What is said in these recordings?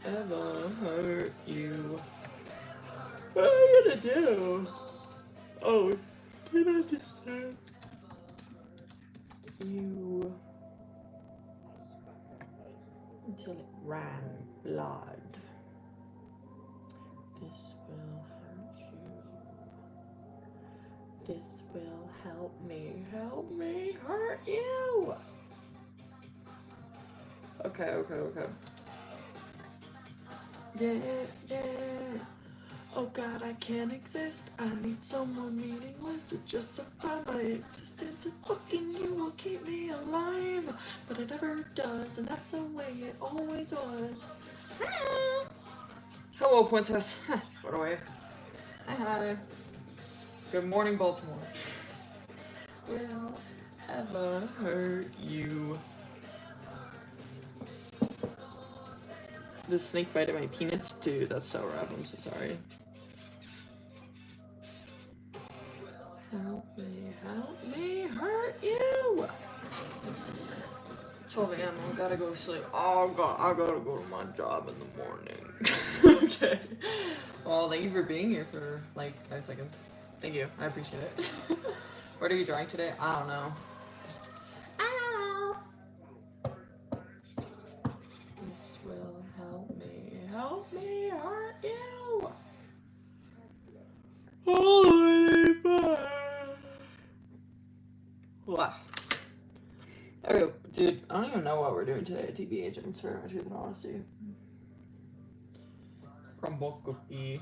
ever hurt you? What are you gonna do? Oh, did I disturb you until it ran blood? This will hurt you. This will help me hurt you. Okay. Yeah. Oh God, I can't exist. I need someone meaningless to justify my existence. And fucking you will keep me alive, but it never does, and that's the way it always was. Hello, princess. What do I? Hi. Good morning, Baltimore. Will ever hurt you? The snake bite at my peanuts? Dude, that's so rough. I'm so sorry. Help me hurt you. 12 a.m. I gotta go to sleep. Oh God, I gotta go to my job in the morning. Okay. Well, thank you for being here for like 5 seconds. Thank you. I appreciate it. What are you drawing today? I don't know. This will help me hurt you. Holy fuck. Wow. Okay, dude, I don't even know what we're doing today at TBH. I'm sorry, my truth and honesty. Crumble cookie.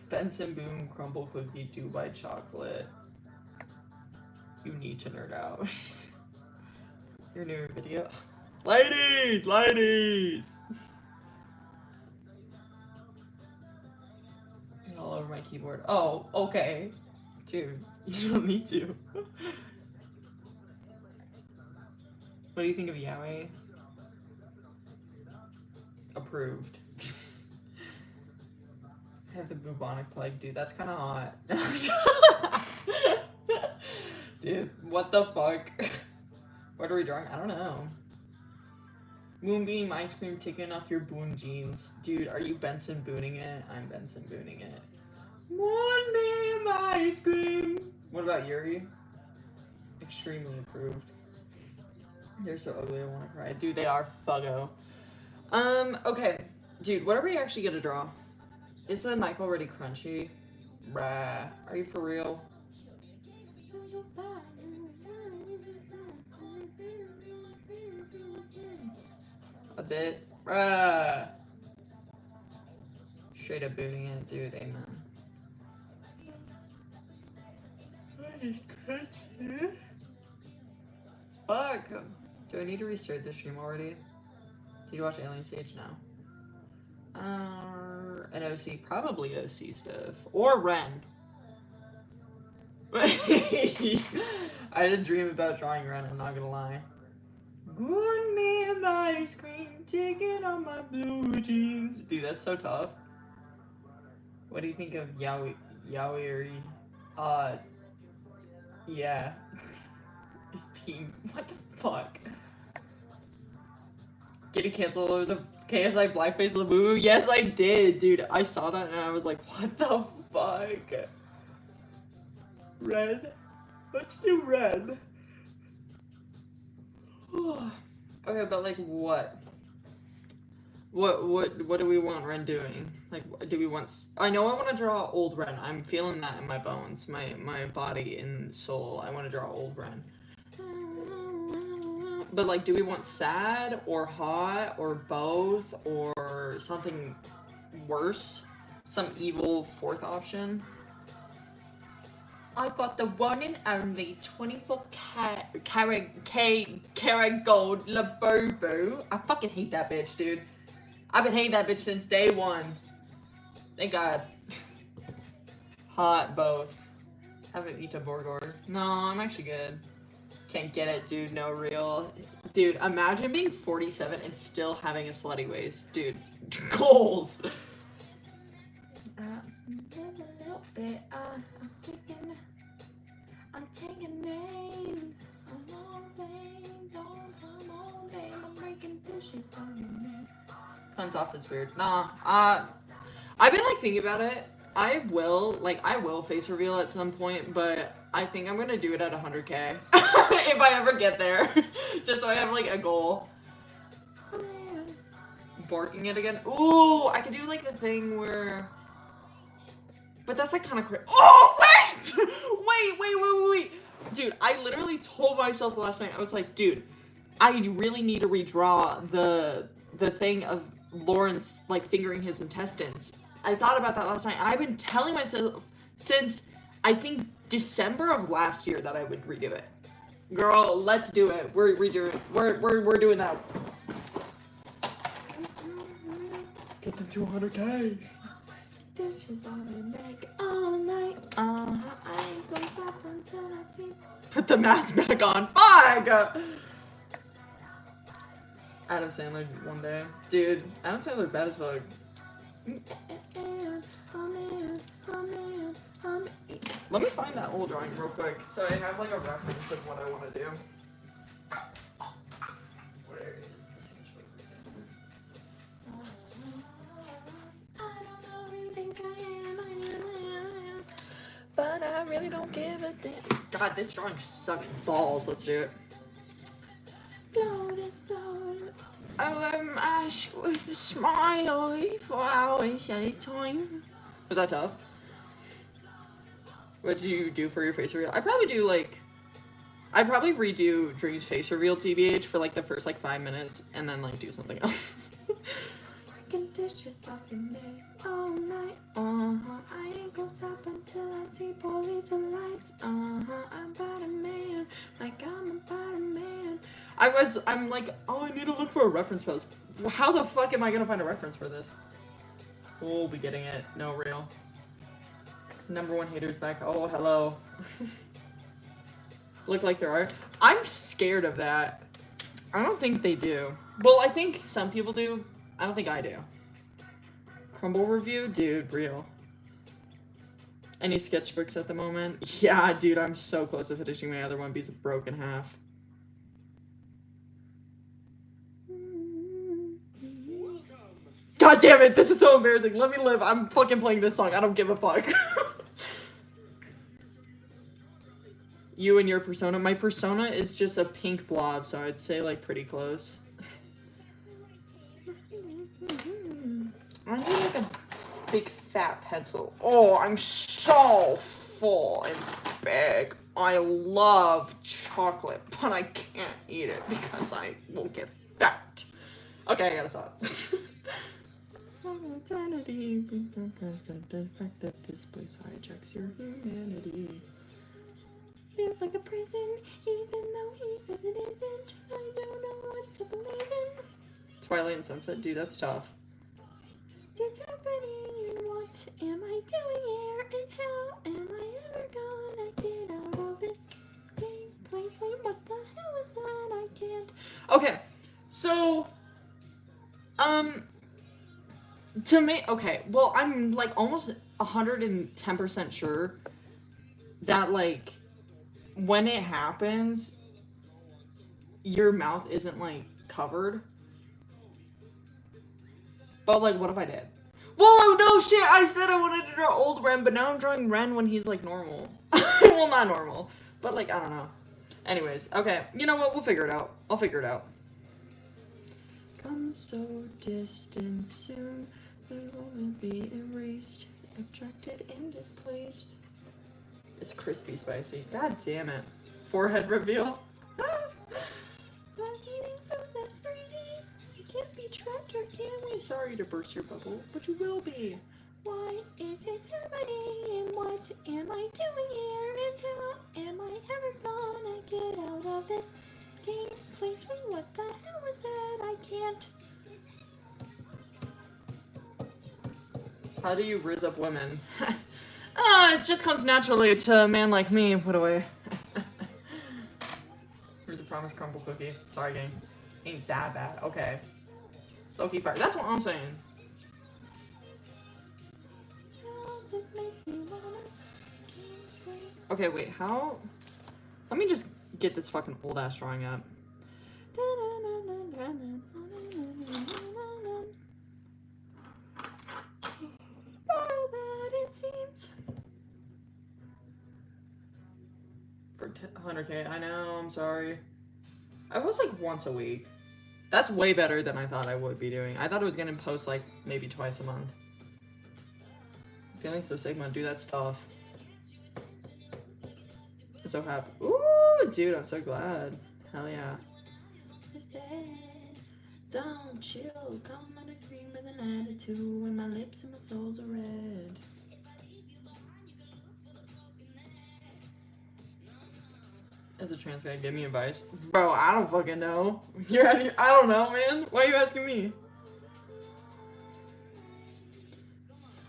Benson Boom crumble cookie, Dubai chocolate. You need to nerd out. Your new video. Ladies! All over my keyboard. Oh, okay. Dude, you don't need to. What do you think of Yaoi? Approved. I have the bubonic plague, dude. That's kind of hot. Dude, what the fuck? What are we drawing? I don't know. Moonbeam ice cream taking off your boon jeans. Dude, are you Benson Booning it? I'm Benson Booning it. Moonbeam ice cream. What about Yuri? Extremely approved. They're so ugly, I want to cry. Dude, they are fuggo. Okay. Dude, what are we actually gonna draw? Is the mic already crunchy? Bruh. Are you for real? A bit. Bruh. Straight up booting it, dude. Amen. Fuck. Do I need to restart the stream already? Did you watch Alien Stage now? An OC, probably OC stuff. Or Ren. I had a dream about drawing Ren, I'm not gonna lie. Good name ice cream, taking on my blue jeans. Dude, that's so tough. What do you think of Yaoi? Yeah. Is peeing. What the fuck? Getting canceled over the KSI blackface Labubu? Yes, I did, dude. I saw that and I was like, what the fuck? Red? Let's do red. Okay, but like what? What do we want Ren doing? Like, do we want? I know I want to draw old Ren. I'm feeling that in my bones, my body and soul. I want to draw old Ren. But like, do we want sad or hot or both or something worse? Some evil fourth option? I got the one and only 24 karat gold Labubu. I fucking hate that bitch, dude. I've been hating that bitch since day one. Thank God. Hot, both. Haven't eaten Borgor. No, I'm actually good. Can't get it, dude. No real. Dude, imagine being 47 and still having a slutty waist. Dude, goals. I'm taking names. I'm all lame. Don't come on, babe. I'm breaking bushes on your neck. Hands off is weird. Nah. I've been like thinking about it. I will face reveal at some point, but I think I'm gonna do it at 100K if I ever get there, just so I have like a goal. Oh man, barking it again. Ooh, I could do like the thing where, but that's like kind of crazy. Oh wait, dude! I literally told myself last night. I was like, dude, I really need to redraw the thing of Lawrence like fingering his intestines. I thought about that last night. I've been telling myself since I think December of last year that I would redo it. Girl, let's do it. We're redoing. We're doing that. Get them to 100K. Dishes on the neck all night. I ain't gonna stop until I see. Put the mask back on. Fuck. Adam Sandler one day, dude. Adam Sandler bad as fuck. Let me find that old drawing real quick so I have like a reference of what I want to do. Where is this? I don't know who you think I am, but I really don't give a damn. God, this drawing sucks balls. Let's do it. Ash with a smile for hours at a time. Was that tough? What do you do for your face reveal? I'd probably redo Dream's face reveal TBH for like the first like 5 minutes and then like do something else. Freaking dishes talking day all night. I ain't gonna stop until I see police and lights. I'm about a man, like I'm about a man. I'm like, oh, I need to look for a reference post. How the fuck am I gonna find a reference for this? We'll be getting it. No, real. Number one haters back. Oh, hello. Look like there are. I'm scared of that. I don't think they do. Well, I think some people do. I don't think I do. Crumble review? Dude, real. Any sketchbooks at the moment? Yeah, dude, I'm so close to finishing my other One Piece broken half. God damn it, this is so embarrassing. Let me live. I'm fucking playing this song. I don't give a fuck. You and your persona. My persona is just a pink blob, so I'd say like pretty close. I need like a big fat pencil. Oh, I'm so full and big. I love chocolate, but I can't eat it because I will get fat. Okay, I gotta stop. The fact that this place hijacks your humanity feels like a prison, even though he says it isn't. I don't know what to believe in. Twilight and Sunset, dude, that's tough. What's happening? What am I doing here? And how am I ever gonna get out of this game place? Wait, what the hell is that? I can't. Okay, so to me, okay, well, I'm like almost 110% sure that like when it happens, your mouth isn't like covered. But like, what if I did? Whoa, no shit! I said I wanted to draw old Ren, but now I'm drawing Ren when he's like normal. Well, not normal, but like I don't know. Anyways, okay, you know what? We'll figure it out. I'll figure it out. Come so distant soon. They won't be erased, abstracted and displaced. It's crispy spicy. God damn it. Forehead reveal. You can't be trapped or can we? Sorry to burst your bubble, but you will be. Why is this happening? And what am I doing here? And how am I ever gonna get out of this game? Please, wait, what the hell is that? I can't. How do you riz up women? It just comes naturally to a man like me. What do I? Here's a promised crumble cookie. Sorry, gang. Ain't that bad. Okay. Low-key fire. That's what I'm saying. Okay, wait. How? Let me just get this fucking old ass drawing up. for 100K. I know, I'm sorry. I post like once a week. That's way better than I thought I would be doing. I thought I was gonna post like maybe twice a month. I'm feeling so Sigma, dude, that's tough. I'm so happy. Ooh, dude, I'm so glad. Hell yeah. Don't chill, come on a cream with an attitude when my lips and my soles are red. As a trans guy, give me advice. Bro, I don't fucking know. You're out of here. I don't know, man. Why are you asking me?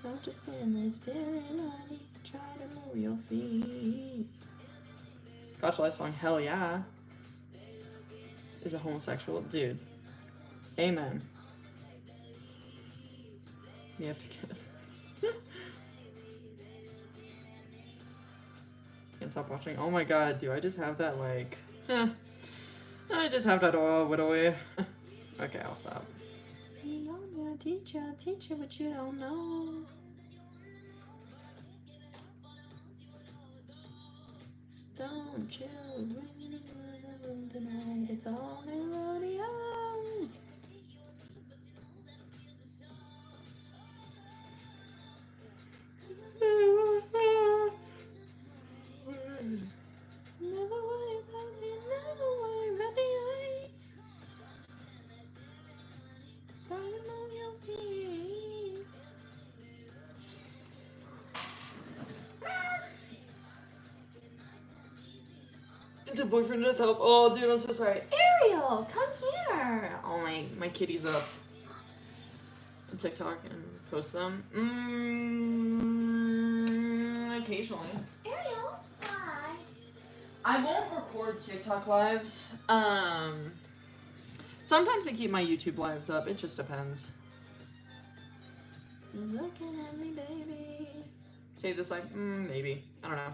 Don't just stand there staring, honey. Try to move your feet. Gotcha Life song, hell yeah. Is a homosexual dude. Amen. You have to get. Can't stop watching. Oh my god, do I just have that like? I just have that all widowy. Okay, I'll stop. You know your teacher, but you don't know. Don't chill, ringing in the room tonight. It's all a rodeo. Never worry about me, never worry about the eyes. Try to move your feet. The boyfriend with help. Oh, dude, I'm so sorry. Ariel, come here. Oh, my kitty's up on TikTok and post them. Occasionally. Ariel, hi. I won't record TikTok lives. Sometimes I keep my YouTube lives up. It just depends. Looking at me, baby. Save this life? Maybe. I don't know.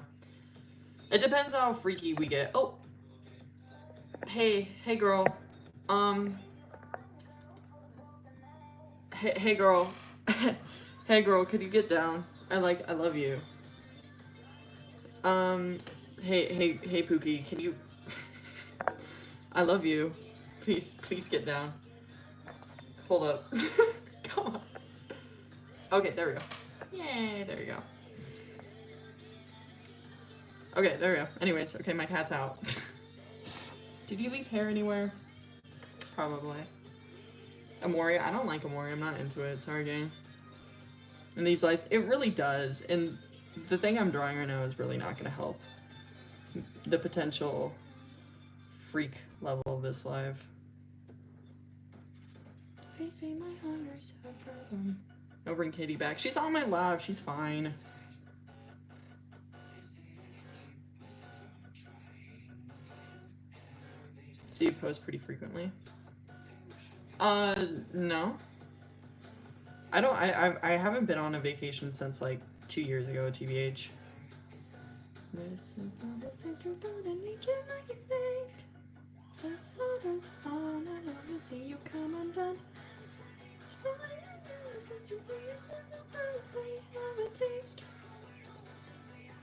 It depends how freaky we get. Oh. Hey girl. Hey girl. Hey girl, could you get down? I love you. Hey Pookie, can you I love you. Please get down. Hold up. Come on. Okay, there we go. Yay, there we go. Okay, there we go. Anyways, okay, my cat's out. Did you leave hair anywhere? Probably. Amori, I don't like Amori. I'm not into it. Sorry, gang. In these lives, it really does. And the thing I'm drawing right now is really not going to help the potential freak level of this live. They say my hunger's a problem. I'll bring Katie back. She's on my live. She's fine. So you post pretty frequently? No. I haven't been on a vacation since like 2 years ago, TBH.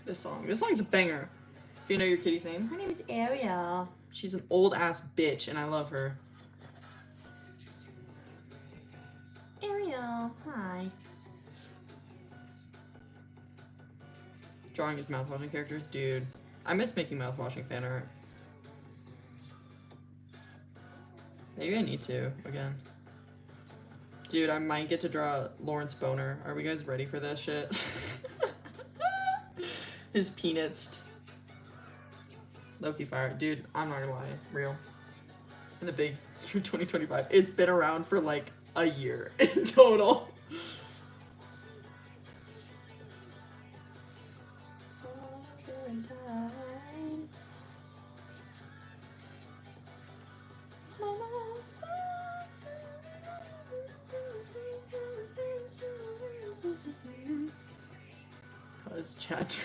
This song's a banger. If you know your kitty's name, her name is Ariel. She's an old ass bitch and I love her. Ariel, hi. Drawing his mouthwashing characters? Dude, I miss making mouthwashing fan art. Maybe I need to, again. Dude, I might get to draw Lawrence Boner. Are we guys ready for this shit? His peanuts. Loki fire. Dude, I'm not gonna lie. Real. In the big year 2025. It's been around for like a year in total. How's chat?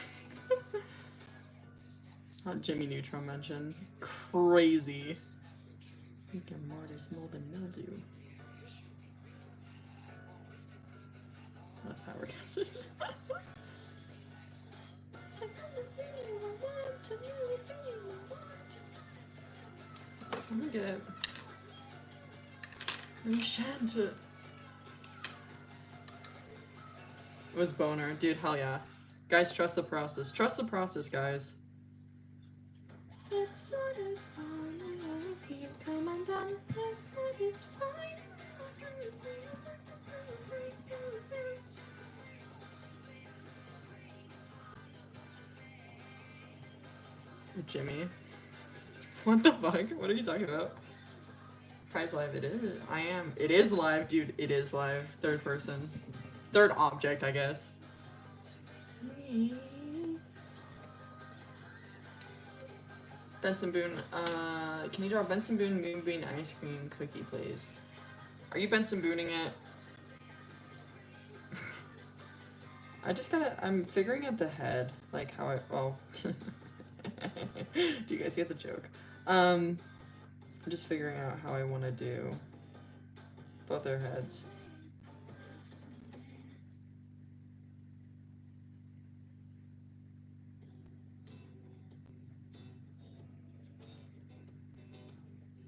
Not Jimmy Neutron mention. Crazy. Rick and Morty's mold and mildew. Love fabric acid. I'm gonna get enchanted. It was boner. Dude, hell yeah. Guys, trust the process. Trust the process, guys. It's fine. See you come undone. It's fine. Jimmy. What the fuck? What are you talking about? Prize live, it is. I am. It is live, dude. It is live. Third person. Third object, I guess. Benson Boone, can you draw Benson Boone Moon Bean Ice Cream Cookie, please? Are you Benson Booning it? I'm figuring out the head, like how oh. Do you guys get the joke? I'm just figuring out how I want to do both their heads.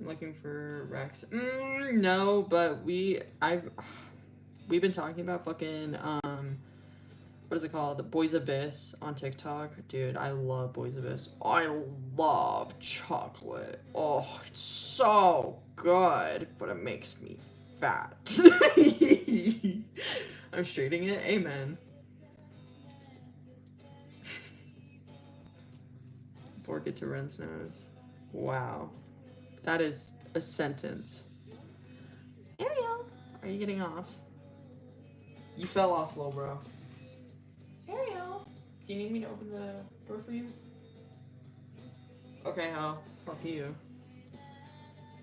I'm looking for Rex. No, but we've been talking about fucking what is it called? Boys Abyss on TikTok. Dude, I love Boys Abyss. I love chocolate. Oh, it's so good, but it makes me fat. I'm straightening it. Amen. Fork it to Ren's nose. Wow. That is a sentence. Ariel, are you getting off? You fell off, low bro. Ariel, do you need me to open the door for you? Okay, Hal. Fuck you.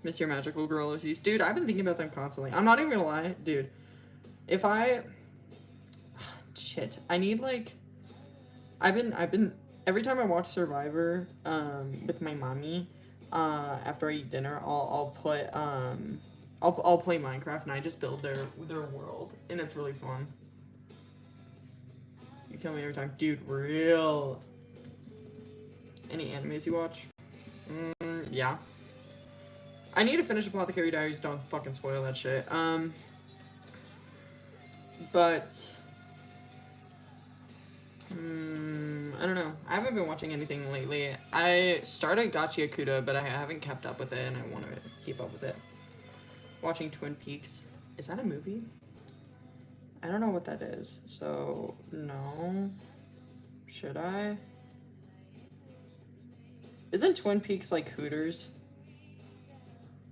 Miss your magical girlies. Dude, I've been thinking about them constantly. I'm not even gonna lie, dude. If I... Shit. I need, like... I've been... Every time I watch Survivor, with my mommy, after I eat dinner, I'll put, I'll play Minecraft and I just build their world. And it's really fun. You kill me every time. Dude, real. Any animes you watch? Yeah. I need to finish Apothecary Diaries. Don't fucking spoil that shit. But... I don't know. I haven't been watching anything lately. I started Gachi Akuta, but I haven't kept up with it, and I want to keep up with it. Watching Twin Peaks. Is that a movie? I don't know what that is, so no. Should I? Isn't Twin Peaks like Hooters?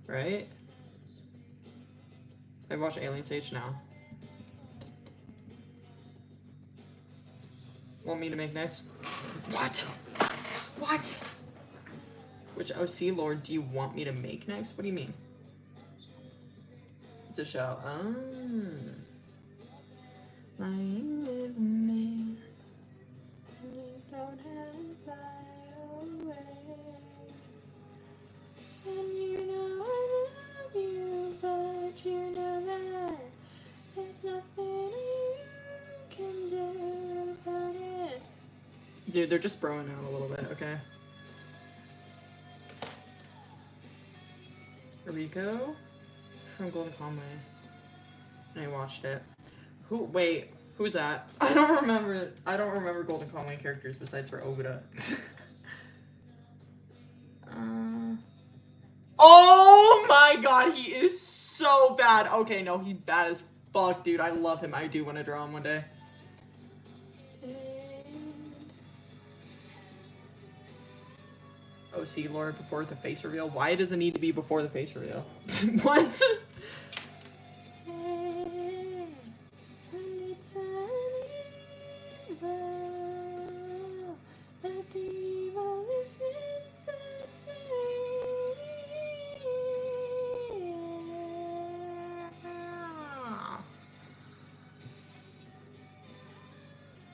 Right? I watch Alien Stage now. Want me to make next? What? What? Which OC lord do you want me to make next? What do you mean? It's a show. Oh. Lying with me. You don't have to fly away. And you know I love you, but you know that there's nothing you can do about it. Dude, they're just broing out a little bit, okay? Rico from Golden Conway. And I watched it. Wait, who's that? I don't remember Golden Conway characters besides for Obita. Oh my god, he is so bad. Okay, no, he's bad as fuck, dude. I love him. I do want to draw him one day. OC lore before the face reveal. Why does it need to be before the face reveal? What?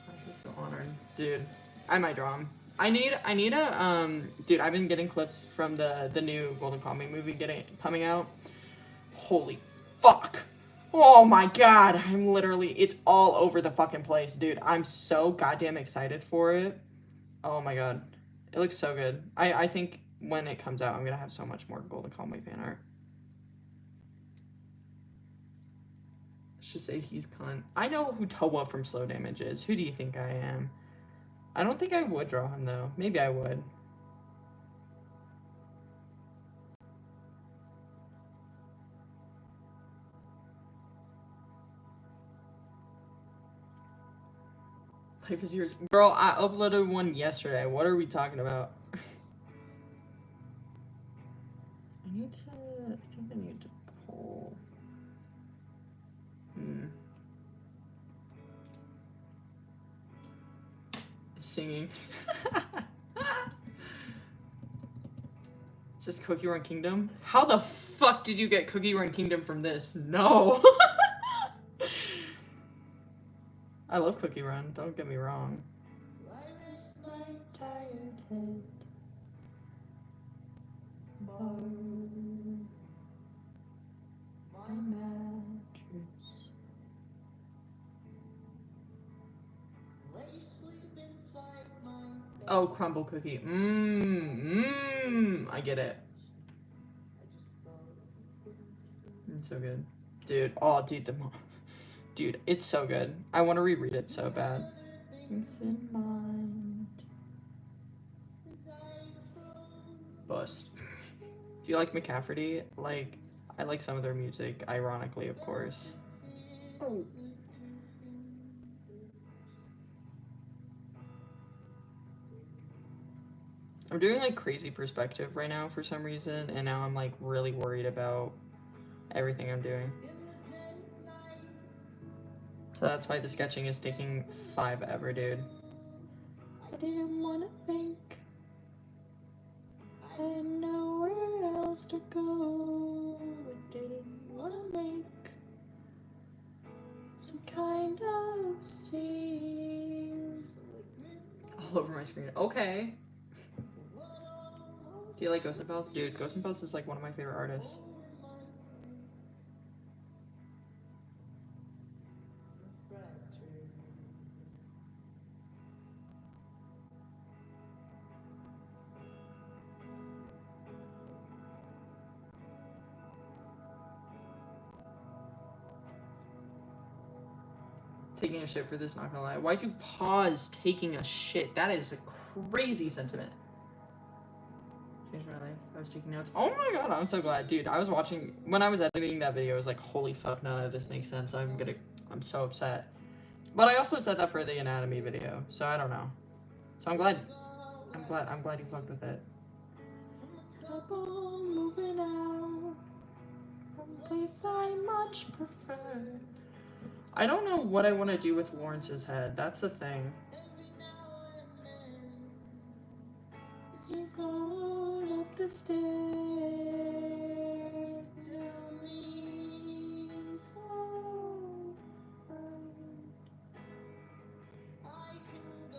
I'm so honored. Dude, I might draw him. I need a dude, I've been getting clips from the new Golden Conway movie coming out. Holy fuck. Oh my god, it's all over the fucking place, dude. I'm so goddamn excited for it. Oh my god. It looks so good. I think when it comes out, I'm gonna have so much more Golden Conway fan art. Let's just say he's cunt. I know who Towa from Slow Damage is. Who do you think I am? I don't think I would draw him, though. Maybe I would. Life is yours. Girl, I uploaded one yesterday. What are we talking about? I think I need to pull. Singing. Is this Cookie Run Kingdom? How the fuck did you get Cookie Run Kingdom from this? No. I love Cookie Run, don't get me wrong. Oh, crumble cookie. I get it. It's so good. Dude, oh, dude, it's so good. I want to reread it so bad. Bust. Do you like McCafferty? Like, I like some of their music, ironically, of course. Oh. I'm doing like crazy perspective right now for some reason, and now I'm like really worried about everything I'm doing. So that's why the sketching is taking 5 ever, dude. I didn't want to think. I didn't know where else to go. I didn't want to make some kind of scene. All over my screen. Okay. Do you like Ghost and Pals? Dude, Ghost and Pals is like one of my favorite artists. Taking a shit for this, not gonna lie. Why'd you pause taking a shit? That is a crazy sentiment. Changed my life. I was taking notes. Oh my god, I'm so glad. Dude, I was watching, when I was editing that video, I was like, holy fuck, none of this makes sense. I'm so upset. But I also said that for the anatomy video, so I don't know. So I'm glad you fucked with it. Moving out from a place I much prefer. I don't know what I want to do with Lawrence's head. That's the thing. You're going up the stairs. Tell me so.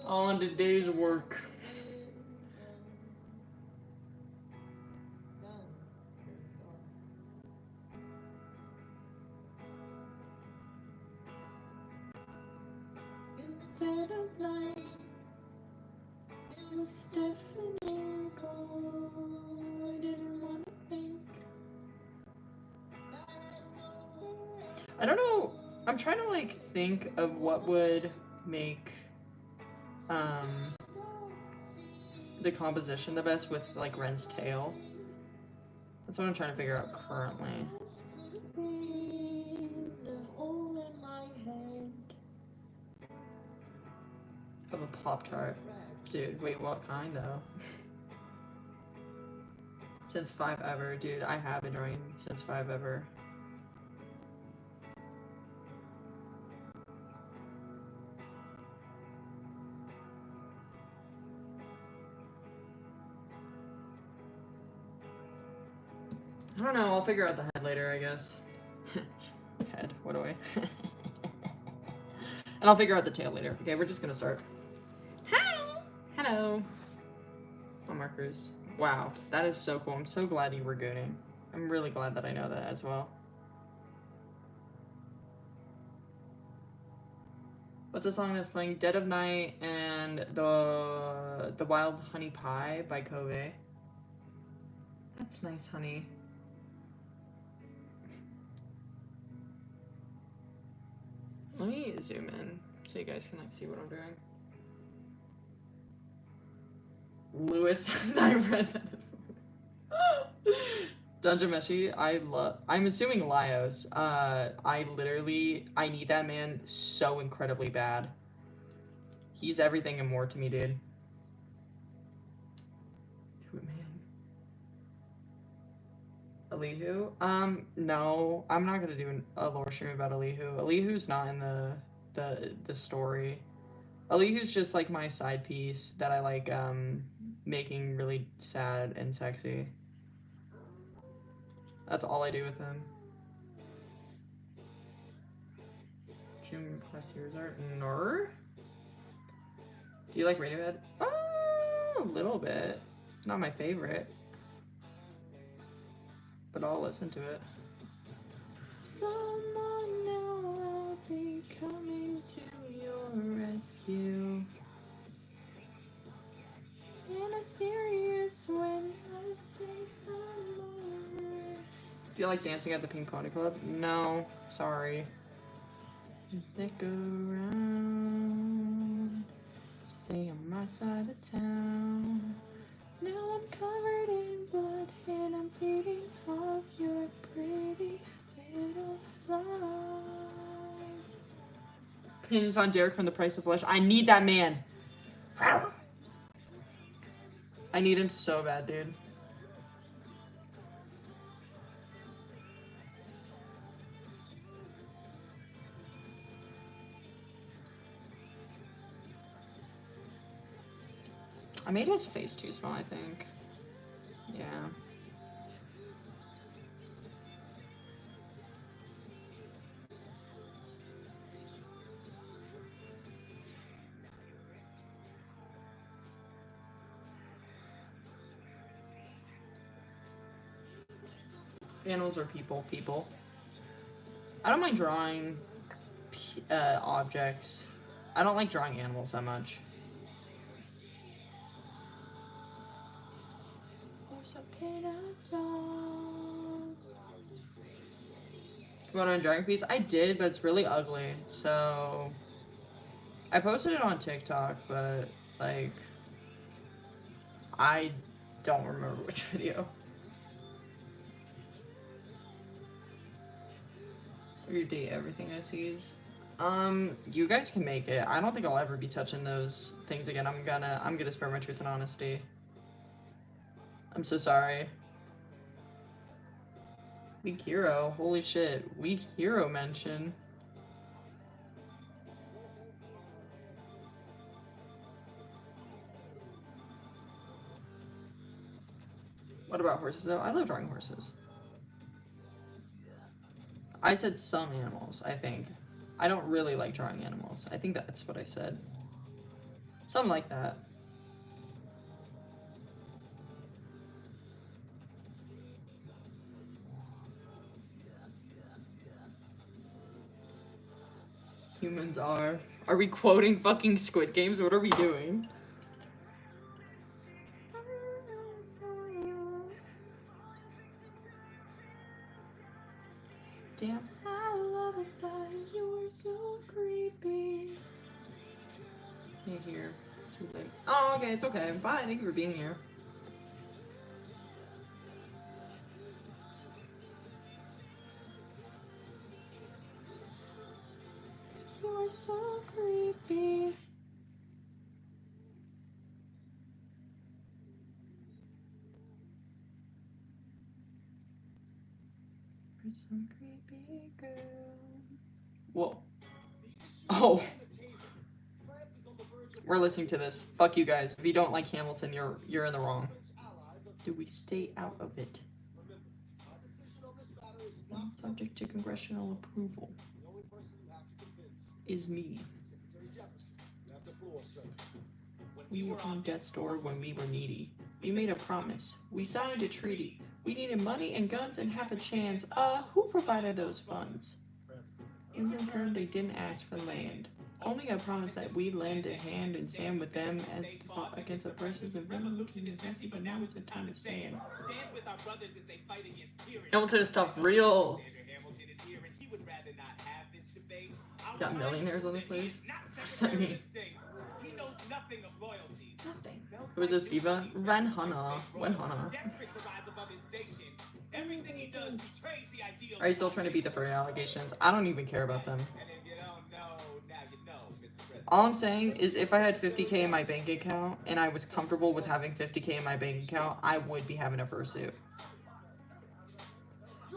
All in the day's work. Dead of night, it was deafening cold. I didn't want to think. I don't know. I'm trying to like think of what would make the composition the best with like Ren's tail. That's what I'm trying to figure out currently. Of a Pop-Tart. Dude, wait, what kind though? Since 5 ever, dude. I have been drawing since 5 ever. I don't know, I'll figure out the head later, I guess. Head, what do I? And I'll figure out the tail later. Okay, we're just gonna start. Hello. Oh, markers. Wow, that is so cool. I'm so glad you were gooning. I'm really glad that I know that as well. What's the song that's playing? Dead of Night and the Wild Honey Pie by Kobe. That's nice, honey. Let me zoom in so you guys can like see what I'm doing. Lewis, I read that. Dungeon Meshi, I'm assuming Laios. I need that man so incredibly bad. He's everything and more to me, dude. Do it, man. Elihu? No, I'm not gonna do a lore stream about Elihu. Elihu's not in the story. Elihu's just like my side piece that I like making really sad and sexy. That's all I do with him. June plus years art. No. Do you like Radiohead? A little bit. Not my favorite. But I'll listen to it. Someone now will be coming to your rescue. And I'm serious when I say I'm. Do you like dancing at the Pink Pony Club? No, sorry. Stick around, stay on my side of town. Now I'm covered in blood and I'm feeding off your pretty little lies. Opinions on Derek from The Price of Flesh. I need that man. I need him so bad, dude. I made his face too small, I think. Yeah. Animals or people? People. I don't mind drawing objects. I don't like drawing animals that much. You want to Dragon Piece? I did, but it's really ugly. So I posted it on TikTok, but like I don't remember which video. You date everything I sees. You guys can make it. I don't think I'll ever be touching those things again. I'm gonna spare my truth and honesty. I'm so sorry. Weak hero. Holy shit. Weak hero mention. What about horses though? I love drawing horses. I said some animals, I think. I don't really like drawing animals. I think that's what I said. Something like that. Humans are. Are we quoting fucking Squid Games? What are we doing? Damn, I love it that you're so creepy. Can't hear. It's too late. Oh, okay, it's okay. Bye, thank you for being here. You're so creepy. You're some creepy girl. Whoa. Oh. We're listening to this. Fuck you guys. If you don't like Hamilton, you're in the wrong. Do we stay out of it? Subject to congressional approval. Is me. We were on death's door when we were needy. We made a promise. We signed a treaty. We needed money and guns and half a chance. Who provided those funds? In return, they didn't ask for land. Only I promise that we lend a hand and stand with them as against oppressors and villains looking to test you, but now it's the time to stand. Hamilton is tough, real. Got millionaires on this place? What does that mean? Nothing. Who is this, Eva? Ren Hana. Wen Hana. Are you still trying to beat the furry allegations? I don't even care about them. All I'm saying is if I had 50K in my bank account and I was comfortable with having 50K in my bank account, I would be having a fursuit.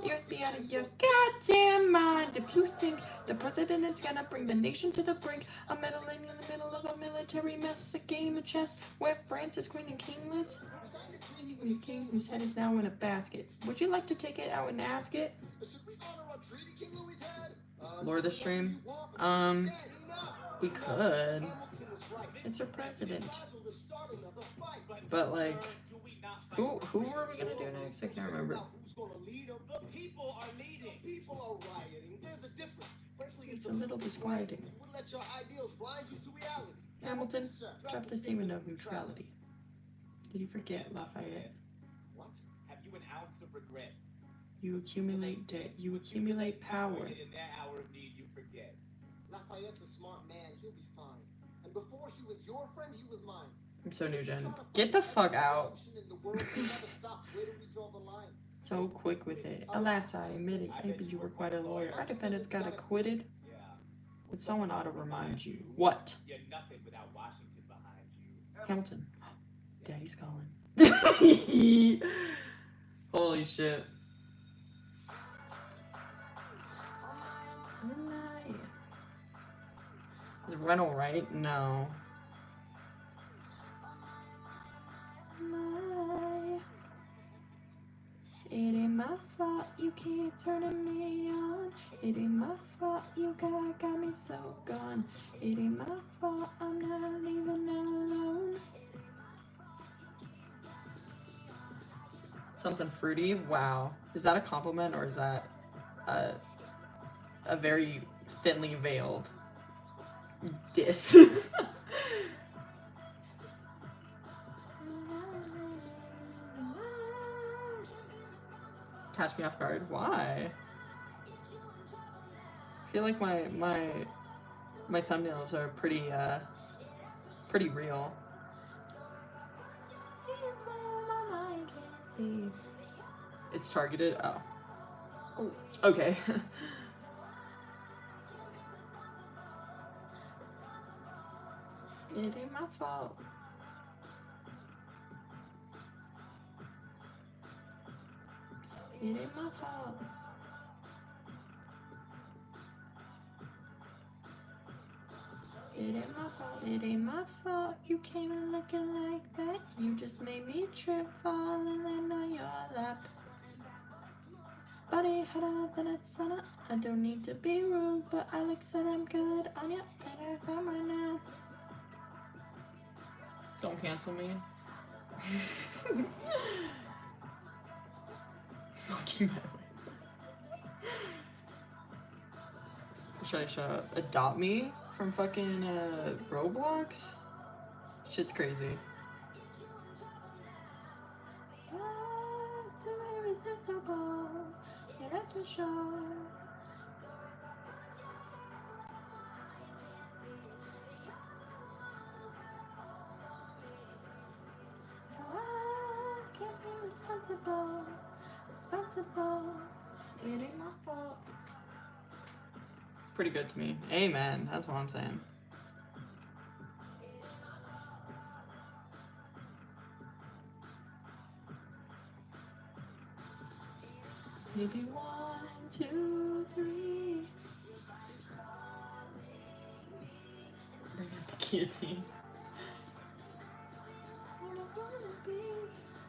You'd be out of your goddamn mind if you think the president is gonna bring the nation to the brink. A meddling in the middle of a military mess, a game of chess where France is queen and kingless. He's king whose head is now in a basket. Would you like to take it out and ask it? Lord of the stream? We could. It's our president. But like, who were we gonna do next? I can't remember. It's a little disquieting. Hamilton, drop the statement of neutrality. Did you forget Lafayette? What? Have you an ounce of regret? You accumulate debt. You accumulate power. In that hour of need, you forget. Lafayette's a smart man. He'll be fine. And before he was your friend, he was mine. I'm so new gen. Get the fuck out. So quick with it. Alas, I admit it. Maybe you were quite a lawyer. Our defendants got acquitted. But someone ought to remind you. What? You're nothing without Washington behind you. Hamilton. Daddy's calling. Holy shit. Is it Rental right? No. It ain't my fault you keep turning me on. It ain't my fault you got me so gone. It ain't my fault I'm not leaving alone. Something fruity? Wow. Is that a compliment or is that a very thinly veiled diss? Catch me off guard. Why? I feel like my thumbnails are pretty real. It's targeted. Oh. Oh. Okay. It ain't my fault. It ain't my fault. It ain't my fault. It ain't my fault. You came in looking like that. You just made me trip, fall, and land on your lap. Body hotter than a sauna. I don't need to be rude, but Alex said I'm good on ya. Better come right now. Don't cancel me. Fucking Should I adopt me from fucking Roblox? Shit's crazy. Yeah, that's for sure. I can't be responsible. It ain't my fault. It's pretty good to me. Amen. That's what I'm saying. Maybe 1, 2, 3. They got the guillotine.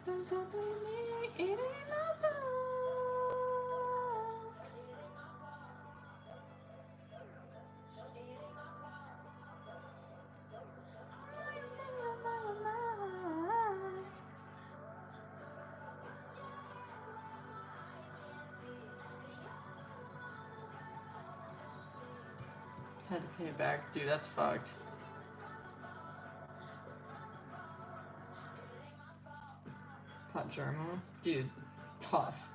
Don't blame me. It ain't my fault. Had to pay it back. Dude, that's fucked. Pajama? Dude, tough.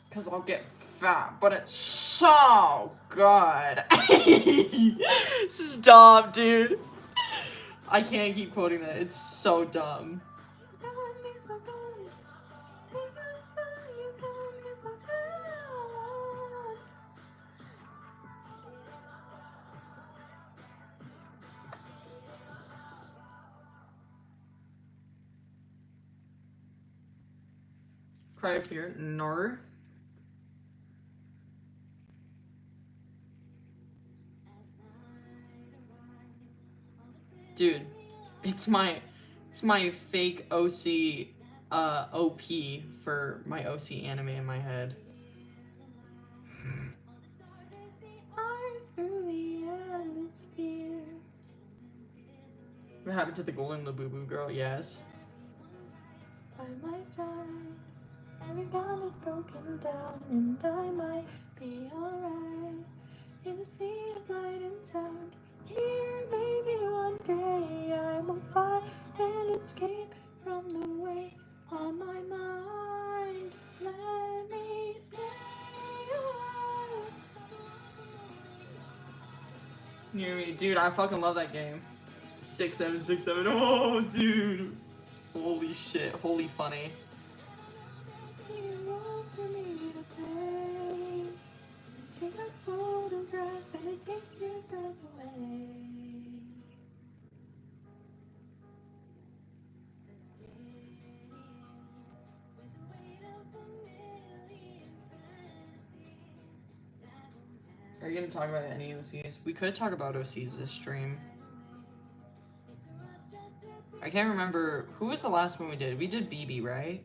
Because I'll get fat, but it's so good. Stop, dude. I can't keep quoting that. It's so dumb. Cry of Fear? No. Dude, it's my fake OC OP for my OC anime in my head. What happened to the Golden Labubu girl? Yes. By my side, every gun is broken down, and I might be alright. In the sea of light and sound, here maybe one day I will find and escape from the weight on my mind. Let me stay alive. Near me, dude. I fucking love that game. 6767. Oh, dude. Holy shit. Holy funny. Take a photograph and take your breath away. Are you gonna talk about any OCs? We could talk about OCs this stream. I can't remember. Who was the last one we did? We did BB, right?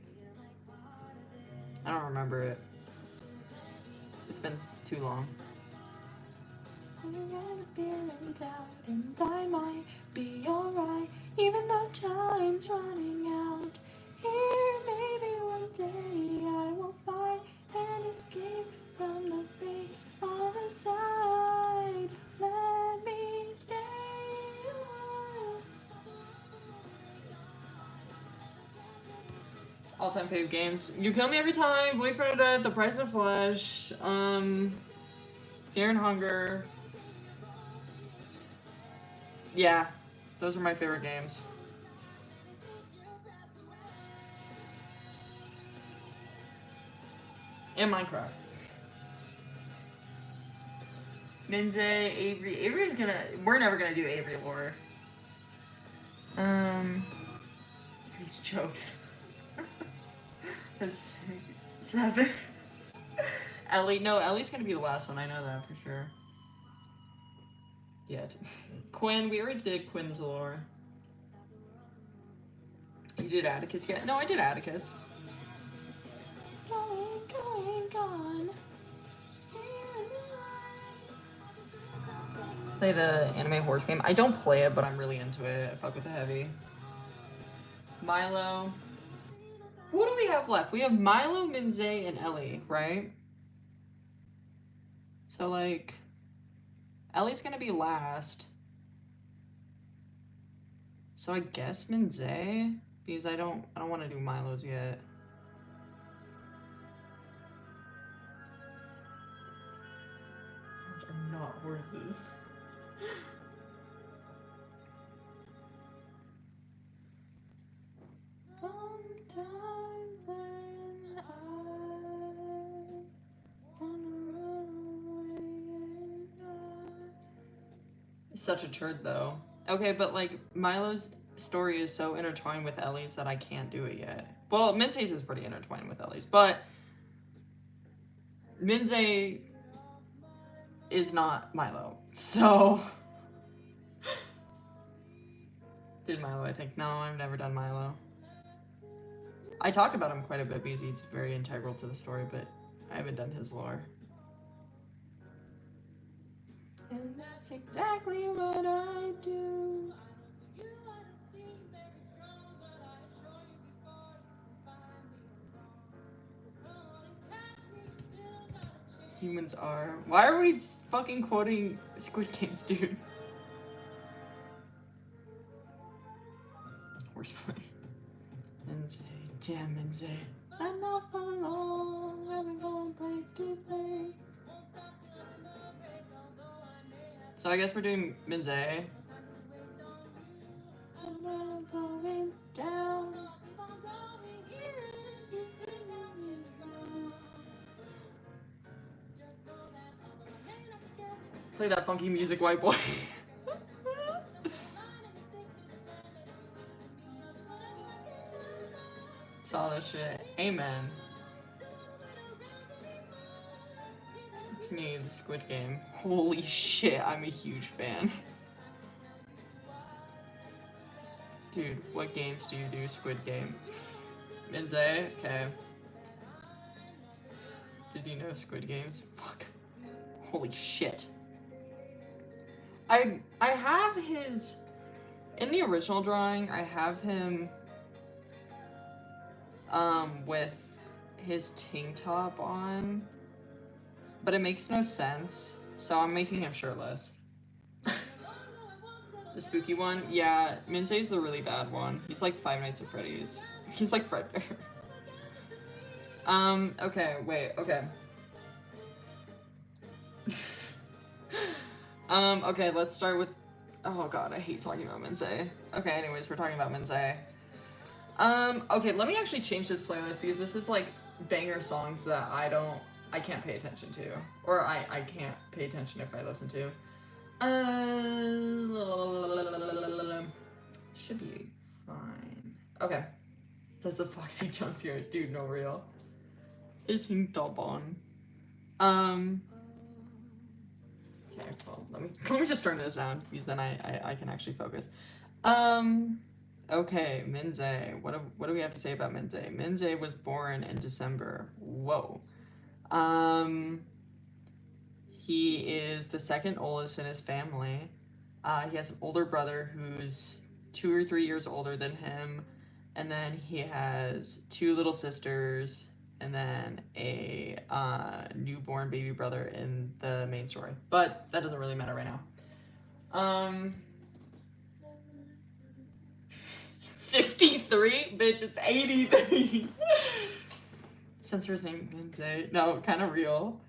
I don't remember it. It's been too long. And I might be alright, even though time's running out. Here, maybe one day I will find and escape from the fate on the side. Let me stay alive. All-time fave games. You Kill Me Every Time, Boyfriend of Death, The Price of Flesh, Fear and Hunger. Yeah, those are my favorite games. And Minecraft. Minzhe, Avery. Avery's gonna. We're never gonna do Avery lore. These jokes. That's 7. Ellie. No, Ellie's gonna be the last one. I know that for sure. Yeah. Quinn. We already did Quinn's lore. You did Atticus yet? No, I did Atticus. Gone. Play the anime horse game. I don't play it, but I'm really into it. I fuck with the heavy. Milo. Who do we have left? We have Milo, Minzhe, and Ellie, right? So like, Ellie's gonna be last. So I guess Minzhe, because I don't want to do Milo's yet. Those are not horses. Sometimes when I wanna run away. Such a turd though. Okay, but like Milo's story is so intertwined with Ellie's that I can't do it yet. Well, Minze's is pretty intertwined with Ellie's, but Minzhe is not Milo. So did Milo, I think. No, I've never done Milo. I talk about him quite a bit because he's very integral to the story, but I haven't done his lore. And that's exactly what I do. humans are. Why are we fucking quoting Squid Games, dude? Horseplay. Minzhe, damn Minzhe. I'm not for long, I've been going place to place. So I guess we're doing Minzhe. I'm going down. Play that funky music, white boy. Solid shit. Amen. It's me, the Squid Game. Holy shit, I'm a huge fan. Dude, what games do you do, Squid Game? Minzhe? Okay. Did you know Squid Games? Fuck. Holy shit. I have his... In the original drawing, I have him... with his tank top on. But it makes no sense, so I'm making him shirtless. The spooky one? Yeah, Minze's the really bad one. He's like Five Nights at Freddy's. He's like Fredbear. Okay, wait, okay. Okay, let's start with... Oh god, I hate talking about Minzhe. Okay, anyways, we're talking about Minzhe. Okay, let me actually change this playlist because this is like banger songs that I can't pay attention to. Or I can't pay attention if I listen to. Should be fine. Okay. That's a Foxy jump scare. Dude, no real. Is he top on? Okay, well, let me just turn this down because then I can actually focus. Okay, Minzhe. What do we have to say about Minzhe? Minzhe was born in December. Whoa. He is the second oldest in his family. He has an older brother who's 2 or 3 years older than him, and then he has 2 little sisters, and then a newborn baby brother in the main story. But that doesn't really matter right now. 63? Bitch, it's 83. Censor his name, Minzhe. No, kind of real.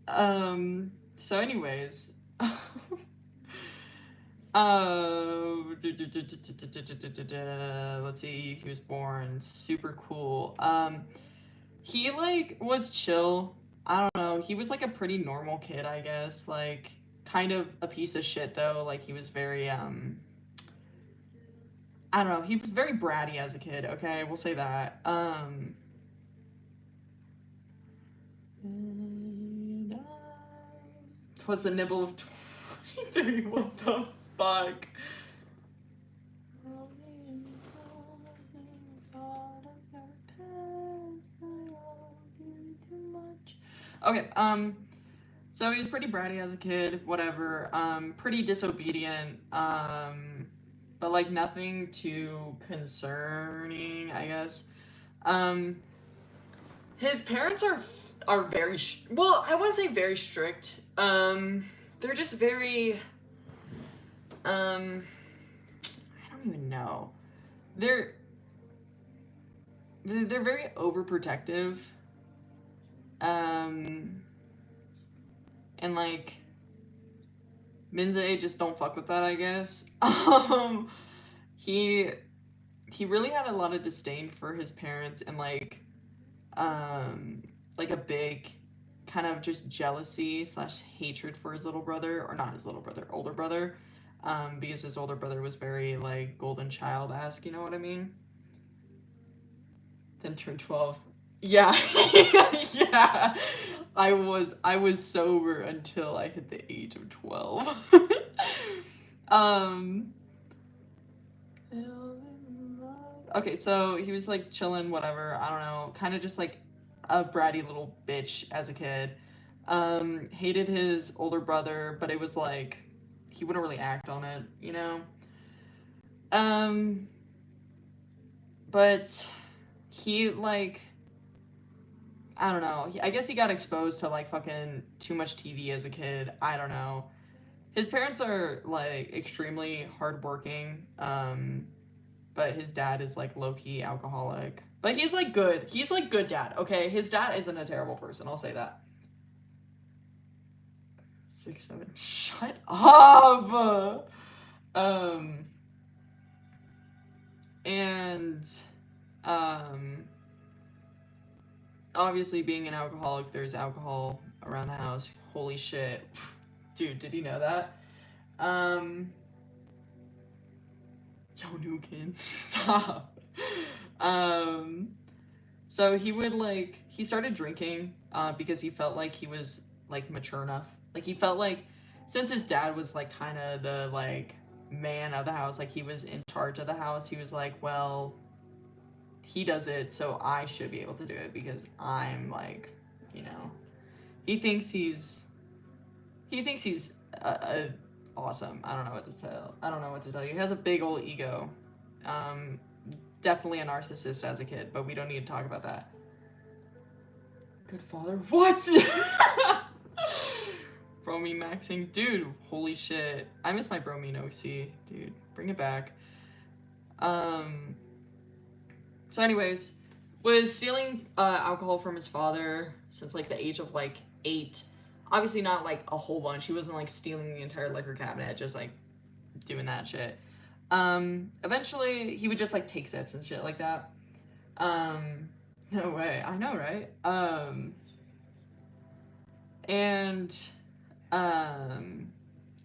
So anyways. Let's see, he was born super cool. He like was chill. I don't know, he was like a pretty normal kid, I guess. Like kind of a piece of shit though. Like he was very I don't know, he was very bratty as a kid, okay? We'll say that. Twas the nibble of 23, what the fuck? Okay, so he was pretty bratty as a kid, whatever, pretty disobedient, but like nothing too concerning, I guess. His parents are very, well, I wouldn't say very strict. They're just very, I don't even know. They're very overprotective. And like, Minzhe just don't fuck with that, I guess. He really had a lot of disdain for his parents and like a big kind of just jealousy / hatred for his little brother, or not his little brother, older brother, because his older brother was very like golden child-esque, you know what I mean? Then turned 12. Yeah. Yeah. I was sober until I hit the age of 12. Okay, so he was like chilling, whatever, I don't know, kind of just like a bratty little bitch as a kid. Hated his older brother, but it was like he wouldn't really act on it, you know? But he like, I don't know, I guess he got exposed to like fucking too much TV as a kid. I don't know. His parents are like extremely hardworking, but his dad is like low-key alcoholic. But he's like good. He's like good dad, okay? His dad isn't a terrible person, I'll say that. 6, 7. Shut up! And obviously being an alcoholic, there's alcohol around the house. Holy shit. Dude, did you know that? Yo, Nukin, stop. So he would like, he started drinking because he felt like he was like mature enough. Like he felt like, since his dad was like kind of the like man of the house, like he was in charge of the house, he was like, well, he does it, so I should be able to do it because I'm like, you know, he thinks he's awesome. I don't know what to tell you. He has a big old ego. Definitely a narcissist as a kid, but we don't need to talk about that. Good father? What? Bromine maxing. Dude, holy shit. I miss my bromine OC. Dude, bring it back. So anyways, was stealing alcohol from his father since like the age of like 8. Obviously not like a whole bunch. He wasn't like stealing the entire liquor cabinet, just like doing that shit. Eventually he would just like take sips and shit like that. No way. I know, right?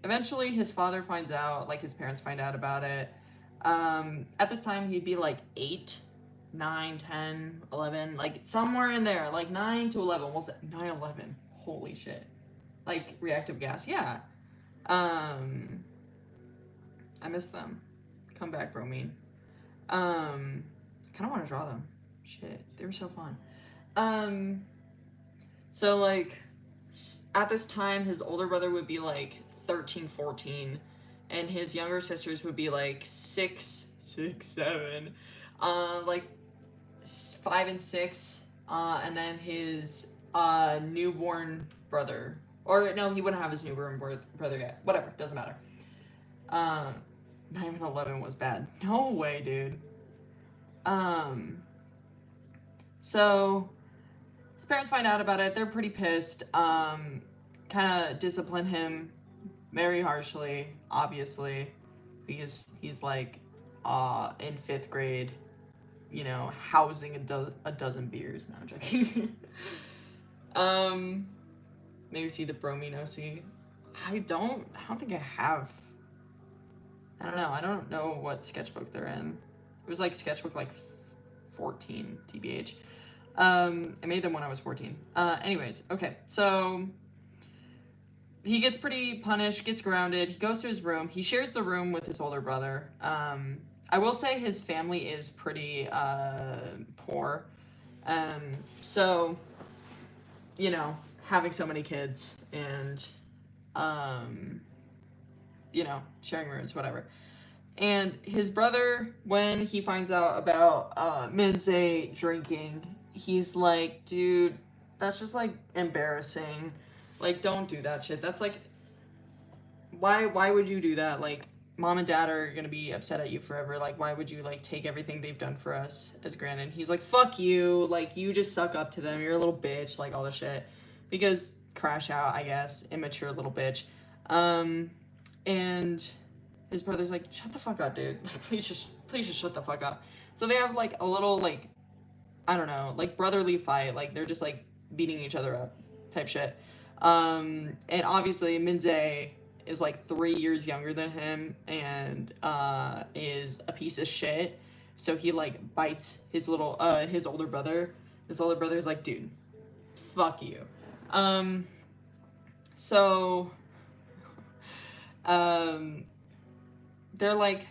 Eventually his father finds out, like his parents find out about it. At this time he'd be like 8, 9, 10, 11, like somewhere in there, like 9 to 11. We'll say 9, 11. Holy shit. Like reactive gas. Yeah. I miss them. Come back, bromine. I kind of want to draw them. Shit, they were so fun. So like at this time his older brother would be like 13, 14, and his younger sisters would be like 6, 7, like 5 and 6, and then his newborn brother, or no, he wouldn't have his newborn brother yet. Whatever, doesn't matter. 9 and 11 was bad. No way, dude. So his parents find out about it. They're pretty pissed. Kind of discipline him very harshly, obviously, because he's like in 5th grade, you know, housing a dozen beers. No, I'm joking. Maybe see the bromine OC. I don't think I have. I don't know. I don't know what sketchbook they're in. It was like sketchbook like 14, TBH. I made them when I was 14. Anyways, okay. So he gets pretty punished, gets grounded. He goes to his room. He shares the room with his older brother. I will say his family is pretty poor. So, you know, having so many kids and, you know, sharing rooms, whatever. And his brother, when he finds out about minzhe drinking, he's like, dude, that's just like embarrassing. Like, don't do that shit. That's like, why would you do that? Like, mom and dad are gonna be upset at you forever. Like, why would you like take everything they've done for us as granted? And he's like, fuck you. Like, you just suck up to them. You're a little bitch. Like, all this shit. Because crash out, I guess. Immature little bitch. And his brother's like, shut the fuck up, dude. please just shut the fuck up. So they have like a little like, I don't know, like brotherly fight. Like they're just like beating each other up type shit. And obviously minzhe is like 3 years younger than him and is a piece of shit. So he like bites his older brother. His older brother's like, dude, fuck you. They're like,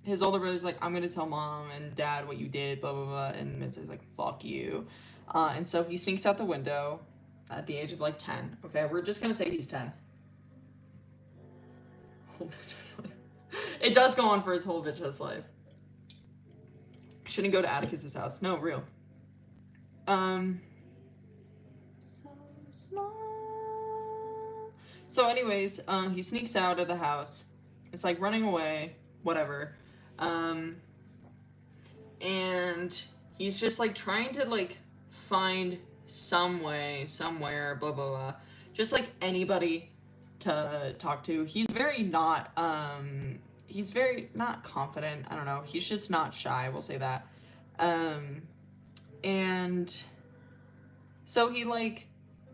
his older brother's like, I'm gonna tell mom and dad what you did, blah, blah, blah. And minzhe's like, fuck you. And so he sneaks out the window at the age of like 10. Okay, we're just gonna say he's 10. Whole bitch's life. It does go on for his whole bitch's life. Shouldn't go to Atticus's house. No, real. So small. So anyways, he sneaks out of the house. It's like running away, whatever. And he's just like trying to like find some way, somewhere, blah blah blah. Just like anybody to talk to. He's very not confident. I don't know. He's just not shy, we'll say that. And so he like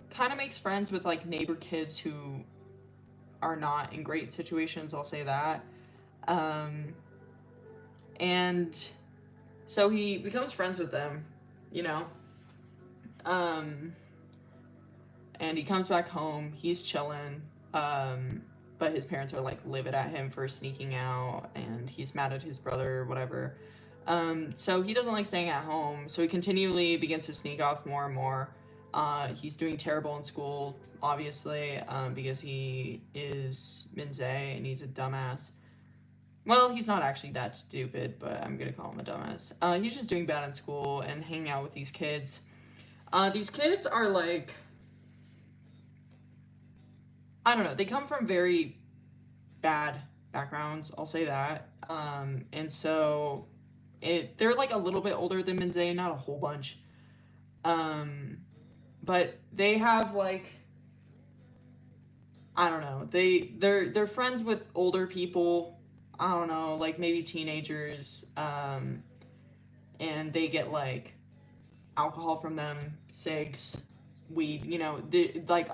kind of makes friends with like neighbor kids who are not in great situations, I'll say that. And so he becomes friends with them, you know. And he comes back home, he's chilling, but his parents are like livid at him for sneaking out, and he's mad at his brother or whatever. So he doesn't like staying at home, so he continually begins to sneak off more and more. He's doing terrible in school, obviously, because he is minzhe and he's a dumbass. Well, he's not actually that stupid, but I'm gonna call him a dumbass. He's just doing bad in school and hanging out with these kids. These kids are like, I don't know, they come from very bad backgrounds, I'll say that. And so they're like a little bit older than minzhe, not a whole bunch. But they have like, I don't know, they're friends with older people. I don't know, like maybe teenagers, and they get like alcohol from them, cigs, weed, you know, like,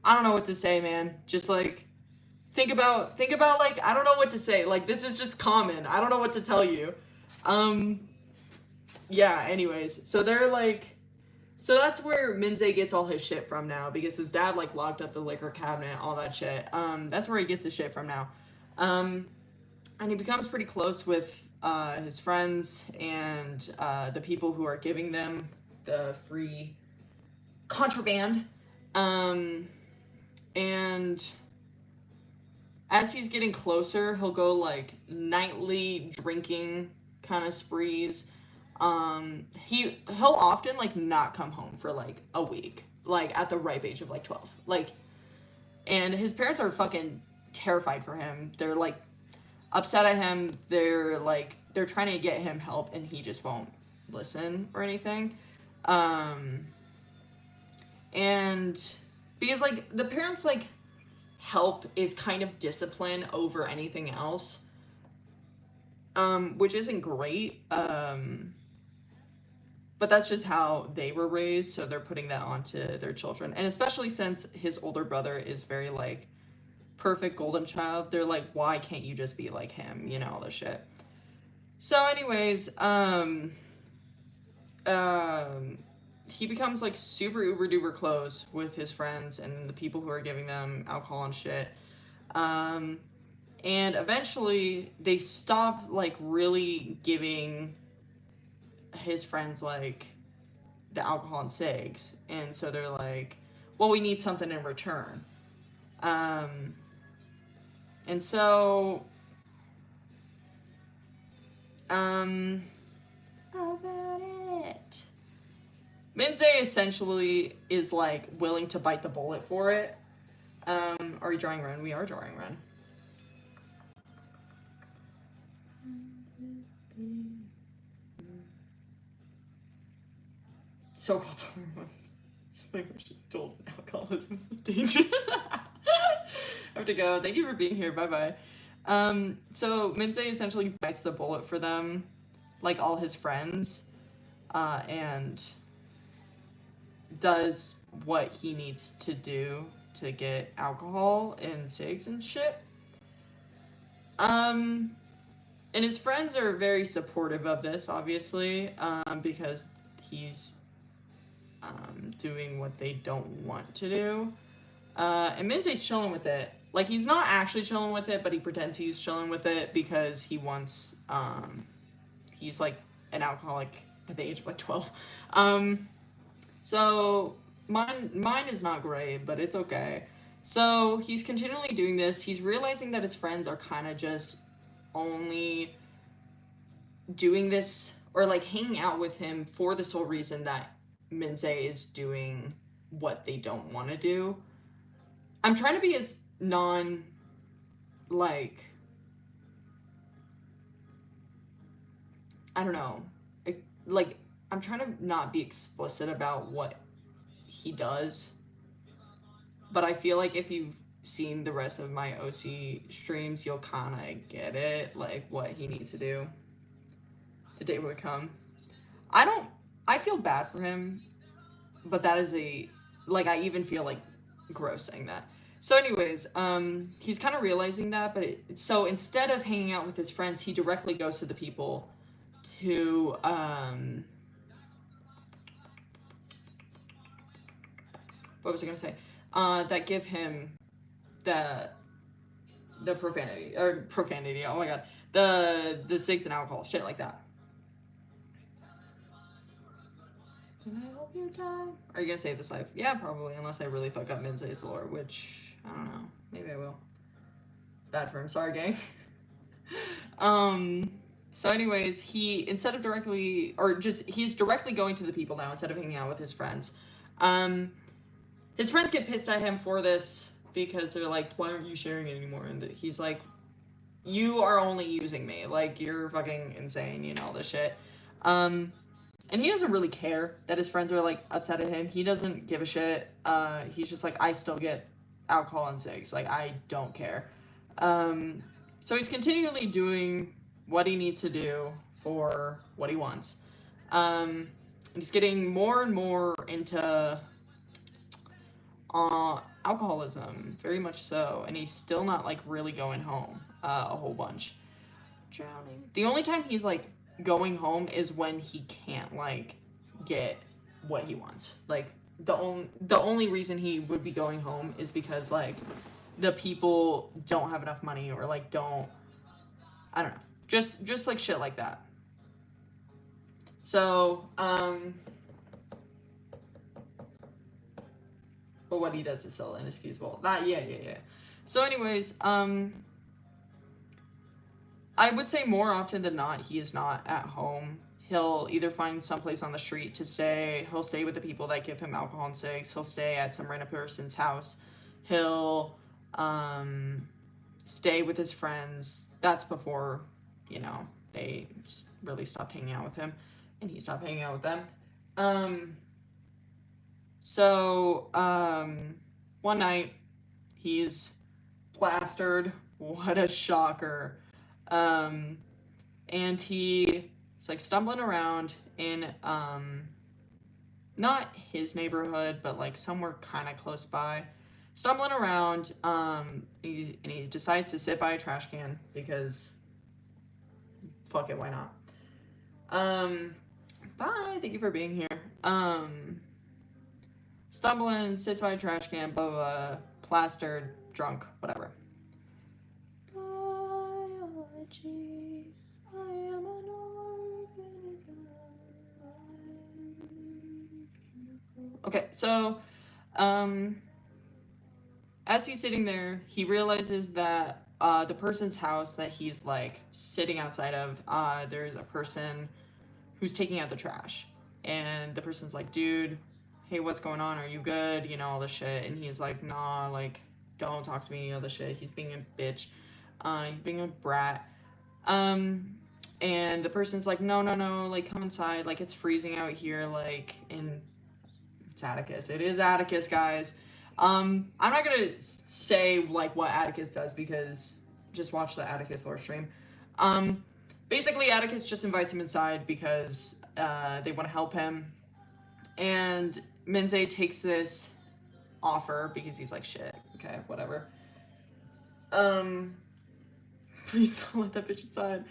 I don't know what to say, man. Just like, think about like, I don't know what to say. Like, this is just common. I don't know what to tell you. Yeah, anyways, so they're like, so that's where minzhe gets all his shit from now, because his dad like locked up the liquor cabinet, all that shit. That's where he gets his shit from now. And he becomes pretty close with his friends and the people who are giving them the free contraband. And as he's getting closer, he'll go like nightly drinking kind of sprees. He'll often like not come home for like a week, like at the ripe age of like 12. Like, and his parents are fucking terrified for him. They're like upset at him. They're trying to get him help, and he just won't listen or anything. And because like the parents like help is kind of discipline over anything else, which isn't great. But that's just how they were raised, so they're putting that onto their children. And especially since his older brother is very like perfect golden child, they're like, why can't you just be like him, you know, all this shit. So anyways, he becomes like super uber duper close with his friends and the people who are giving them alcohol and shit. And eventually they stop like really giving his friends like the alcohol and cigs, and so they're like, well, we need something in return. And so how about it? minzhe essentially is like willing to bite the bullet for it. Are we drawing Ren? We are drawing Ren. So-called told alcoholism is dangerous. I have to go. Thank you for being here. Bye-bye. So minzhe essentially bites the bullet for them, like all his friends, and does what he needs to do to get alcohol and cigs and shit. And his friends are very supportive of this, obviously, because he's doing what they don't want to do. And minze's chilling with it. Like, he's not actually chilling with it, but he pretends he's chilling with it because he wants, he's like an alcoholic at the age of like 12. So mine is not great, but it's okay. So he's continually doing this. He's realizing that his friends are kind of just only doing this or like hanging out with him for the sole reason that minzhe is doing what they don't want to do. I'm trying to be as non, like, I don't know, like, I'm trying to not be explicit about what he does, but I feel like if you've seen the rest of my OC streams, you'll kind of get it, like, what he needs to do. The day will come. I feel bad for him, but that is like, I even feel, like, gross saying that. So anyways, he's kind of realizing that, but so instead of hanging out with his friends, he directly goes to the people who, what was I gonna say? That give him the profanity, oh my god, the cigs and alcohol, shit like that. Can I help you die? Are you gonna save this life? Yeah, probably, unless I really fuck up minze's lore, which, I don't know, maybe I will. Bad for him, sorry gang. So anyways, he's directly going to the people now instead of hanging out with his friends. His friends get pissed at him for this because they're like, why aren't you sharing it anymore? And he's like, you are only using me. Like, you're fucking insane, you know, this shit. And he doesn't really care that his friends are, like, upset at him. He doesn't give a shit. He's just like, I still get alcohol and cigs. Like, I don't care. So he's continually doing what he needs to do for what he wants. And he's getting more and more into alcoholism, very much so, and he's still not, like, really going home a whole bunch. Drowning. The only time he's, like, going home is when he can't, like, get what he wants. Like, the only reason he would be going home is because, like, the people don't have enough money, or, like, I don't know, just like shit like that. So, but what he does is still inexcusable. Yeah. So anyways, I would say more often than not, he is not at home. He'll either find someplace on the street to stay. He'll stay with the people that give him alcohol and cigs. He'll stay at some random person's house. He'll stay with his friends. That's before, you know, they really stopped hanging out with him, and he stopped hanging out with them. So, one night, he's plastered. What a shocker. And he's, like, stumbling around in, not his neighborhood, but, like, somewhere kind of close by. Stumbling around, he decides to sit by a trash can, because, fuck it, why not? Bye, thank you for being here. Stumbling, sits by a trash can, blah, blah, blah, plastered, drunk, whatever. Biology, I am an organism. Okay, so, as he's sitting there, he realizes that the person's house that he's, like, sitting outside of, there's a person who's taking out the trash. And the person's like, dude, hey, what's going on? Are you good? You know, all this shit. And he's like, nah, like, don't talk to me, all this shit. He's being a bitch. He's being a brat. And the person's like, no, like, come inside. Like, it's freezing out here, like, it's Atticus. It is Atticus, guys. I'm not gonna say, like, what Atticus does, because just watch the Atticus lore stream. Basically, Atticus just invites him inside because they want to help him. And minzhe takes this offer because he's like, shit, okay, whatever. Please don't let that bitch inside.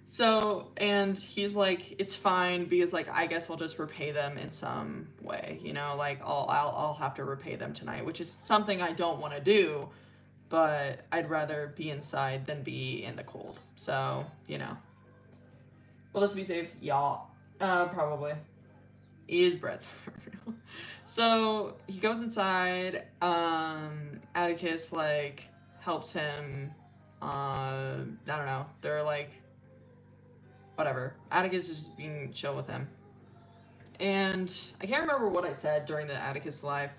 So, and he's like, it's fine, because, like, I guess I'll just repay them in some way, you know, like, I'll have to repay them tonight, which is something I don't want to do, but I'd rather be inside than be in the cold. So, you know. Will this be safe? Y'all. Probably. Is Brett's. So, he goes inside, Atticus, like, helps him, I don't know, they're, like, whatever. Atticus is just being chill with him. And I can't remember what I said during the Atticus live,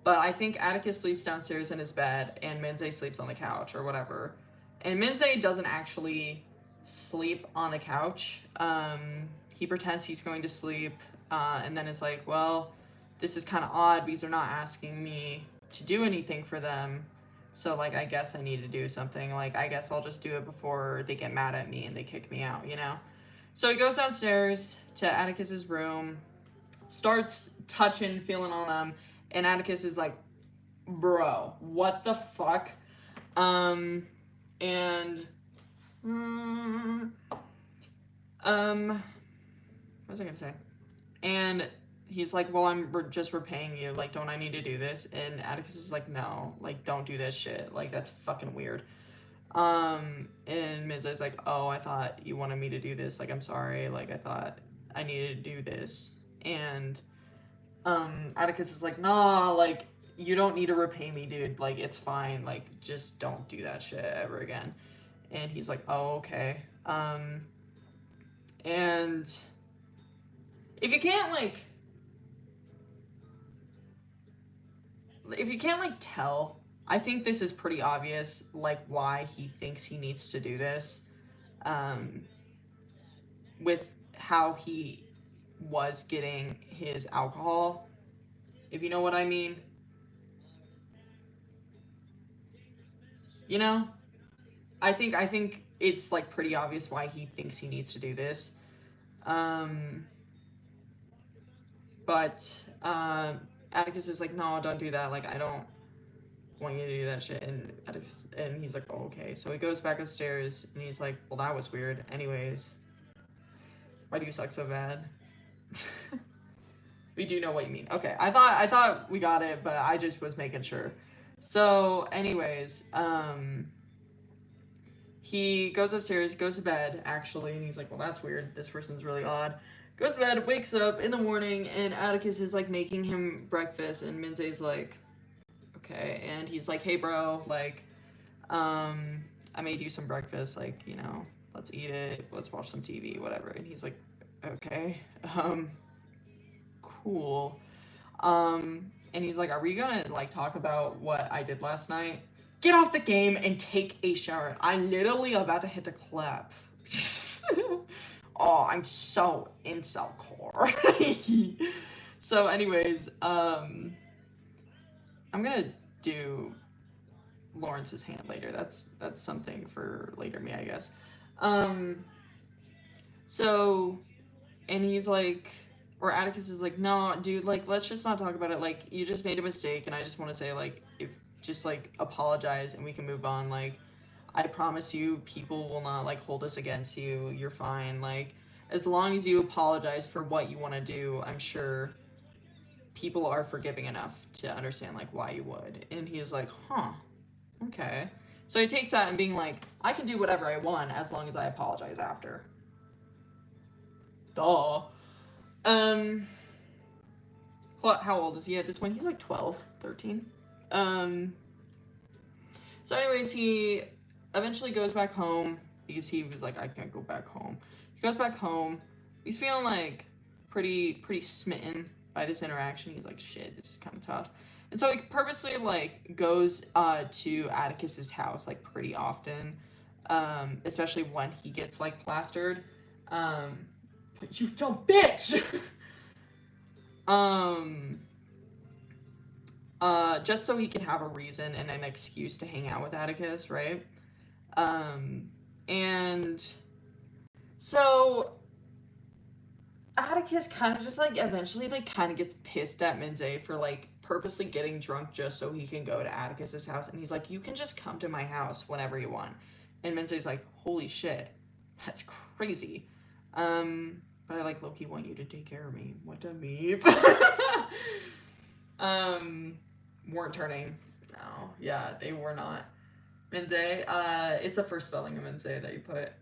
But I think Atticus sleeps downstairs in his bed and Minzhe sleeps on the couch or whatever. And Minzhe doesn't actually sleep on the couch. He pretends he's going to sleep and then is like, well, this is kind of odd because they're not asking me to do anything for them. So, like, I guess I need to do something. Like, I guess I'll just do it before they get mad at me and they kick me out, you know? So he goes downstairs to Atticus's room, starts touching, feeling on them, and Atticus is like, bro, what the fuck? And what was I gonna say? And he's like, well, I'm just repaying you. Like, don't I need to do this? And Atticus is like, no, like, don't do this shit. Like, that's fucking weird. And Minze's like, oh, I thought you wanted me to do this. Like, I'm sorry. Like, I thought I needed to do this. And Atticus is like, nah, like, you don't need to repay me, dude. Like, it's fine. Like, just don't do that shit ever again. And he's like, oh, okay. And if you can't, like, tell, I think this is pretty obvious, like, why he thinks he needs to do this. With how he was getting his alcohol, if you know what I mean. You know? I think it's, like, pretty obvious why he thinks he needs to do this. But Atticus is like, no, don't do that. Like, I don't want you to do that shit. And Atticus, and he's like, oh, okay. So he goes back upstairs and he's like, well, that was weird. Anyways, why do you suck so bad? We do know what you mean. Okay, I thought we got it, but I just was making sure. So, anyways, he goes upstairs, goes to bed, actually, and he's like, well, that's weird. This person's really odd. Goes to bed, wakes up in the morning, and Atticus is, like, making him breakfast, and Minze's like, okay. And he's like, hey, bro, like, I made you some breakfast, like, you know, let's eat it, let's watch some TV, whatever. And he's like, okay, cool. And he's like, are we gonna, like, talk about what I did last night? Get off the game and take a shower. I'm literally about to hit the clap. Oh, I'm so incel core. So anyways, I'm gonna do Lawrence's hand later. That's something for later me, I guess. So, and he's like, or Atticus is like, no, dude, like, let's just not talk about it. Like, you just made a mistake, and I just want to say, like, if just, like, apologize and we can move on. Like, I promise you, people will not, like, hold us against you. You're fine. Like, as long as you apologize for what you want to do, I'm sure people are forgiving enough to understand, like, why you would. And he is like, huh, okay. So he takes that and being like, I can do whatever I want as long as I apologize after. Duh. How old is he at this point? He's like 12, 13. So anyways, he eventually goes back home because he was like, I can't go back home. He goes back home. He's feeling like pretty smitten by this interaction. He's like, shit, this is kind of tough. And so he purposely, like, goes to Atticus's house, like, pretty often, especially when he gets, like, plastered. But you dumb bitch! Just so he can have a reason and an excuse to hang out with Atticus, right? And so Atticus kind of just, like, eventually, like, kind of gets pissed at Minze for, like, purposely getting drunk just so he can go to Atticus's house. And he's like, you can just come to my house whenever you want. And Minze's like, holy shit, that's crazy. But I, like, low-key want you to take care of me. What a meep. Weren't turning. No, yeah, they were not. Minze, it's the first spelling of Minze that you put.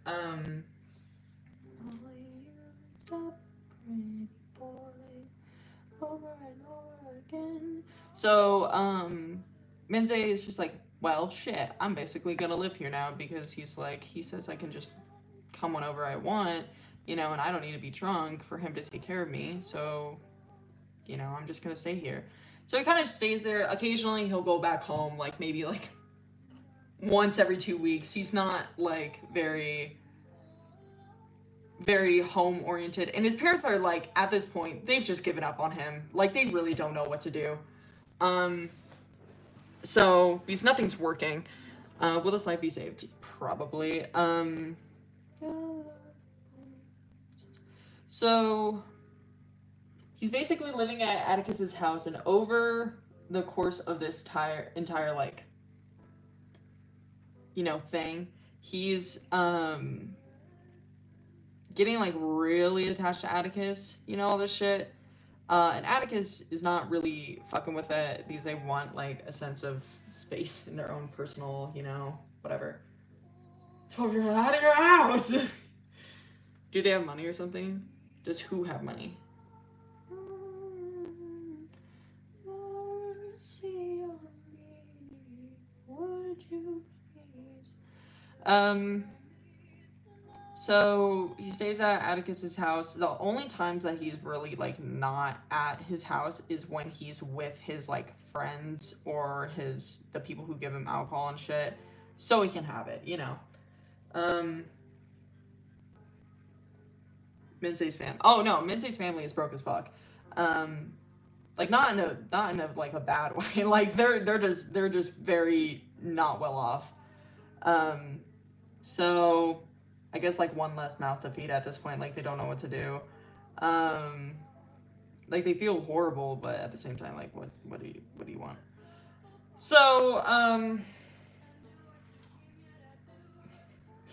Stop, pretty boy, over and over again. So, Minze is just like, well, shit, I'm basically gonna live here now because he's like, he says I can just come whenever I want, you know, and I don't need to be drunk for him to take care of me, so, you know, I'm just gonna stay here. So he kind of stays there. Occasionally he'll go back home, like maybe like once every 2 weeks. He's not like very home oriented, and his parents are like, at this point, they've just given up on him. Like, they really don't know what to do. So because nothing's working. Will this life be saved? Probably. So he's basically living at Atticus's house, and over the course of this entire like, you know, thing, he's getting like really attached to Atticus, you know, all this shit. And Atticus is not really fucking with it because they want like a sense of space in their own personal, you know, whatever. 12-year-old out of your house. Do they have money or something? Does who have money? So he stays at Atticus's house. The only times that he's really like not at his house is when he's with his like friends or the people who give him alcohol and shit, so he can have it, you know. Minze's Minze's family is broke as fuck. Like not in a like a bad way. Like they're just very not well off. So I guess like one less mouth to feed at this point. Like they don't know what to do. Like they feel horrible, but at the same time, like what do you want? So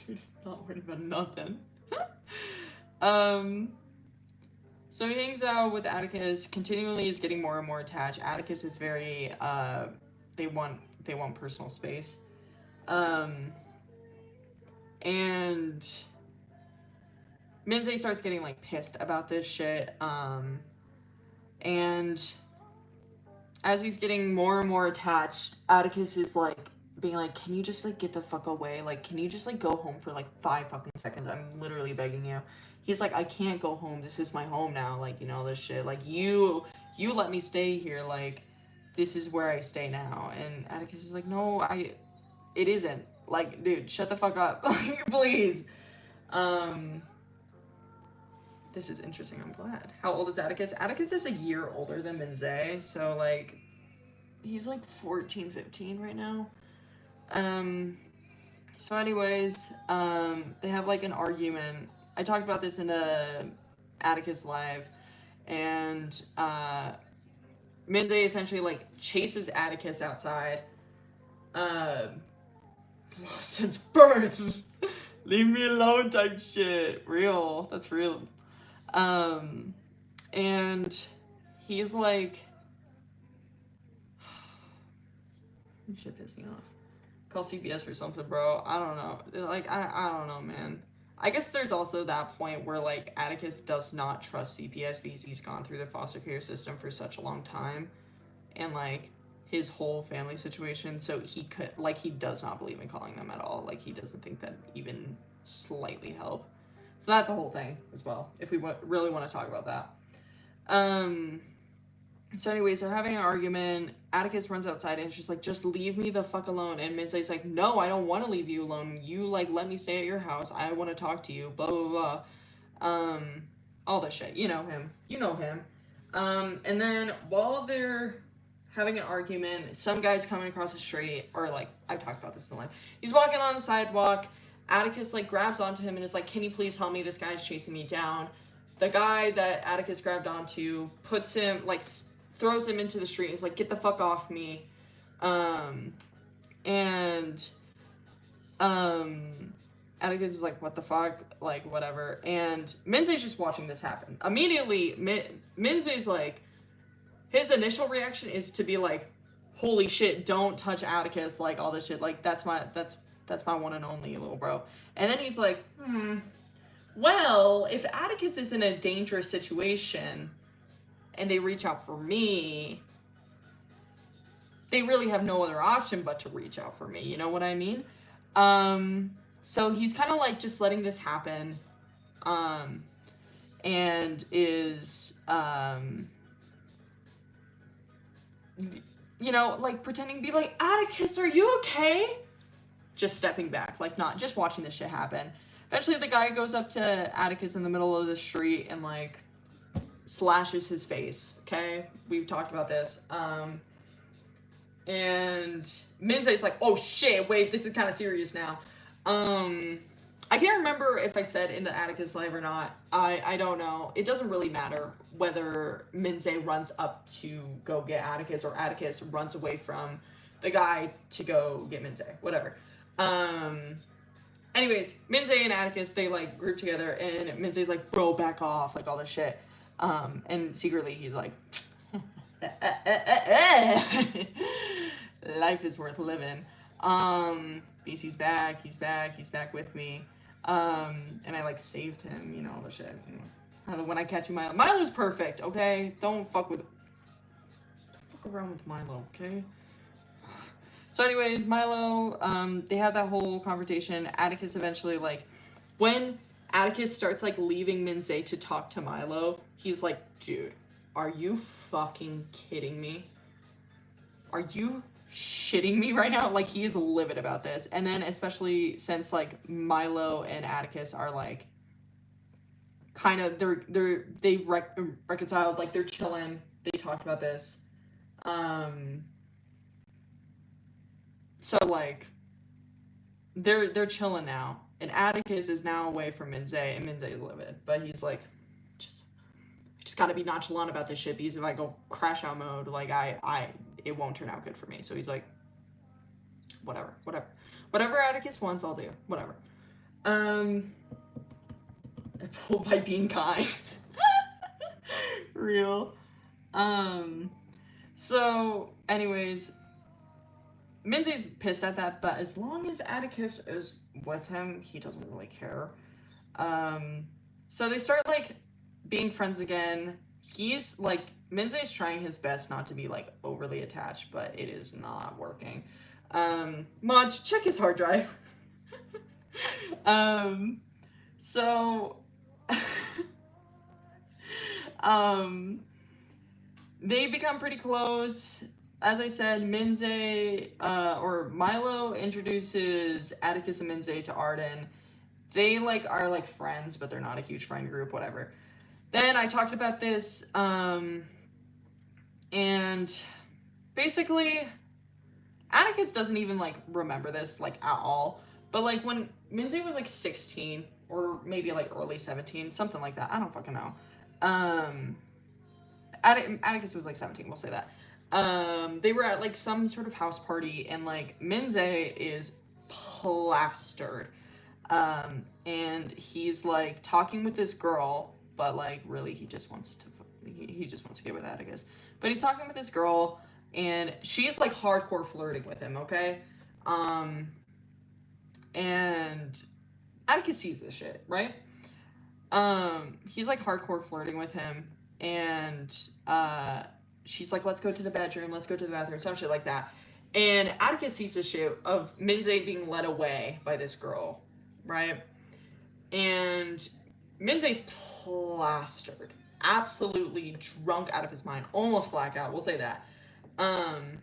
dude, he's not worried about nothing. So he hangs out with Atticus. Continually is getting more and more attached. Atticus is very they want personal space. And Minze starts getting like pissed about this shit. And as he's getting more and more attached, Atticus is like being like, can you just like get the fuck away? Like, can you just like go home for like 5 fucking seconds? I'm literally begging you. He's like, I can't go home. This is my home now. Like, you know, this shit. Like, you let me stay here. Like, this is where I stay now. And Atticus is like, no, it isn't. Like, dude, shut the fuck up. Like, please. This is interesting. I'm glad. How old is Atticus? Atticus is a year older than Minze. So, like, he's like 14, 15 right now. So anyways, they have like an argument. I talked about this in the Atticus live, and Minze essentially like chases Atticus outside. Since birth. Leave me alone type shit. Real. That's real. And he's like, shit pissed me off. Call CPS for something, bro. I don't know. Like, I don't know, man. I guess there's also that point where, like, Atticus does not trust CPS because he's gone through the foster care system for such a long time. And, like, his whole family situation. So he does not believe in calling them at all. Like, he doesn't think that even slightly help. So that's a whole thing as well, if we really want to talk about that. So anyways, they're having an argument. Atticus runs outside and it's just like, just leave me the fuck alone. And Minze's like, no, I don't want to leave you alone. You, like, let me stay at your house. I want to talk to you, blah, blah, blah. All this shit. You know him. And then while they're having an argument, some guy's coming across the street, or, like, I've talked about this in life. He's walking on the sidewalk. Atticus, like, grabs onto him and is like, can you please help me? This guy's chasing me down. The guy that Atticus grabbed onto puts him, like, throws him into the street. He's like, get the fuck off me. Atticus is like, what the fuck? Like, whatever. And Minze's just watching this happen. Immediately, Minze's like, his initial reaction is to be like, holy shit, don't touch Atticus, like, all this shit. Like, that's my one and only little bro. And then he's like, well, if Atticus is in a dangerous situation and they reach out for me, they really have no other option but to reach out for me. You know what I mean? So he's kind of like just letting this happen, and is, you know, like pretending to be like, Atticus, are you okay? Just stepping back, like not just watching this shit happen. Eventually, the guy goes up to Atticus in the middle of the street and like slashes his face. Okay, we've talked about this. And Minze's like, oh shit, wait, this is kind of serious now. I can't remember if I said in the Atticus live or not. I don't know. It doesn't really matter whether Minze runs up to go get Atticus or Atticus runs away from the guy to go get Minze. Whatever. Anyways, Minze and Atticus, they like group together and Minze's like, bro, back off, like all this shit. And secretly he's like, life is worth living. BC's back, he's back with me. And I like saved him, you know, all the shit. You know. When I catch you, Milo's perfect, okay? Don't fuck around with Milo, okay? So anyways, Milo, they had that whole conversation. Atticus eventually, like, when Atticus starts, like, leaving Minze to talk to Milo, he's like, dude, are you fucking kidding me? Are you shitting me right now? Like, he is livid about this. And then especially since, like, Milo and Atticus are, like, kind of, they reconciled, like, they're chilling. They talked about this. So, like, they're chilling now. And Atticus is now away from Minze, and Minze is livid. But he's like, just gotta be nonchalant about this shit, because if I go crash out mode, like, it won't turn out good for me. So he's like, whatever Atticus wants, I'll do. Whatever. I pulled by being kind. Real. So anyways, Minze's pissed at that, but as long as Atticus is with him, he doesn't really care. So they start, like, being friends again. He's, like, Minze's trying his best not to be, like, overly attached, but it is not working. Maj, check his hard drive. So, they become pretty close. As I said, Minze, or Milo introduces Atticus and Minze to Arden. They, like, are, like, friends, but they're not a huge friend group, whatever. Then I talked about this, and basically, Atticus doesn't even, like, remember this, like, at all. But, like, when Minze was, like, 16, or maybe, like, early 17, something like that. I don't fucking know. Atticus was, like, 17, we'll say that. They were at, like, some sort of house party, and, like, Minze is plastered. And he's, like, talking with this girl, but, like, really, he just wants to get with Atticus. But he's talking with this girl, and she's, like, hardcore flirting with him, okay? And Atticus sees this shit, right? He's, like, hardcore flirting with him, and, she's like, let's go to the bedroom, let's go to the bathroom, some shit like that. And Atticus sees this shit of Minze being led away by this girl, right? And Minze's plastered, absolutely drunk out of his mind, almost blackout, we'll say that. And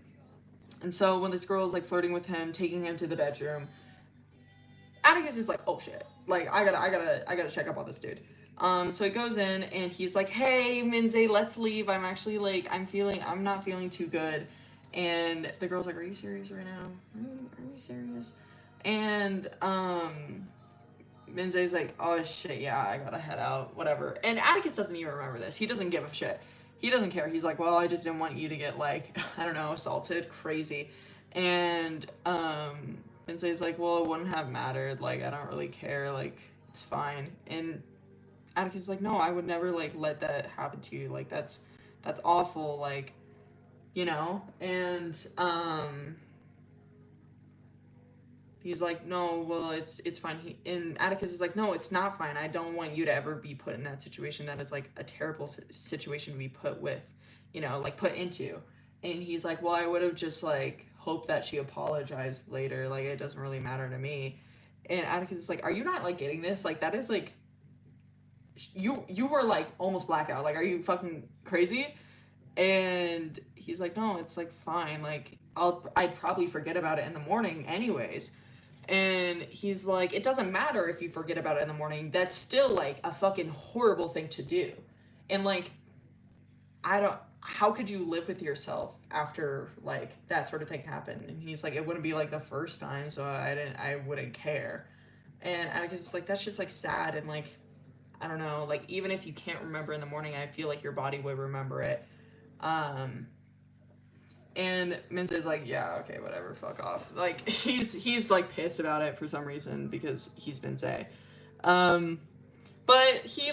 so when this girl is, like, flirting with him, taking him to the bedroom, Atticus is like, oh shit, like, I gotta check up on this dude. So he goes in and he's like, hey, Minze, let's leave. I'm actually, like, I'm not feeling too good. And the girl's like, are you serious right now? Are you serious? And, Minze's like, oh shit, yeah, I gotta head out, whatever. And Atticus doesn't even remember this. He doesn't give a shit. He doesn't care. He's like, well, I just didn't want you to get, like, I don't know, assaulted, crazy. And, Minze's like, well, it wouldn't have mattered. Like, I don't really care. Like, it's fine. And Atticus is like, no, I would never, like, let that happen to you. Like, that's awful. Like, you know? And, he's like, no, well, it's fine. And Atticus is like, no, it's not fine. I don't want you to ever be put in that situation. That is, like, a terrible situation to be put with, you know, like, put into. And he's like, well, I would have just, like, hoped that she apologized later. Like, it doesn't really matter to me. And Atticus is like, are you not, like, getting this? Like, that is, like, you were, like, almost blackout. Like, are you fucking crazy? And he's like, no, it's like fine. Like I'd probably forget about it in the morning anyways. And he's like, it doesn't matter if you forget about it in the morning. That's still like a fucking horrible thing to do. And like, how could you live with yourself after like that sort of thing happened? And he's like, it wouldn't be like the first time, so I wouldn't care. And Atticus is like, that's just like sad. And like, I don't know, like even if you can't remember in the morning, I feel like your body would remember it. And minzhe is like, yeah, okay, whatever, fuck off. Like he's like pissed about it for some reason because he's minzhe. But he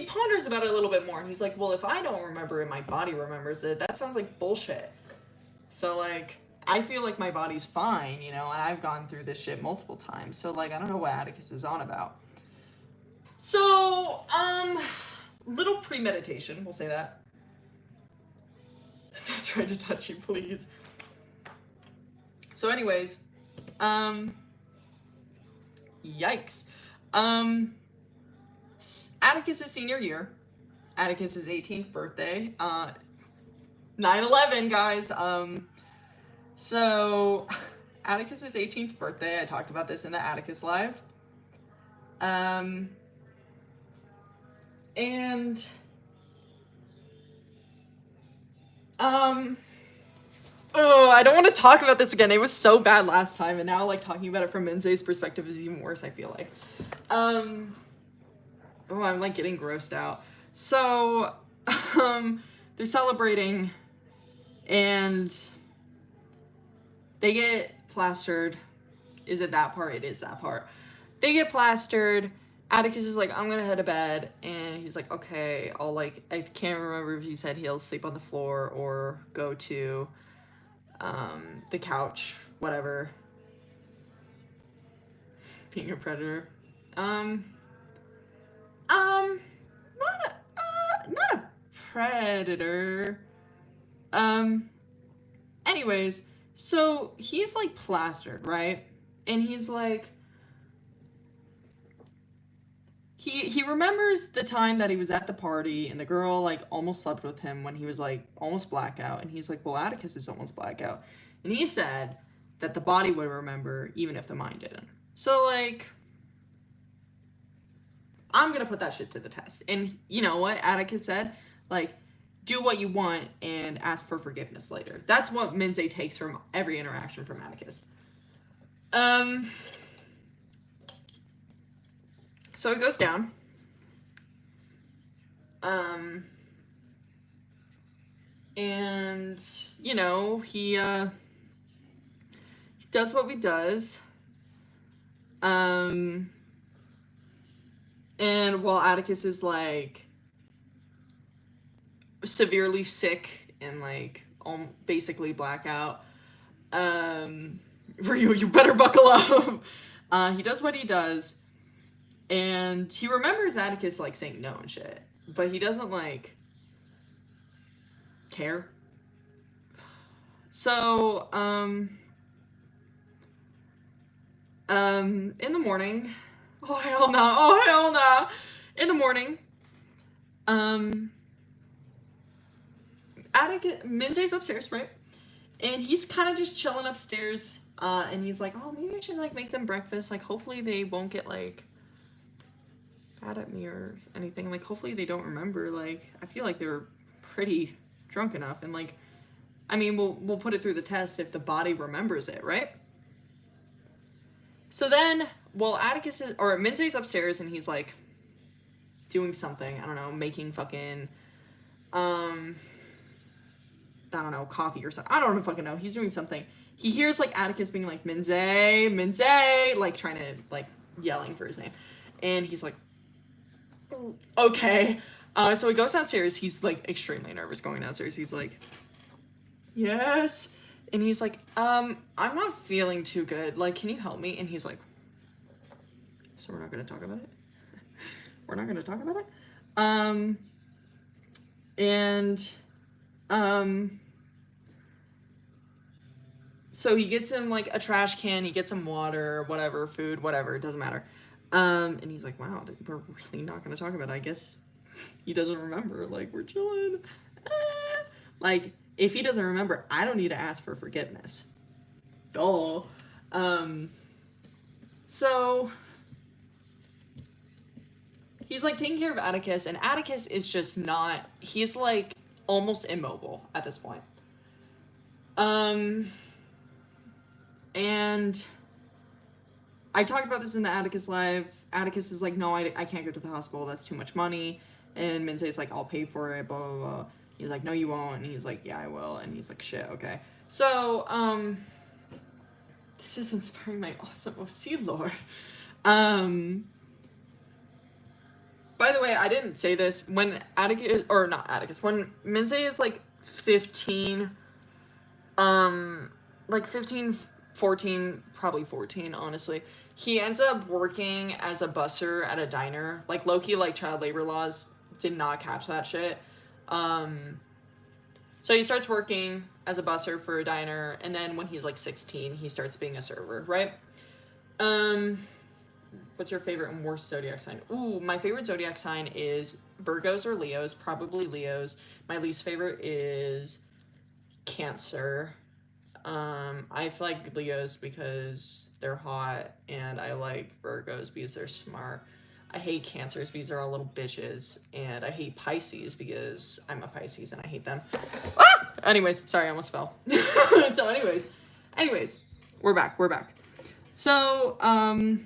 ponders about it a little bit more, and he's like, well, if I don't remember it, my body remembers it. That sounds like bullshit. So like, I feel like my body's fine, you know, and I've gone through this shit multiple times. So like, I don't know what Atticus is on about. So little premeditation, we'll say that. I tried to touch you, please. So anyways, yikes. Atticus' senior year, Atticus' 18th birthday, 9/11, guys. So Atticus' 18th birthday, I talked about this in the Atticus Live. And oh, I don't want to talk about this again. It was so bad last time, and now like talking about it from minze's perspective is even worse, I feel like. Oh, I'm like getting grossed out. So they're celebrating and they get plastered. Is it that part? It is that part. They get plastered. Atticus is like, I'm gonna head to bed, and he's like, okay, I'll like, I can't remember if he said he'll sleep on the floor or go to the couch, whatever. Being a predator. Not a predator. Anyways, so he's like plastered, right? And he's like, he remembers the time that he was at the party and the girl like almost slept with him when he was like almost blackout, and he's like, well, Atticus is almost blackout, and he said that the body would remember even if the mind didn't. So like, I'm gonna put that shit to the test. And you know what Atticus said? Like, do what you want and ask for forgiveness later. That's what minzhe takes from every interaction from Atticus. So it goes down. And you know, he does what he does. And while Atticus is like severely sick and like basically blackout, Ryu, you better buckle up. He does what he does, and he remembers Atticus like saying no and shit, but he doesn't like care. So in the morning, oh hell no, in the morning, Atticus, minze's upstairs, right? And he's kind of just chilling upstairs, and he's like, oh, maybe I should like make them breakfast, like hopefully they won't get like mad at me or anything, like hopefully they don't remember, like I feel like they were pretty drunk enough, and like, I mean, we'll put it through the test if the body remembers it, right? So then, well, Atticus is, or minze's upstairs, and he's like doing something, I don't know, making fucking I don't know, coffee or something. I don't fucking know. He's doing something. He hears like Atticus being like, minzhe, like trying to like yelling for his name. And he's like, okay. So he goes downstairs. He's like extremely nervous going downstairs. He's like, yes. And he's like, I'm not feeling too good. Like, can you help me? And he's like, so we're not going to talk about it? We're not going to talk about it? So he gets him like a trash can, he gets him water, whatever, food, whatever, it doesn't matter. And he's like, wow, we're really not gonna talk about it. I guess he doesn't remember, like, we're chilling. Like, if he doesn't remember, I don't need to ask for forgiveness. Duh. So he's like taking care of Atticus, and Atticus is just not, he's like almost immobile at this point. And I talked about this in the Atticus Live. Atticus is like, no, I can't go to the hospital. That's too much money. And Minze's like, I'll pay for it, blah, blah, blah. He's like, no, you won't. And he's like, yeah, I will. And he's like, shit, okay. So, this is inspiring my awesome OC lore. By the way, I didn't say this. When Atticus, or not Atticus, when Minze is like 15, like 15, 14, probably 14, honestly, he ends up working as a busser at a diner. Like, low-key, like, child labor laws did not catch that shit. So he starts working as a busser for a diner, and then when he's like 16, he starts being a server, right? What's your favorite and worst zodiac sign? Ooh, my favorite zodiac sign is Virgos or Leos, probably Leos. My least favorite is Cancer. I like Leos because they're hot, and I like Virgos because they're smart. I hate Cancers because they're all little bitches, and I hate Pisces because I'm a Pisces and I hate them. Ah! Anyways, sorry, I almost fell. So anyways, we're back. So, what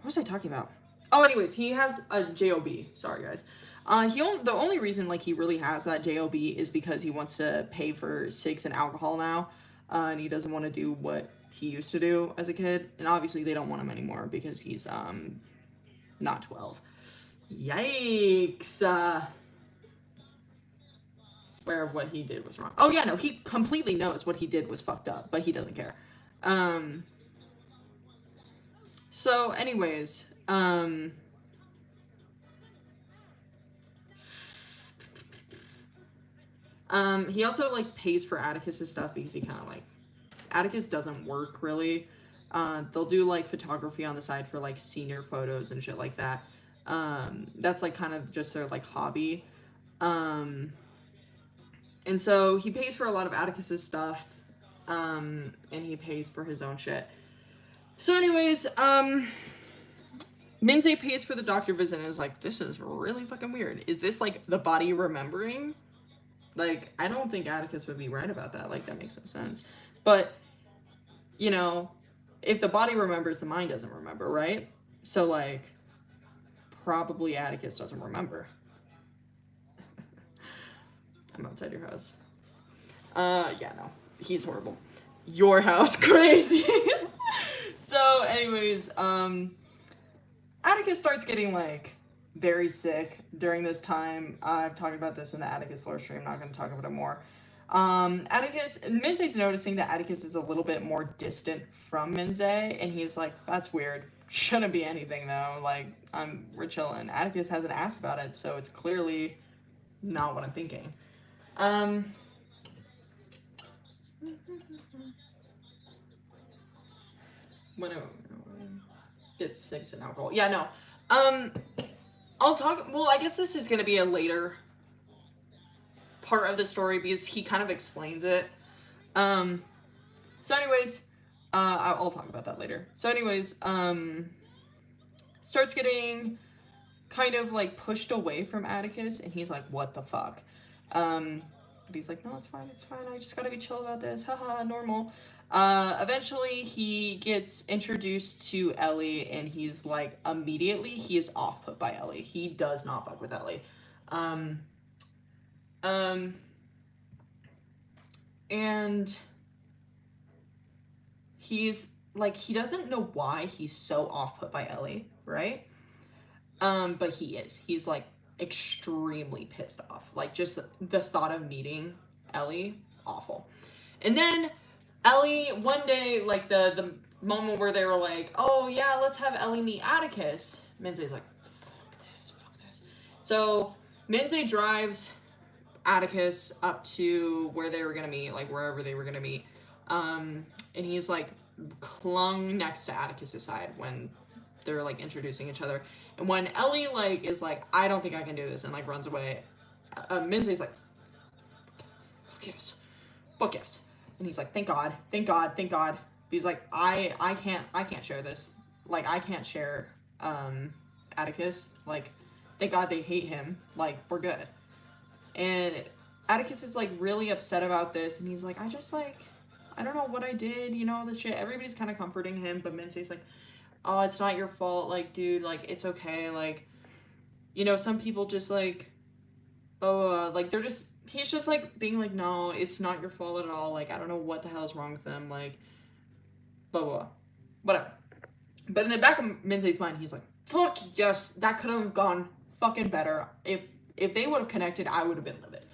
was I talking about? Oh, anyways, he has a job. Sorry, guys. The only reason like he really has that job is because he wants to pay for cigs and alcohol now, and he doesn't want to do what he used to do as a kid. And obviously, they don't want him anymore because he's not 12. Yikes. Where what he did was wrong. Oh yeah, no, he completely knows what he did was fucked up, but he doesn't care. So anyways, he also like pays for Atticus's stuff because he kind of like, Atticus doesn't work really. They'll do like photography on the side for like senior photos and shit like that. That's like kind of just their like hobby. And so he pays for a lot of Atticus's stuff, and he pays for his own shit. So anyways, Minze pays for the doctor visit and is like, this is really fucking weird. Is this like the body remembering? Like, I don't think Atticus would be right about that. Like, that makes no sense. But, you know, if the body remembers, the mind doesn't remember, right? So, like, probably Atticus doesn't remember. I'm outside your house. Yeah, no. He's horrible. Your house, crazy. So, anyways, Atticus starts getting, like, very sick during this time. I've talked about this in the Atticus lore stream. I'm not going to talk about it more. Minze's noticing that Atticus is a little bit more distant from Minze, and he's like, that's weird. Shouldn't be anything, though. Like, we're chilling. Atticus hasn't asked about it, so it's clearly not what I'm thinking. When I get cigs and alcohol. Yeah, no. I'll talk, well, I guess this is going to be a later part of the story because he kind of explains it. So anyways, I'll talk about that later. So anyways, starts getting kind of like pushed away from Atticus, and he's like, what the fuck? But he's like, no, it's fine, I just gotta be chill about this, haha, normal. Eventually he gets introduced to Ellie, and he's like, immediately he is off put by Ellie. He does not fuck with Ellie. And he's like, he doesn't know why he's so off put by Ellie, right? But he is. He's like extremely pissed off. Like, just the thought of meeting Ellie, awful. And then Ellie, one day, like the moment where they were like, oh yeah, let's have Ellie meet Atticus, Minze's like, fuck this. So Minze drives Atticus up to where they were gonna meet, like wherever they were gonna meet. And he's like clung next to Atticus's side when they're like introducing each other. And when Ellie like is like, I don't think I can do this, and like runs away, Minze's like, yes. Fuck yes. And he's like, thank God. He's like, I can't share this. Like, I can't share Atticus. Like, thank God they hate him. Like, we're good. And Atticus is like really upset about this, and he's like, I don't know what I did, you know, this shit. Everybody's kind of comforting him, but Minze's like, oh, it's not your fault, like, dude, like, it's okay, like, you know, some people just like, like, he's just like being like, no, it's not your fault at all, like, I don't know what the hell is wrong with them, like, blah, blah, blah. Whatever. But in the back of Minze's mind, he's like, fuck yes, that could have gone fucking better. If they would have connected, I would have been livid.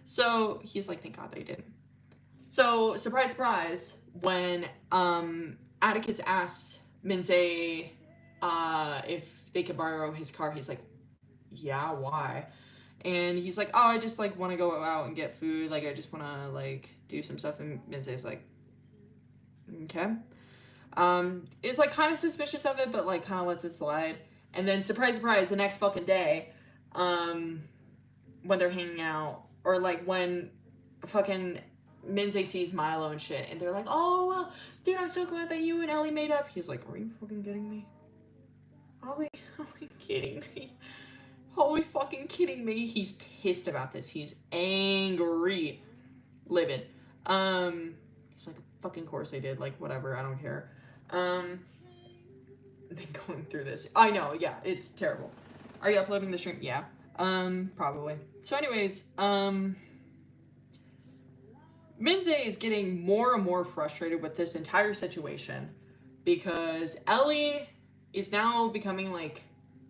So he's like, thank God they didn't. So, surprise, surprise, when Atticus asks Minze if they could borrow his car, he's like, yeah, why? And he's like, oh, I just, like, want to go out and get food. Like, I just want to, like, do some stuff. And Minze's like, okay. Is, like, kind of suspicious of it, but, like, kind of lets it slide. And then, surprise, surprise, the next fucking day, when they're hanging out, or, like, when fucking Minze sees Milo and shit, and they're like, oh, dude, I'm so glad that you and Ellie made up. He's like, are you fucking kidding me? Are we kidding me? Are we fucking kidding me? He's pissed about this. He's angry. Livid. He's like, fucking course I did. Like, whatever, I don't care. Been going through this. I know, yeah, it's terrible. Are you uploading the stream? Yeah. Probably. So anyways, Minze is getting more and more frustrated with this entire situation because Ellie is now becoming like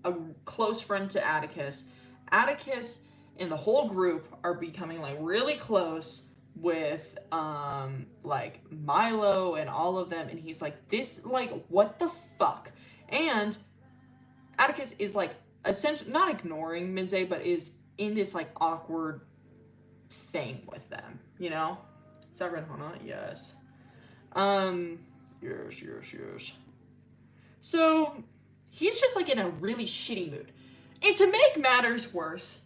a close friend to Atticus. Atticus and the whole group are becoming like really close with like Milo and all of them, and he's like, this, like, what the fuck? And Atticus is like essentially not ignoring Minze, but is in this like awkward thing with them, you know? Is that Red Hana? Yes. Yes. So, he's just, like, in a really shitty mood. And to make matters worse,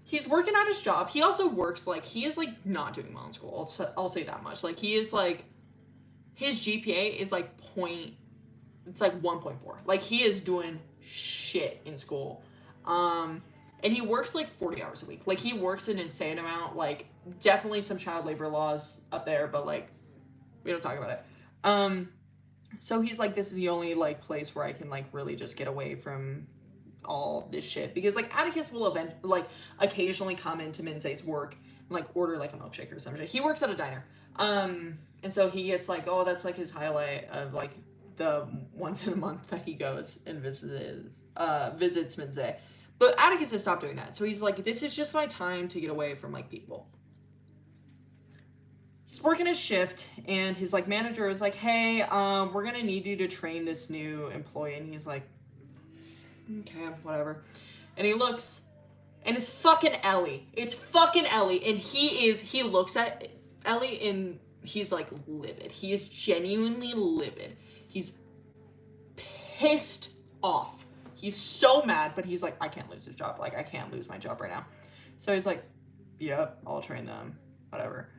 he's working at his job. He also works, like, he is, like, not doing well in school. I'll say that much. Like, he is, like, his GPA is, like, it's, like, 1.4. Like, he is doing shit in school. And he works, like, 40 hours a week. Like, he works an insane amount. Like, definitely some child labor laws up there, but, like, we don't talk about it. So he's like, this is the only, like, place where I can, like, really just get away from all this shit. Because, like, Atticus will occasionally come into Minze's work and, like, order, like, a milkshake or some shit. He works at a diner. And so he gets, like, oh, that's, like, his highlight of, like, the once in a month that he goes and visits Minze. But Atticus has stopped doing that. So he's like, this is just my time to get away from, like, people. He's working his shift, and his, like, manager is like, hey, we're gonna need you to train this new employee. And he's like, okay, whatever. And he looks, and it's fucking Ellie. It's fucking Ellie. And he looks at Ellie, and he's, like, livid. He is genuinely livid. He's pissed off. He's so mad, but he's like, I can't lose his job. Like, I can't lose my job right now. So he's like, yep, I'll train them. Whatever.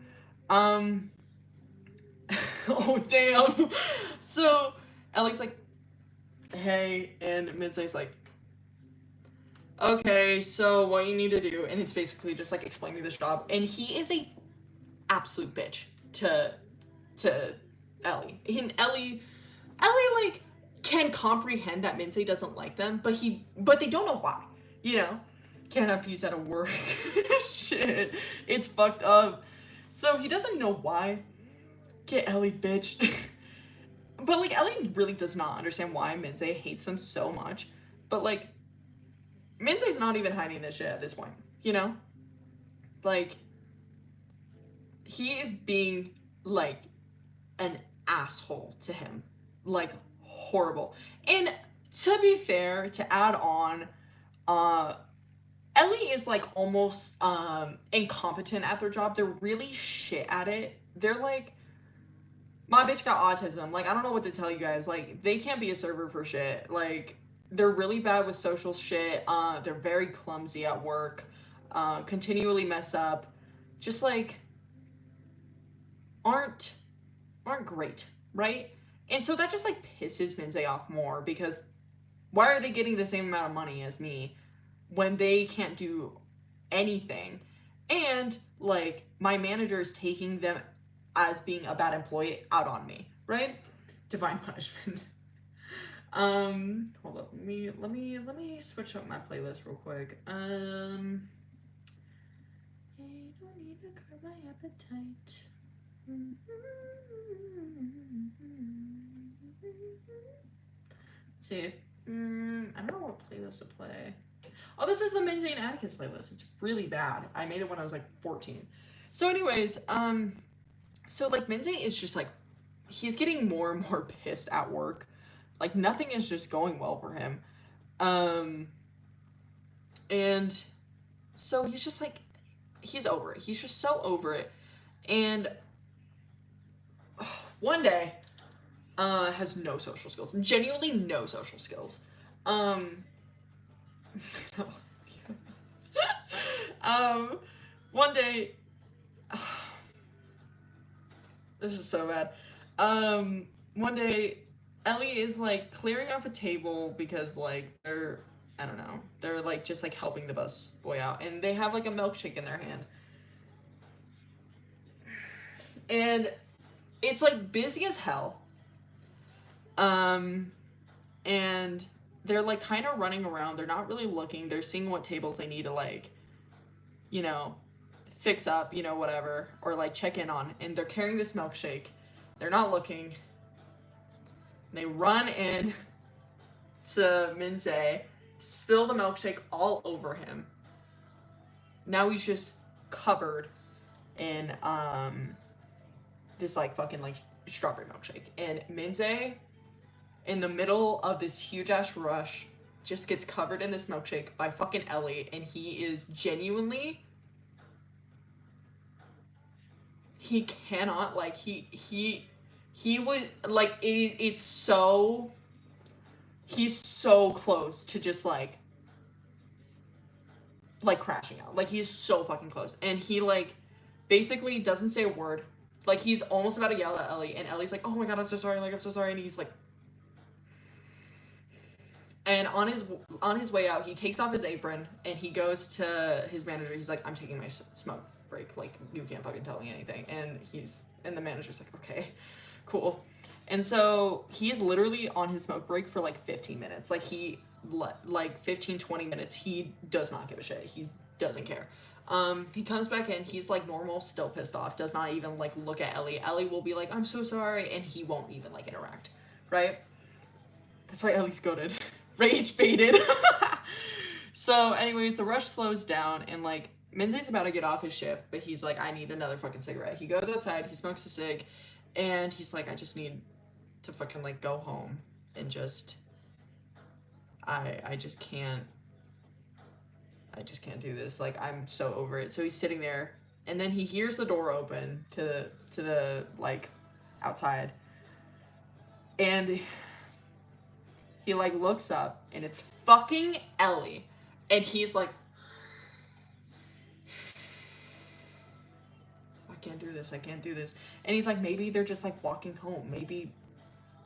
Oh, damn. So Ellie's like, hey, and Minze's like, okay, so what you need to do, and it's basically just, like, explaining this job, and he is a absolute bitch to Ellie. And Ellie, like, can comprehend that Minze doesn't like them, but they don't know why, you know? Can't have peace at a work. Shit, it's fucked up. So he doesn't know why. Get Ellie, bitch. But, like, Ellie really does not understand why Minze hates them so much. But, like, Minze's not even hiding this shit at this point, you know? Like, he is being, like, an asshole to him. Like, horrible. And to be fair, to add on, Ellie is, like, almost incompetent at their job. They're really shit at it. They're like, my bitch got autism. Like, I don't know what to tell you guys. Like, they can't be a server for shit. Like, they're really bad with social shit. They're very clumsy at work. Continually mess up. Just, like, aren't great, right? And so that just like pisses Minze off more, because why are they getting the same amount of money as me when they can't do anything? And like my manager is taking them as being a bad employee out on me, right? Divine punishment. Hold up, let me switch up my playlist real quick. I don't need to curb my appetite. Let's see. I don't know what playlist to play. Oh, this is the Minze and Atticus playlist. It's really bad. I made it when I was like 14. So anyways, so like Minze is just like, he's getting more and more pissed at work. Like nothing is just going well for him. And so he's just like, he's over it. He's just so over it. And one day, has no social skills. Genuinely no social skills. One day, this is so bad. One day, Ellie is like clearing off a table because like they're, I don't know, they're like just like helping the bus boy out, and they have like a milkshake in their hand. And it's like busy as hell. And they're like kind of running around. They're not really looking. They're seeing what tables they need to like, you know, fix up, you know, whatever, or like check in on. And they're carrying this milkshake. They're not looking. They run in to Minze, spill the milkshake all over him. Now he's just covered in this like fucking like strawberry milkshake. And Minze, in the middle of this huge ass rush, just gets covered in this milkshake by fucking Ellie, and he is genuinely, he cannot, like, he would, like, it's so, he's so close to just like crashing out. Like, he's so fucking close. And he, like, basically doesn't say a word. Like, he's almost about to yell at Ellie, and Ellie's like, oh my god, I'm so sorry, like, I'm so sorry, and he's like, and on his way out, he takes off his apron, and he goes to his manager. He's like, I'm taking my smoke break, like, you can't fucking tell me anything. And the manager's like, okay, cool. And so he's literally on his smoke break for like 15 minutes. Like, 15-20 minutes, he does not give a shit. He doesn't care. He comes back in, he's like normal, still pissed off, does not even like look at Ellie. Ellie will be like, I'm so sorry, and he won't even like interact, right? That's why Ellie's goated. Rage baited. So anyways, the rush slows down, and like Minze's about to get off his shift, but he's like, I need another fucking cigarette. He goes outside, he smokes a cig, and he's like, I just need to fucking like go home and just I just can't do this. Like, I'm so over it. So he's sitting there, and then he hears the door open to the like outside, and he like looks up, and it's fucking Ellie, and he's like, I can't do this, and he's like, maybe they're just like walking home, maybe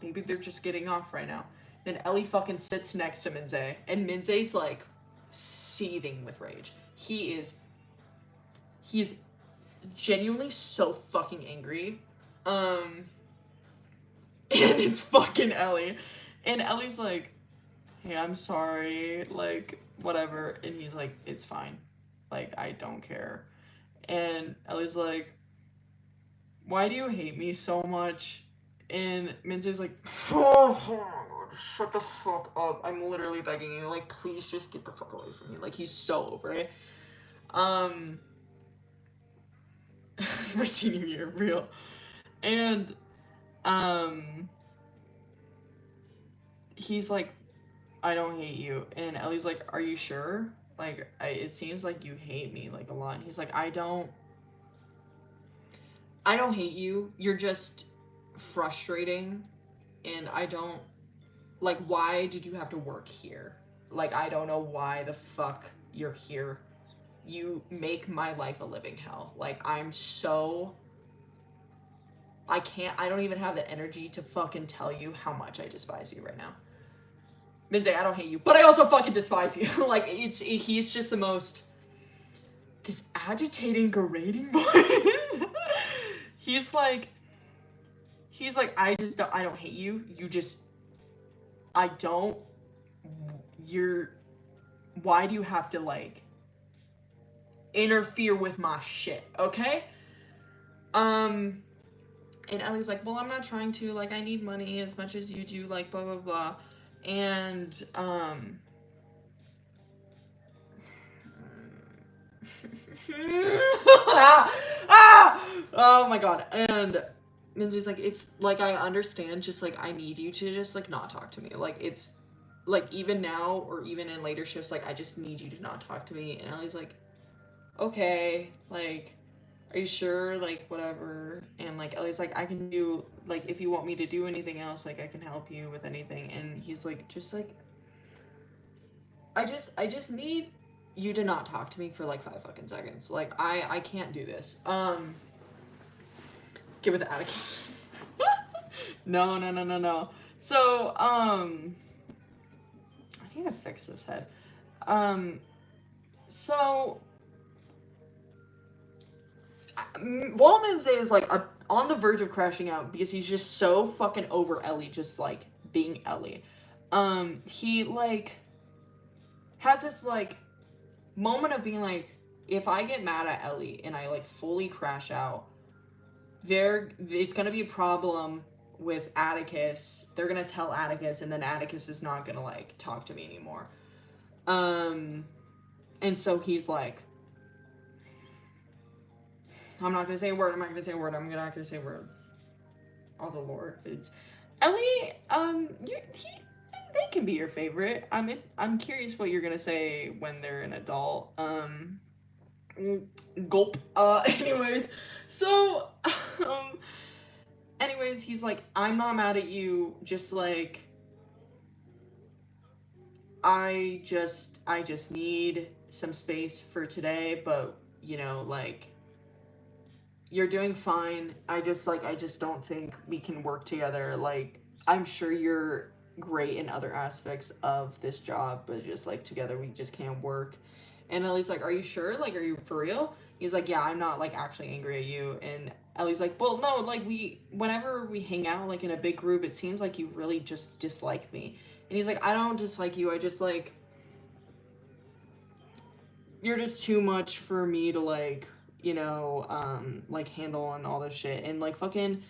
they're just getting off right now. Then Ellie fucking sits next to Minze, and Minze's like seething with rage. He's genuinely so fucking angry. And it's fucking Ellie. And Ellie's like, hey, I'm sorry, like, whatever. And he's like, it's fine. Like, I don't care. And Ellie's like, why do you hate me so much? And Minze's like, oh, shut the fuck up. I'm literally begging you. Like, please just get the fuck away from me. Like, he's so over it. For senior year, real. And, he's like, I don't hate you. And Ellie's like, are you sure? Like, it seems like you hate me, like, a lot. And he's like, I don't hate you. You're just frustrating. And I don't, like, why did you have to work here? Like, I don't know why the fuck you're here. You make my life a living hell. Like, I'm so I don't even have the energy to fucking tell you how much I despise you right now. Minzhe, I don't hate you, but I also fucking despise you. Like, he's just the most, this agitating, grating voice. He's like, I don't hate you. Why do you have to, like, interfere with my shit, okay? And Ellie's like, well, I'm not trying to, like, I need money as much as you do, like, blah, blah, blah. And, oh my god. And Minzy's like, it's, like, I understand, just, like, I need you to just, like, not talk to me. Like, it's, like, even now, or even in later shifts, like, I just need you to not talk to me. And Ellie's like, okay, like, are you sure, like, whatever. And, like, Ellie's like, I can do, like, if you want me to do anything else, like, I can help you with anything. And he's like, just, like, I just need you to not talk to me for, like, 5 fucking seconds. Like, I can't do this. Get with Atticus. No. So, I need to fix this head. So, while Minzhe is, like, on the verge of crashing out because he's just so fucking over Ellie just, like, being Ellie, he, like, has this, like, moment of being like, if I get mad at Ellie and I, like, fully crash out, it's gonna be a problem with Atticus. They're gonna tell Atticus, and then Atticus is not gonna, like, talk to me anymore. And so he's like, I'm not gonna say a word. All the lore fits. Ellie, they can be your favorite. I'm curious what you're gonna say when they're an adult. Gulp. Anyways, so, he's like, I'm not mad at you. Just, like, I just need some space for today, but, you know, like, you're doing fine. I just don't think we can work together. Like, I'm sure you're great in other aspects of this job, but just, like, together we just can't work. And Ellie's like, are you sure? Like, are you for real? He's like, yeah, I'm not, like, actually angry at you. And Ellie's like, well, no, like, whenever we hang out, like, in a big group, it seems like you really just dislike me. And he's like, I don't dislike you. I just, like, you're just too much for me to, like, you know, like, handle and all this shit. And, like, fucking,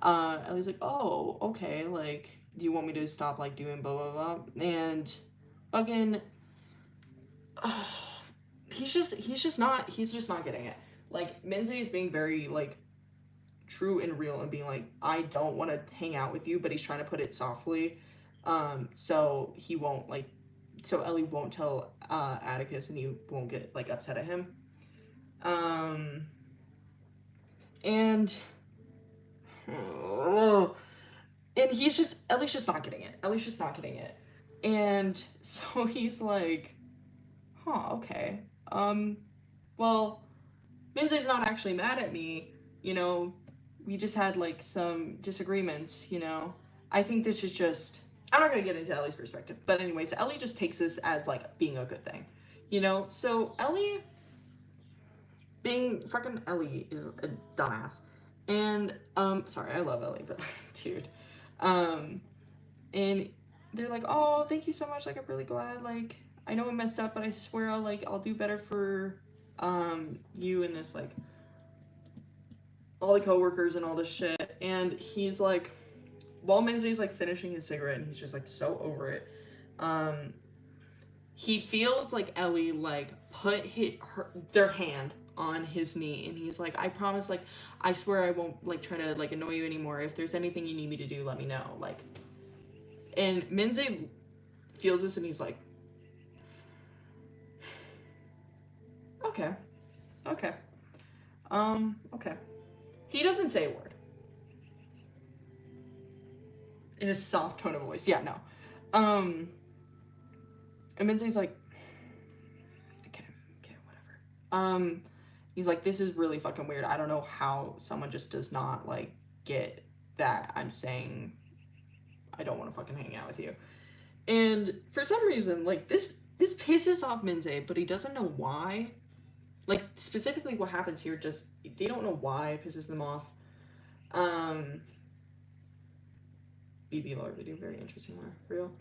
Ellie's like, oh, okay, like, do you want me to stop, like, doing blah, blah, blah? And fucking, he's just not getting it. Like, Minzhe is being very, like, true and real and being like, I don't want to hang out with you, but he's trying to put it softly. So he won't, like, so Ellie won't tell, Atticus, and he won't get, like, upset at him. And Ellie's just not getting it. And so he's like, huh, okay. Well, Minze's not actually mad at me, you know, we just had, like, some disagreements, you know. I think this is just, I'm not gonna get into Ellie's perspective, but anyways, Ellie just takes this as, like, being a good thing, you know. So Ellie, being freaking Ellie, is a dumbass. And, sorry, I love Ellie, but, dude. And they're like, oh, thank you so much, like, I'm really glad, like, I know I messed up, but I swear I'll do better for, you and this, like, all the coworkers and all this shit. And he's like, while Minze's, like, finishing his cigarette, and he's just, like, so over it, he feels like Ellie, like, put their hand on his knee, and he's like, I promise, like, I swear I won't, like, try to, like, annoy you anymore. If there's anything you need me to do, let me know, like. And Minze feels this, and he's like, okay. Okay. He doesn't say a word. In a soft tone of voice. Yeah, no. And Minze's like, okay, whatever. He's like, this is really fucking weird. I don't know how someone just does not, like, get that I'm saying I don't want to fucking hang out with you. And for some reason, like, this pisses off Minzhe, but he doesn't know why. Like, specifically what happens here, just, they don't know why it pisses them off. BB lore video, very interesting lore, real.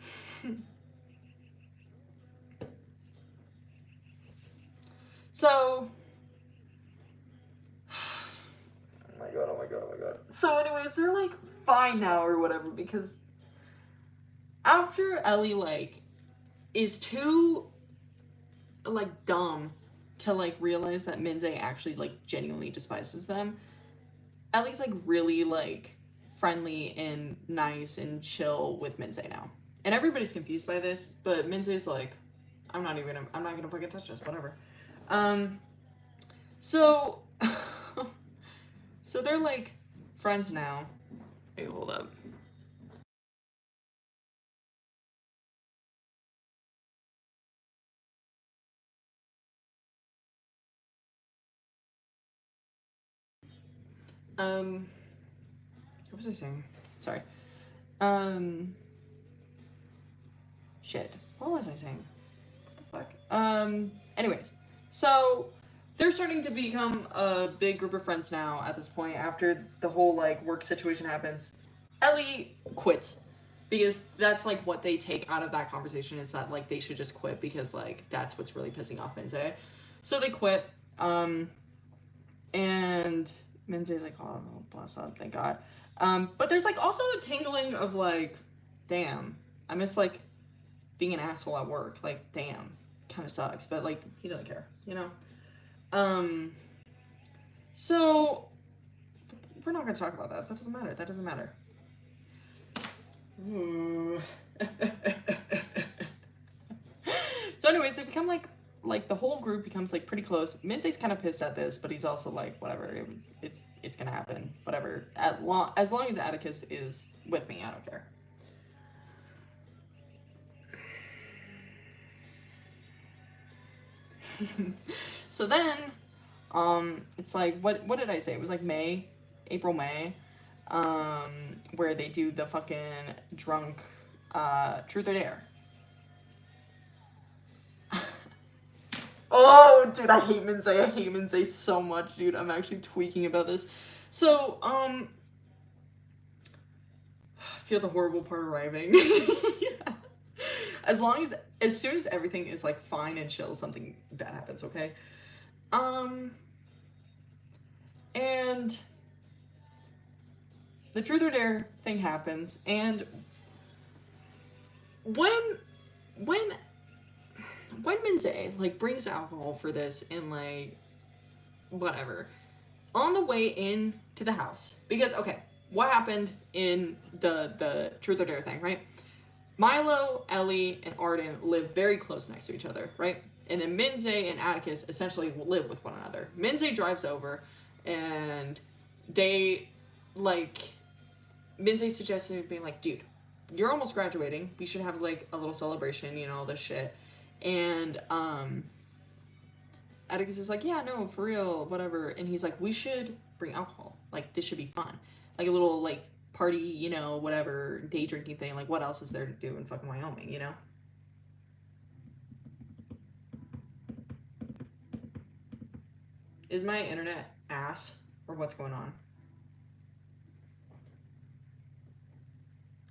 So, oh my god, oh my god, oh my god. So anyways, they're like fine now or whatever, because after Ellie like is too like dumb to like realize that Minzhe actually like genuinely despises them, Ellie's like really like friendly and nice and chill with Minzhe now. And everybody's confused by this, but Minze's like, I'm not gonna fucking touch this, whatever. So so they're like friends now. Hey, hold up. What was I saying? Sorry. Shit. What was I saying? What the fuck? Anyways, so they're starting to become a big group of friends now at this point after the whole like work situation happens. Ellie quits because that's like what they take out of that conversation is that like they should just quit because like that's what's really pissing off Minzhe. So they quit. And Minze's like, oh, bless up, thank God. But there's like also a tingling of like, damn, I miss like being an asshole at work. Like, damn, kind of sucks, but like he doesn't care, you know. So we're not gonna talk about that. That doesn't matter. That doesn't matter. So anyways, they become like the whole group becomes like pretty close. Minze's kind of pissed at this, but he's also like, whatever, it's gonna happen, whatever. As long as Atticus is with me, I don't care. So then, it's like, what did I say? It was like April, May, where they do the fucking drunk, truth or dare. Oh, dude, I hate Minzhe so much, dude. I'm actually tweaking about this. So, I feel the horrible part arriving. Yeah. As soon as everything is like fine and chill, something bad happens, okay? And the truth or dare thing happens, and when Minzhe like brings alcohol for this and like whatever on the way in to the house, because okay, what happened in the truth or dare thing, right? Milo, Ellie, and Arden live very close next to each other, right? And then Minzhe and Atticus essentially live with one another. Minzhe drives over, and they like Minzhe suggested being like, dude, you're almost graduating. We should have like a little celebration, you know, all this shit. And Atticus is like, yeah, no, for real, whatever. And he's like, we should bring alcohol. Like, this should be fun. Like a little like party, you know, whatever, day drinking thing. Like, what else is there to do in fucking Wyoming, you know? Is my internet ass or what's going on?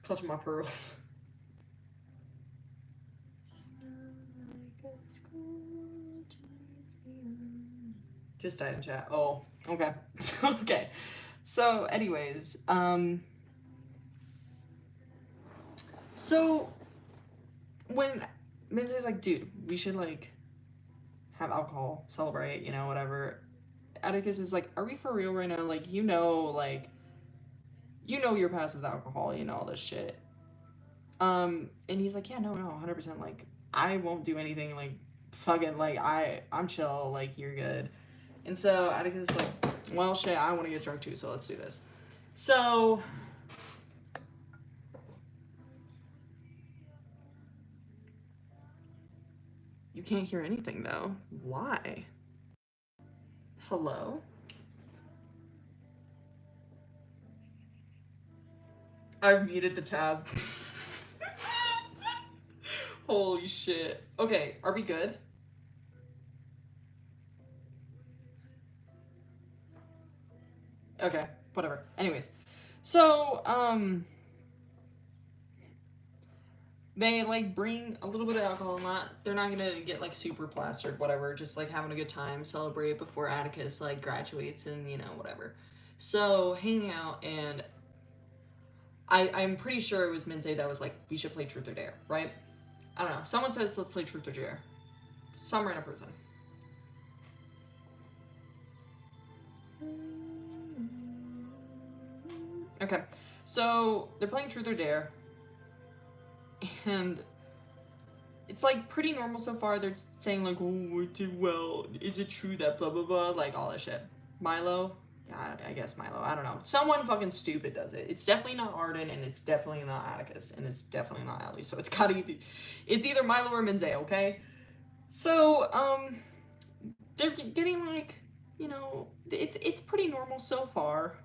Clutch my pearls. Just died in chat. Oh, okay. Okay. So, anyways, so when Minze's like, dude, we should like have alcohol, celebrate, you know, whatever. Atticus is like, are we for real right now? Like, you know you're passive with alcohol, you know, all this shit. And he's like, yeah, no, 100%. Like, I won't do anything. Like, fucking, like, I'm chill. Like, you're good. And so Atticus is like, well, shit, I want to get drunk too, so let's do this. So you can't hear anything though. Why? Hello? I've muted the tab. Holy shit. Okay, are we good? Okay, whatever. Anyways. So, they like bring a little bit of alcohol, they're not gonna get like super plastered, whatever, just like having a good time, celebrate before Atticus like graduates and, you know, whatever. So hanging out, and I'm pretty sure it was minzhe that was like, we should play truth or dare, right? I don't know. Someone says let's play truth or dare. Some random person. Okay, so they're playing truth or dare, and it's like pretty normal so far. They're saying like, oh, we did well. Is it true that blah blah blah? Like all that shit. Milo, I guess Milo. I don't know. Someone fucking stupid does it. It's definitely not Arden, and it's definitely not Atticus, and it's definitely not Ellie. So it's gotta be, it's either Milo or minzhe. Okay. So they're getting like, you know, it's pretty normal so far.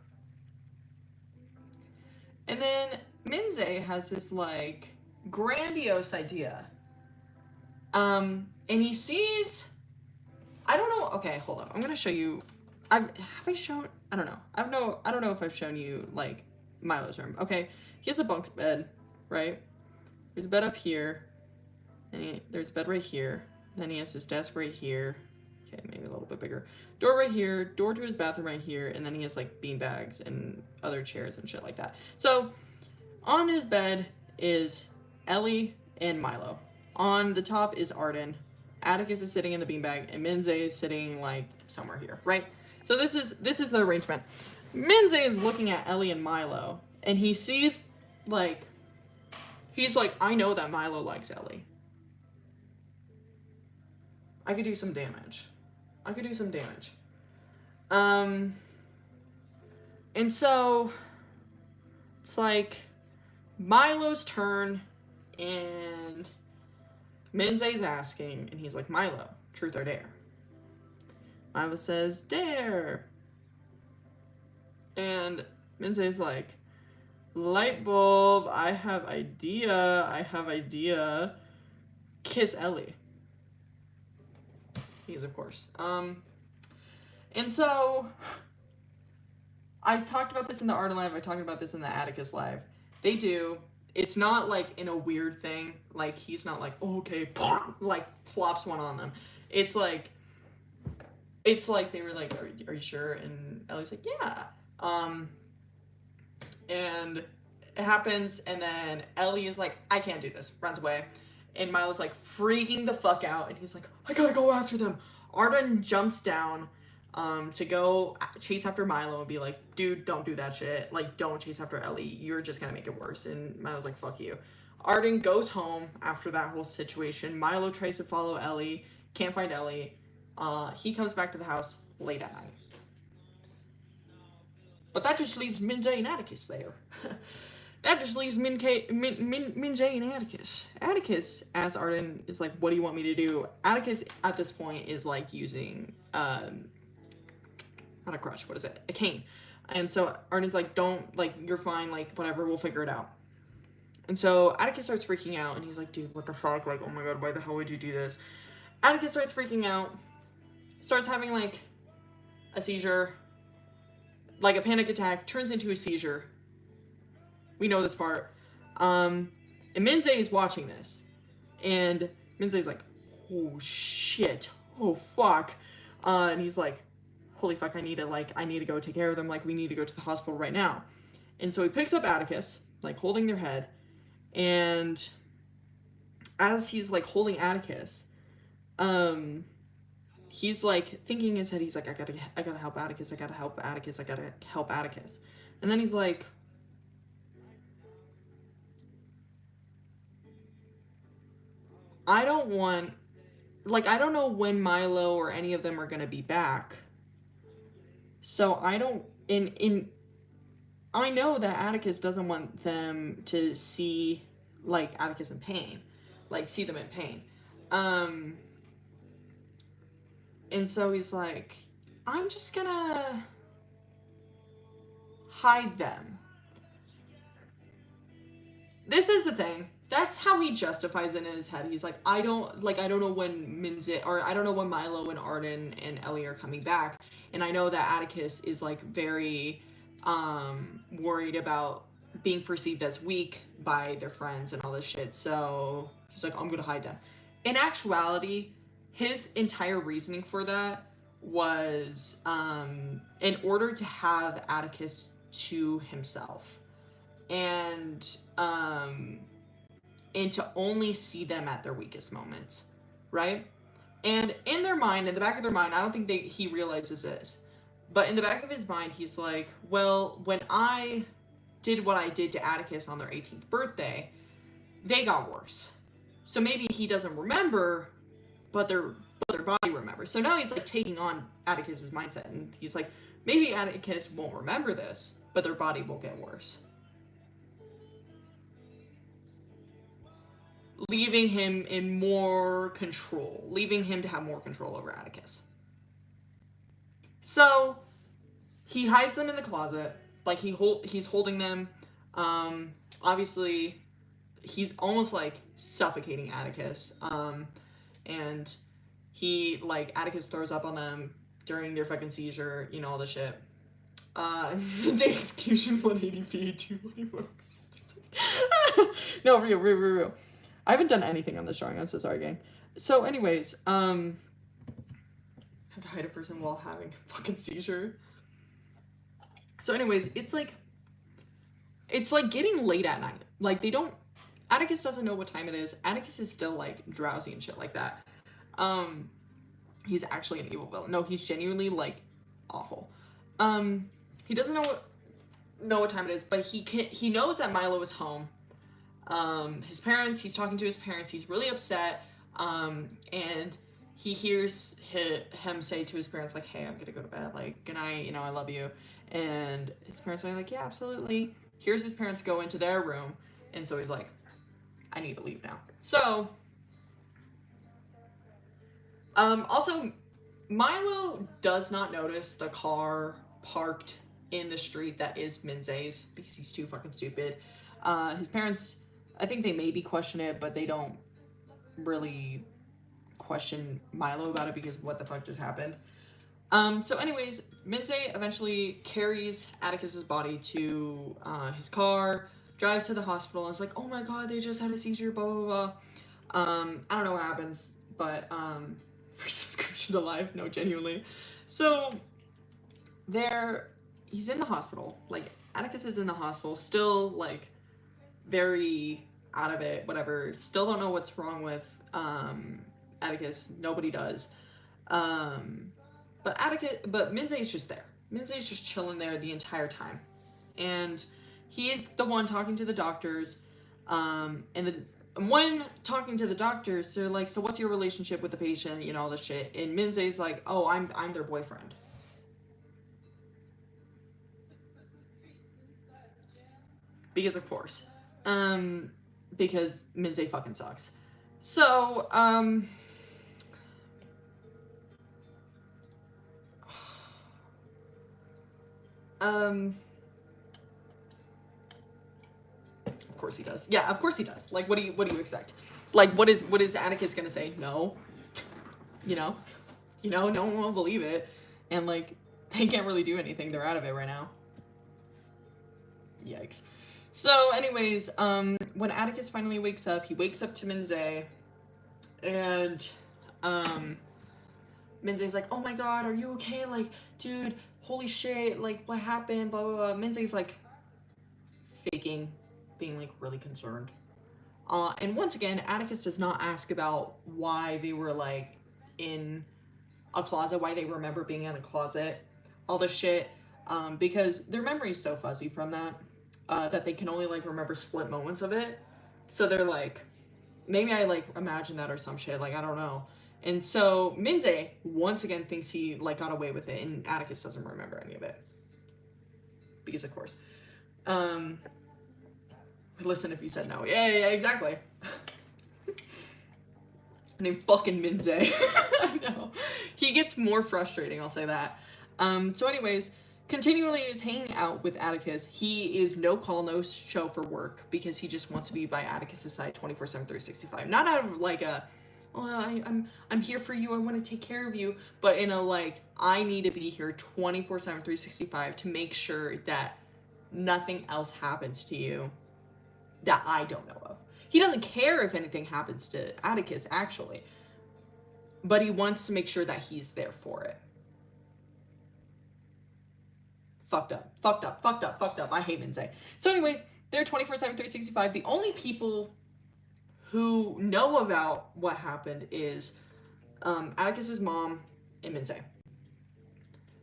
And then minzhe has this like grandiose idea. And he sees, I don't know. Okay, hold on. I'm gonna show you. Have I shown? I don't know. I don't know if I've shown you like Milo's room. Okay, he has a bunk bed, right? There's a bed up here, and there's a bed right here. Then he has his desk right here. Okay, maybe a little bit bigger. Door right here. Door to his bathroom right here, and then he has like bean bags and other chairs and shit like that. So on his bed is Ellie and Milo. On the top is Arden. Atticus is sitting in the beanbag, and minzhe is sitting like somewhere here, right? So this is the arrangement. minzhe is looking at Ellie and Milo, and he sees like, he's like, I know that Milo likes Ellie. I could do some damage. And so it's like Milo's turn, and minzhe's asking, and he's like, Milo, truth or dare? Milo says, dare. And minzhe's like, light bulb, I have idea. Kiss Ellie. He is, of course. And so I talked about this in the Arden live, I talked about this in the Atticus live. They do. It's not like in a weird thing. Like he's not like, oh, okay, like flops one on them. It's like they were like, are you sure? And Ellie's like, yeah. And it happens, and then Ellie is like, I can't do this, runs away. And Milo's like freaking the fuck out, and he's like, I gotta go after them. Arden jumps down to go chase after Milo and be like, dude, don't do that shit. Like, don't chase after Ellie. You're just gonna make it worse. And Milo's like, fuck you. Arden goes home after that whole situation. Milo tries to follow Ellie, can't find Ellie. He comes back to the house late at night. But that just leaves minzhe and Atticus there. That just leaves minzhe and Atticus. Atticus, as Arden is like, what do you want me to do? Atticus, at this point, is like using, not a crutch, what is it? A cane. And so Arden's like, don't, like, you're fine, like, whatever, we'll figure it out. And so Atticus starts freaking out, and he's like, dude, what the fuck? Like, oh my god, why the hell would you do this? Atticus starts freaking out, starts having, like, a seizure, like a panic attack, turns into a seizure. We know this part. And minzhe is watching this. And minze's like, oh shit. Oh fuck. And he's like, holy fuck, I need to go take care of them. Like, we need to go to the hospital right now. And so he picks up Atticus, like holding their head. And as he's like holding Atticus, he's like thinking in his head, he's like, I gotta help Atticus. I gotta help Atticus. And then he's like, I don't know when Milo or any of them are gonna be back. So I don't, I know that Atticus doesn't want them to see, like, Atticus in pain. Like, see them in pain. And so he's like, I'm just gonna hide them. this is the thing. That's how he justifies it in his head. He's like, I don't know when Minze, or I don't know when Milo and Arden and Ellie are coming back. And I know that Atticus is like very worried about being perceived as weak by their friends and all this shit. So he's like, I'm gonna hide them. In actuality, his entire reasoning for that was in order to have Atticus to himself. And to only see them at their weakest moments, right? And in their mind, in the back of their mind, I don't think he realizes this, but in the back of his mind, he's like, well, when I did what I did to Atticus on their 18th birthday, they got worse. So maybe he doesn't remember, but their body remembers. So now he's like taking on Atticus's mindset, and he's like, maybe Atticus won't remember this, but their body will get worse. Leaving him in more control, leaving him to have more control over Atticus. So he hides them in the closet, like he's holding them. Obviously, he's almost like suffocating Atticus. And he Atticus throws up on them during their fucking seizure, you know, all the shit. The execution 180p 221. No, real. I haven't done anything on this drawing. I'm so sorry, gang. So, anyways, have to hide a person while having a fucking seizure. So, anyways, it's like getting late at night. Like, Atticus doesn't know what time it is. Atticus is still like drowsy and shit like that. He's actually an evil villain. No, he's genuinely like awful. He doesn't know what time it is, but he knows that Milo is home. His parents, he's talking to his parents, he's really upset, and he hears him say to his parents, like, hey, I'm gonna go to bed, like, good night, you know, I love you, and his parents are like, yeah, absolutely. Hears his parents go into their room, and so he's like, I need to leave now. So, also, Milo does not notice the car parked in the street that is Minze's, because he's too fucking stupid. His parents, I think they maybe question it, but they don't really question Milo about it because what the fuck just happened. So anyways, Minze eventually carries Atticus's body to his car, drives to the hospital, and is like, oh my god, they just had a seizure, blah, blah, blah. I don't know what happens, but for subscription to life, no, genuinely. So he's in the hospital. Like, Atticus is in the hospital, still like very out of it, whatever. Still don't know what's wrong with Atticus. Nobody does. But Minze is just there. Minze is just chilling there the entire time, and he is the one talking to the doctors. And when talking to the doctors, they're like, "So what's your relationship with the patient?" You know, all this shit. And Minze's like, "Oh, I'm their boyfriend." Because of course. Because Minze fucking sucks. So, of course he does. Yeah, of course he does. Like, what do you expect? Like, what is Atticus gonna say? No. You know, no one will believe it. And like, they can't really do anything. They're out of it right now. Yikes. So, anyways, when Atticus finally wakes up, he wakes up to Minze, and Minze's like, oh my god, are you okay? Like, dude, holy shit, like, what happened? Blah, blah, blah. Minze's like, faking, being like really concerned. And once again, Atticus does not ask about why they were like in a closet, why they remember being in a closet, all this shit, because their memory is so fuzzy from that. That they can only like remember split moments of it. So they're like, maybe I like imagined that or some shit, like I don't know. And so Minze once again thinks he like got away with it, and Atticus doesn't remember any of it. Because of course. Listen if he said no. Yeah, exactly. Named fucking Minze. I know. He gets more frustrating, I'll say that. So anyways, continually is hanging out with Atticus. He is no call, no show for work because he just wants to be by Atticus's side 24/7, 365. Not out of like a, oh, I'm here for you, I want to take care of you, but in a like, I need to be here 24/7, 365 to make sure that nothing else happens to you that I don't know of. He doesn't care if anything happens to Atticus, actually, but he wants to make sure that he's there for it. Fucked up. I hate minzhe. So anyways, they're 24/7, 365. The only people who know about what happened is Atticus's mom and minzhe.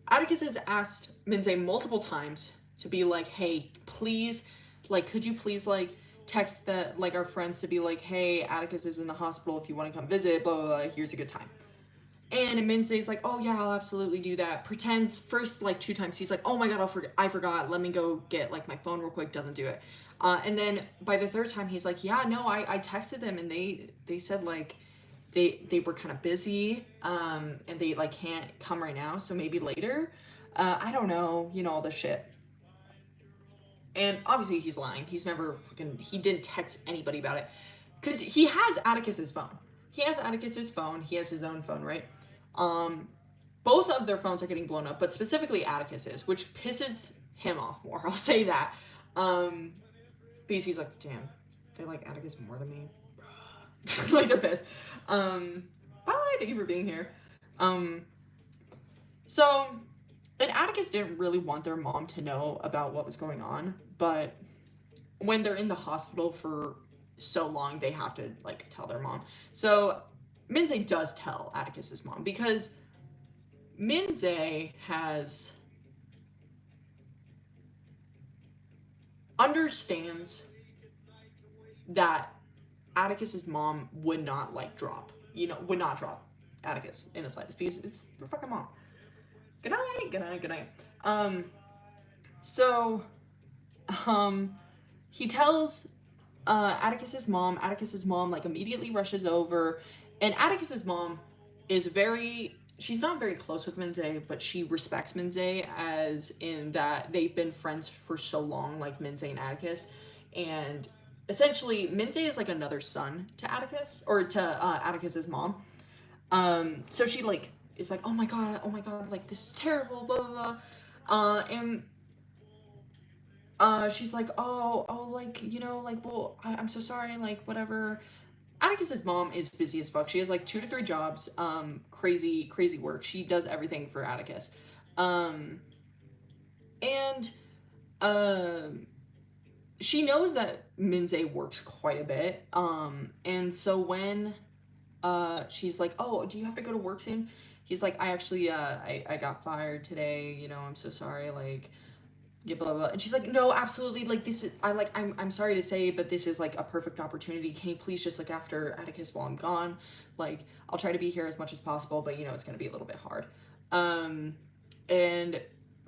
Atticus has asked minzhe multiple times to be like, hey, please, like, could you please, like, text the, like, our friends to be like, hey, Atticus is in the hospital if you want to come visit, blah, blah, blah, here's a good time. And minze's like, oh yeah, I'll absolutely do that. Pretends first, like, 2 times, he's like, oh my god, I forgot, let me go get, like, my phone real quick, doesn't do it. And then by the 3rd time, he's like, yeah, no, I texted them, and they said, like, they were kind of busy, and they, like, can't come right now, so maybe later. I don't know, you know, all this shit. And obviously he's lying. He's never fucking, he didn't text anybody about it. He has Atticus's phone. He has his own phone, right? Both of their phones are getting blown up, but specifically Atticus's, which pisses him off more. I'll say that. Because he's like, damn, they like Atticus more than me. Like, they're pissed. Bye, thank you for being here. So, and Atticus didn't really want their mom to know about what was going on, but when they're in the hospital for so long, they have to, like, tell their mom. So minzhe does tell Atticus's mom, because minzhe understands that Atticus's mom would not, like, drop Atticus in the slightest, because it's their fucking mom. Good night. So, he tells Atticus's mom, like, immediately rushes over, and Atticus's mom is she's not very close with minzhe, but she respects minzhe, as in that they've been friends for so long, like minzhe and Atticus, and essentially minzhe is like another son to Atticus, or to Atticus's mom. So she, like, is like, oh my god, like, this is terrible, blah, blah, blah. And she's like, oh, like, you know, like, well, I'm so sorry, like, whatever. Atticus's mom is busy as fuck. She has, like, 2 to 3 jobs, crazy work. She does everything for Atticus. She knows that minzhe works quite a bit. And so when she's like, oh, do you have to go to work soon? He's like, I actually, I got fired today, you know, I'm so sorry, like, yeah, blah, blah. And she's like, no, absolutely, like, this is, I'm sorry to say, but this is, like, a perfect opportunity. Can you please just look after Atticus while I'm gone? Like, I'll try to be here as much as possible, but, you know, it's gonna be a little bit hard. And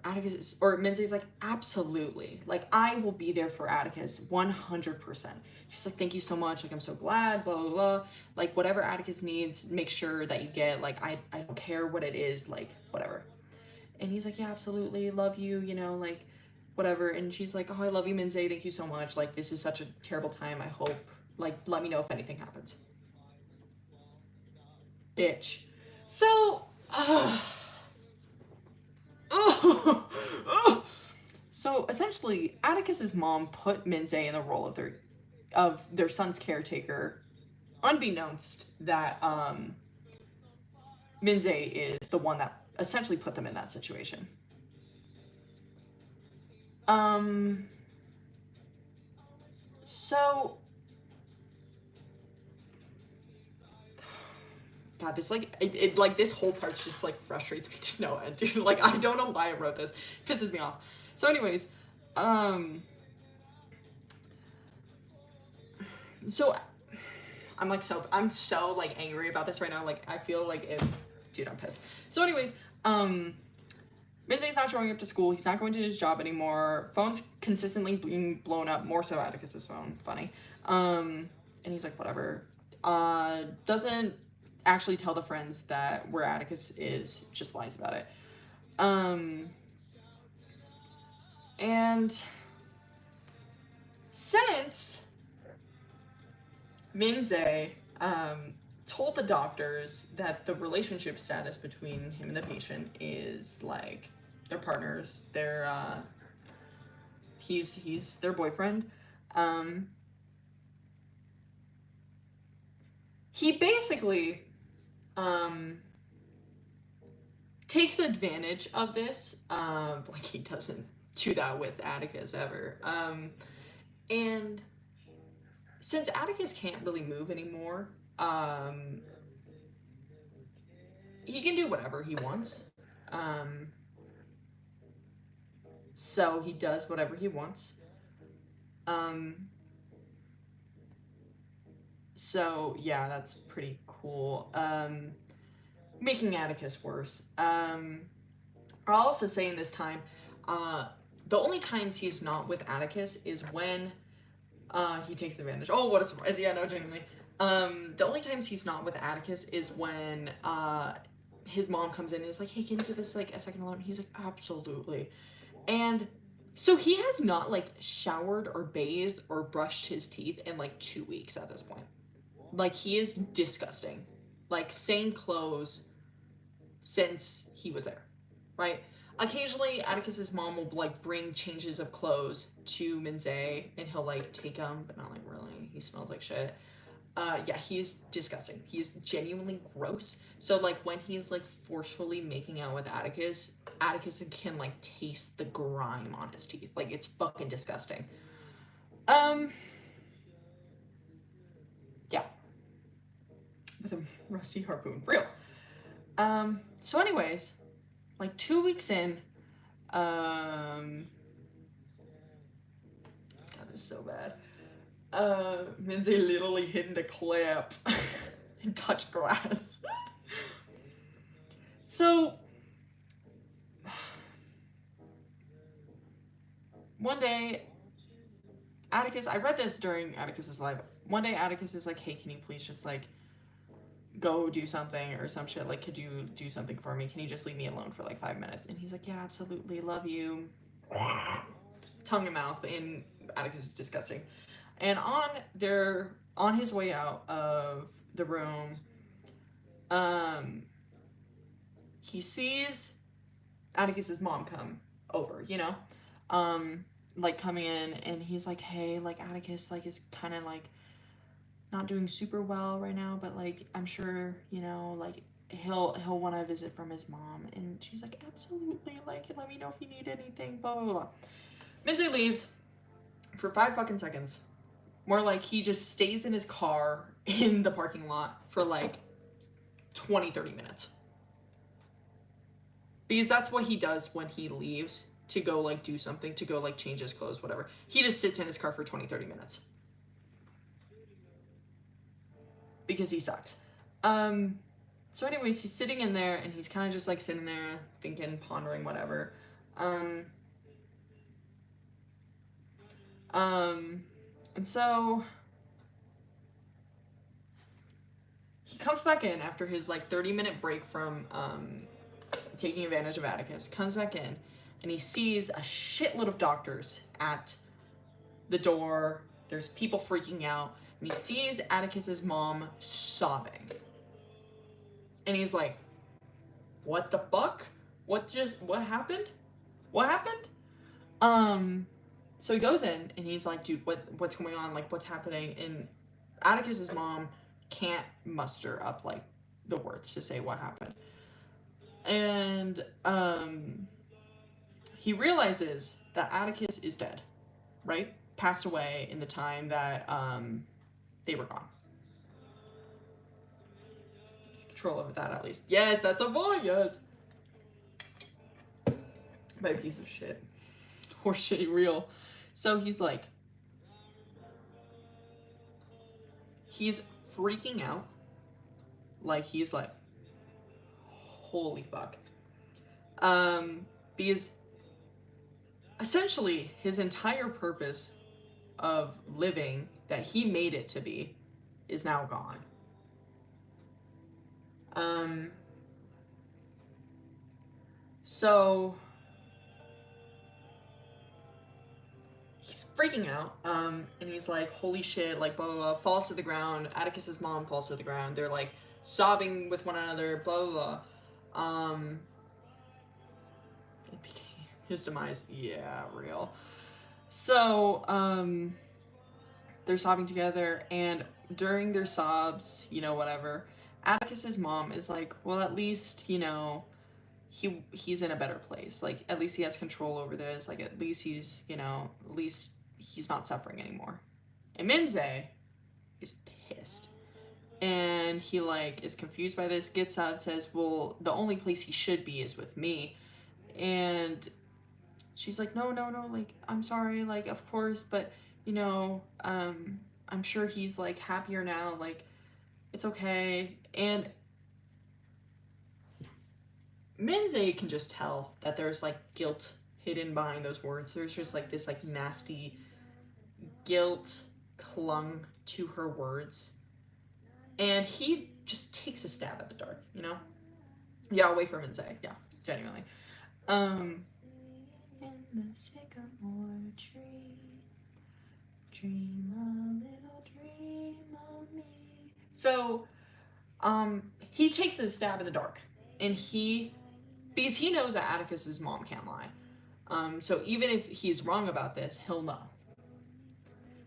Atticus, or minze's like, absolutely, like, I will be there for Atticus 100%. She's like, thank you so much, like, I'm so glad, blah, blah, blah. Like, whatever Atticus needs, make sure that you get, like, I don't care what it is, like, whatever. And he's like, yeah, absolutely, love you, you know, like, whatever. And she's like, oh, I love you, minzhe, thank you so much, like, this is such a terrible time, I hope, like, let me know if anything happens. Bitch. So, so essentially, Atticus's mom put minzhe in the role of their son's caretaker, unbeknownst that minzhe is the one that essentially put them in that situation. So, God, this, like, it like, this whole part's just, like, frustrates me to no end, dude. Like, I don't know why I wrote this. It pisses me off. So anyways, so I'm so like angry about this right now. Like, I feel like dude, I'm pissed. So anyways, minze's not showing up to school. He's not going to his job anymore. Phone's consistently being blown up. More so Atticus's phone. Funny. And he's like, whatever. Doesn't actually tell the friends that where Atticus is. Just lies about it. And since Minzhe told the doctors that the relationship status between him and the patient is like they're partners, he's their boyfriend, he basically takes advantage of this. Like he doesn't do that with Atticus ever. And since Atticus can't really move anymore, he can do whatever he wants. So he does whatever he wants. So yeah, that's pretty cool. Making Atticus worse. I'll also say in this time, the only times he's not with Atticus is when he takes advantage. Oh, what a surprise. Yeah, no, genuinely. The only times he's not with Atticus is when his mom comes in and is like, hey, can you give us like a second alone? He's like, absolutely. And so he has not like showered or bathed or brushed his teeth in like 2 weeks at this point. Like he is disgusting. Like same clothes since he was there, right? Occasionally Atticus's mom will like bring changes of clothes to Minzhe and he'll like take them, but not like really. He smells like shit. Yeah, he's disgusting. He's genuinely gross. So like when he's like forcefully making out with Atticus, Atticus can like taste the grime on his teeth. Like it's fucking disgusting. Yeah. With a rusty harpoon. Real. So anyways, like 2 weeks in, God, this is so bad. Minzhe literally hid in a clamp and touched grass. So one day, Atticus, I read this during Atticus's live. One day Atticus is like, hey, can you please just like go do something or some shit? Like, could you do something for me? Can you just leave me alone for like 5 minutes? And he's like, yeah, absolutely, love you. Tongue and mouth, and Atticus is disgusting. And on his way out of the room, he sees Atticus's mom come over, you know? Like coming in, and he's like, hey, like Atticus like is kind of like not doing super well right now, but like I'm sure, you know, like he'll want to visit from his mom. And she's like, absolutely, like let me know if you need anything, blah blah blah. Minzhe leaves for 5 fucking seconds. More like he just stays in his car in the parking lot for like 20-30 minutes, because that's what he does when he leaves to go like do something, to go like change his clothes, whatever. He just sits in his car for 20-30 minutes because he sucks. So anyways, he's sitting in there and he's kind of just like sitting there thinking, pondering, whatever. And so he comes back in after his like 30-minute break from taking advantage of Atticus, comes back in, and he sees a shitload of doctors at the door. There's people freaking out, and he sees Atticus's mom sobbing. And he's like, what the fuck? What happened? What happened? So he goes in and he's like, dude, what's going on? Like, what's happening? And Atticus's mom can't muster up like the words to say what happened. And he realizes that Atticus is dead, right? Passed away in the time that they were gone. Control over that at least. Yes, that's a boy, yes. My piece of shit. Horse shitty real. So he's like, he's freaking out. Like he's like, holy fuck. Because essentially his entire purpose of living that he made it to be is now gone. So freaking out, and he's like, holy shit, like, blah, blah, blah, falls to the ground. Atticus's mom falls to the ground. They're, like, sobbing with one another, blah, blah, blah. It became his demise. Yeah, real. So, they're sobbing together, and during their sobs, you know, whatever, Atticus's mom is like, well, at least, you know, he's in a better place. Like, at least he has control over this. Like, at least he's, you know, at least he's not suffering anymore. And Minzhe is pissed. And he, like, is confused by this, gets up, says, well, the only place he should be is with me. And she's like, no, like, I'm sorry, like, of course, but, you know, I'm sure he's, like, happier now, like, it's okay. And Minzhe can just tell that there's, like, guilt hidden behind those words. There's just, like, this, like, nasty guilt clung to her words. And he just takes a stab at the dark, you know? Yeah, away from Minzhe. Yeah, genuinely. In the sycamore tree, dream a little dream of me. So, he takes a stab in the dark. And because he knows that Atticus's mom can't lie. So even if he's wrong about this, he'll know.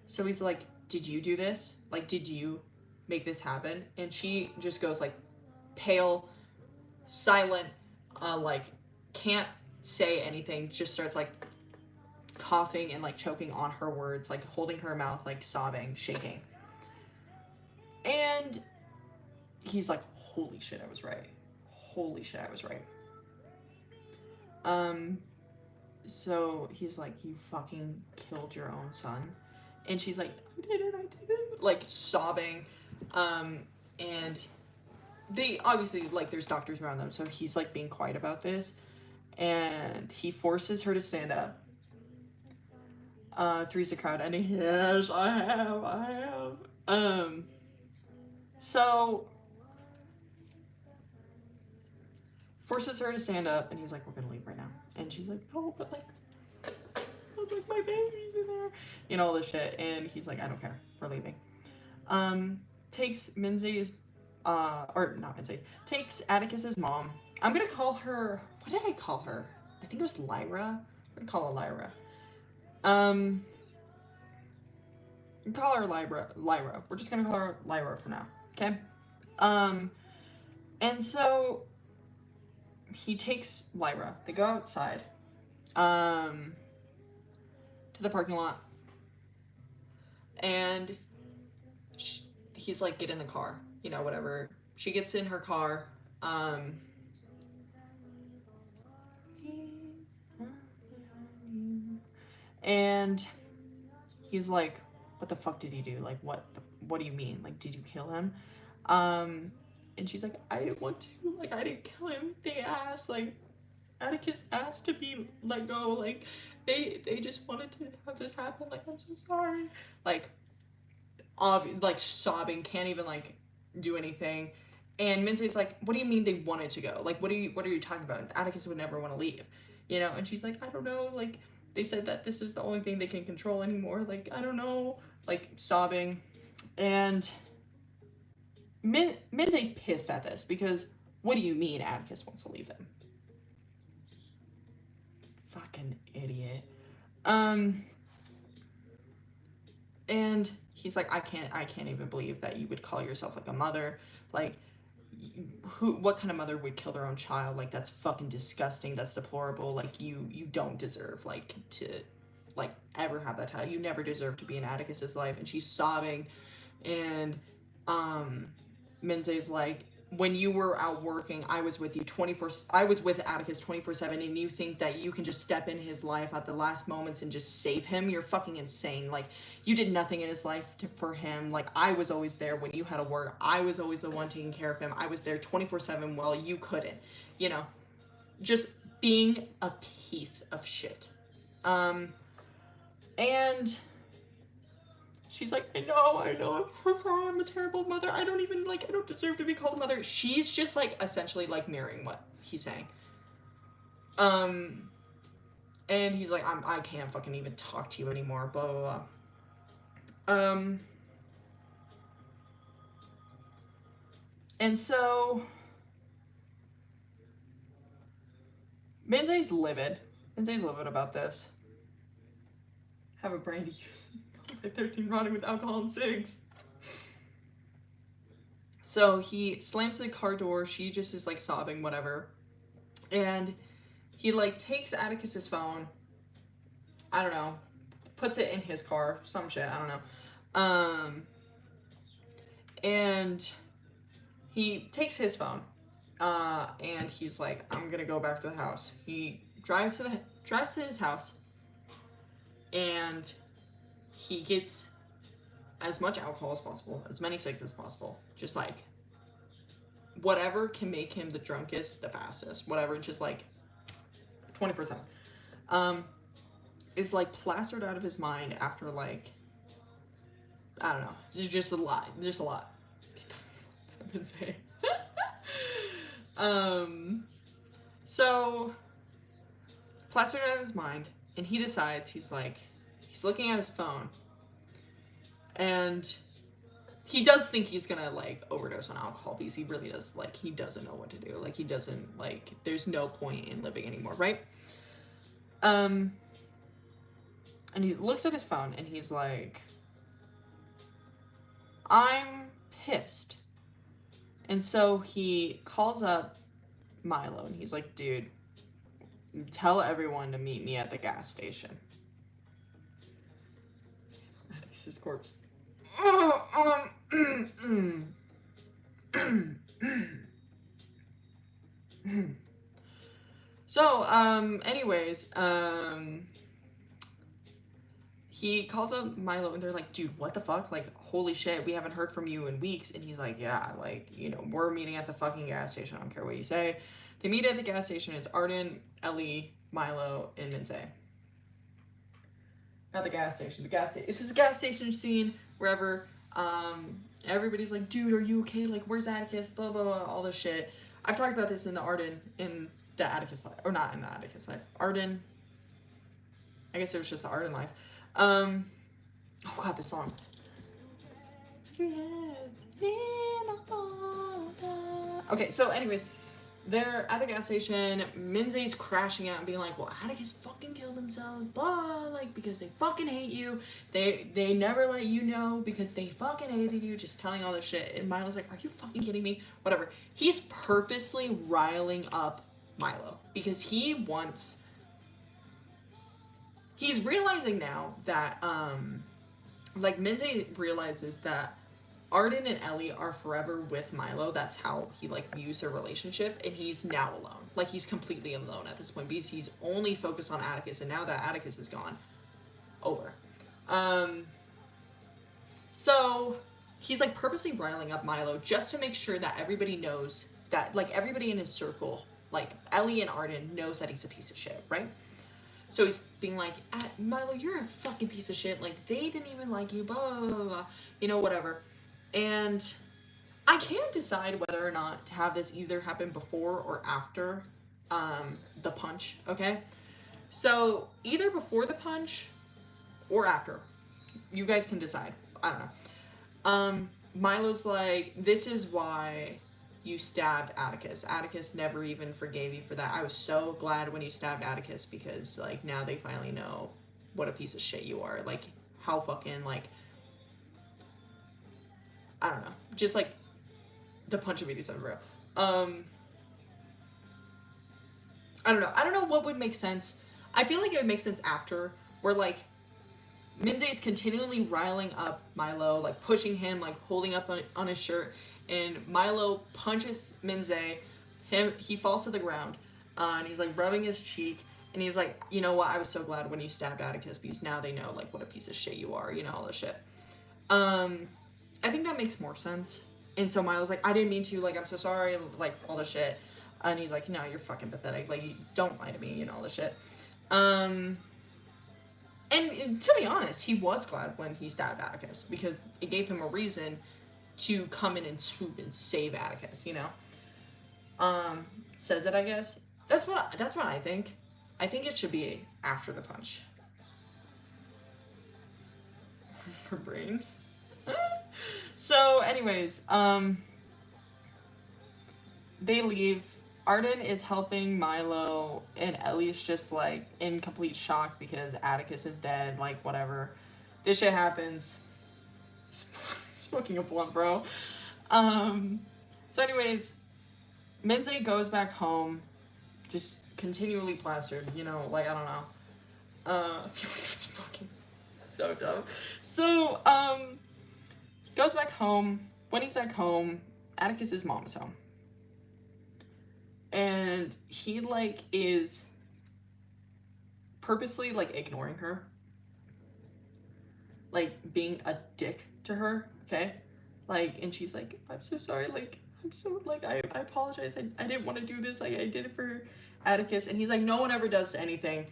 So he's like, did you do this? Like, did you make this happen? And she just goes, like, pale, silent, like, can't say anything, just starts, like, coughing and, like, choking on her words, like, holding her mouth, like, sobbing, shaking. And he's like, holy shit, I was right. Holy shit, I was right. So he's like, you fucking killed your own son. And she's like, I didn't. Like, sobbing. And they obviously, like, there's doctors around them, so he's, like, being quiet about this. And he forces her to stand up. Three's the crowd ending. Yes, I have. So forces her to stand up, and he's like, we're gonna leave right now. And she's like, no, but, like, my baby's in there. You know, all this shit. And he's like, I don't care. We're leaving. Takes Minze's, or not Minze's, takes Atticus's mom. I'm gonna call her, what did I call her? I think it was Lyra. I'm gonna call her Lyra. Call her Lyra. We're just gonna call her Lyra for now. Okay? And so he takes Lyra. They go outside. To the parking lot. And he's like, get in the car. You know, whatever. She gets in her car. And he's like, what the fuck did he do? Like, what do you mean? Like, did you kill him? And she's like, I didn't want to. Like, I didn't kill him. They asked, like, Atticus asked to be let go. Like, they just wanted to have this happen. Like, I'm so sorry. Like, like, sobbing, can't even, like, do anything. And Minze's like, what do you mean they wanted to go? Like, what are you talking about? And Atticus would never want to leave, you know? And she's like, I don't know, like, they said that this is the only thing they can control anymore. Like, I don't know, like, sobbing. And Minze's pissed at this because what do you mean Atticus wants to leave them? Fucking idiot. And he's like, I can't even believe that you would call yourself, like, a mother. Like, what kind of mother would kill their own child? Like, that's fucking disgusting. That's deplorable. Like, you don't deserve, like, to, like, ever have that child. You never deserve to be in Atticus's life. And she's sobbing. And, Minze's like, when you were out working, I was with Atticus 24/7, and you think that you can just step in his life at the last moments and just save him? You're fucking insane. Like, you did nothing in his life for him. Like, I was always there when you had to work. I was always the one taking care of him. I was there 24/7 while you couldn't, you know, just being a piece of shit. And she's like, I know, I'm so sorry, I'm a terrible mother, I don't deserve to be called a mother. She's just, like, essentially, like, mirroring what he's saying. And he's like, I can't fucking even talk to you anymore, blah, blah, blah. And so Minze's livid. Minze's livid about this. Have a brain to use. Like 13 rotting with alcohol and cigs. So he slams the car door. She just is like sobbing, whatever. And he like takes Atticus's phone. I don't know. Puts it in his car. Some shit. I don't know. And he takes his phone. And he's like, I'm gonna go back to the house. He drives to his house. And he gets as much alcohol as possible, as many cigs as possible. Just like whatever can make him the drunkest, the fastest, whatever, just like 24/7. Is like plastered out of his mind after like, I don't know, there's just a lot. There's a lot. I've been saying. So plastered out of his mind, and he decides he's looking at his phone, and he does think he's gonna like overdose on alcohol because he really does, like, he doesn't know what to do. Like, he doesn't, like, there's no point in living anymore, right? And he looks at his phone and he's like, I'm pissed. And so he calls up Milo and he's like, dude, tell everyone to meet me at the gas station. Atticus's corpse. So, anyways, he calls up Milo and they're like, dude, what the fuck? Like, holy shit, we haven't heard from you in weeks. And he's like, yeah, like, you know, we're meeting at the fucking gas station. I don't care what you say. They meet at the gas station. It's Arden, Ellie, Milo, and Minzhe. Not the gas station. The gas station. It's just a gas station scene wherever. Everybody's like, dude, are you okay? Like, where's Atticus? Blah, blah, blah, all this shit. I've talked about this in the Arden, in the Atticus life. Or not in the Atticus life. Arden. I guess it was just the Arden life. Oh god, this song. Okay, so anyways, they're at the gas station. Minze's crashing out and being like, well, Atticus fucking killed themselves, blah, like, because they fucking hate you. They never let you know because they fucking hated you, just telling all this shit. And Milo's like, are you fucking kidding me? Whatever. He's purposely riling up Milo because he's realizing now that, like, Minzhe realizes that Arden and Ellie are forever with Milo. That's how he, like, views their relationship, and he's now alone. Like, he's completely alone at this point because he's only focused on Atticus, and now that Atticus is gone, over. So he's, like, purposely riling up Milo just to make sure that everybody knows that, like, everybody in his circle, like, Ellie and Arden knows that he's a piece of shit, right? So he's being like, Milo, you're a fucking piece of shit. Like, they didn't even like you, blah, blah, blah, you know, whatever. And I can't decide whether or not to have this either happen before or after the punch, okay? So either before the punch or after. You guys can decide. I don't know. Milo's like, this is why you stabbed Atticus. Atticus never even forgave you for that. I was so glad when you stabbed Atticus because, like, now they finally know what a piece of shit you are. Like, how fucking, like, I don't know. Just, like, the punch of 87 bro. I don't know. I don't know what would make sense. I feel like it would make sense after, where, like, Minzhe is continually riling up Milo, like, pushing him, like, holding up on his shirt, and Milo punches Minzhe. He falls to the ground, and he's, like, rubbing his cheek, and he's like, you know what, I was so glad when you stabbed Atticus, because now they know, like, what a piece of shit you are, you know, all this shit. I think that makes more sense. And so Milo's like, I didn't mean to, like, I'm so sorry, like, all this shit. And he's like, no, you're fucking pathetic, like, don't lie to me, you know, all this shit. And to be honest, he was glad when he stabbed Atticus, because it gave him a reason to come in and swoop and save Atticus, you know? Says it, I guess. That's what I think. I think it should be after the punch. For brains. So, anyways, they leave. Arden is helping Milo, and Ellie's just like in complete shock because Atticus is dead. Like, whatever. This shit happens. Smoking a blunt, bro. So, anyways, Minzhe goes back home, just continually plastered. You know, like, I don't know. I feel like I'm smoking. So dumb. So, goes back home. When he's back home, Atticus's mom is home. And he, like, is purposely, like, ignoring her. Like, being a dick to her, okay? Like, and she's like, I'm so sorry, like, I'm so, like, I apologize. I didn't want to do this. Like, I did it for Atticus. And he's like, no one ever does anything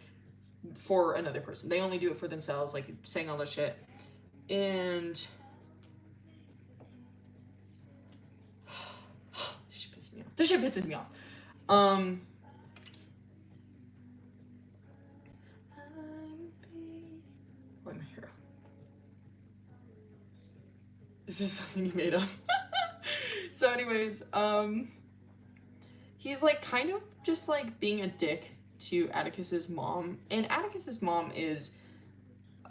for another person. They only do it for themselves, like, saying all this shit. And this shit pisses me off. This shit pisses me off. Why am I here? This is something he made up. So anyways, he's like kind of just like being a dick to Atticus's mom, and Atticus's mom is,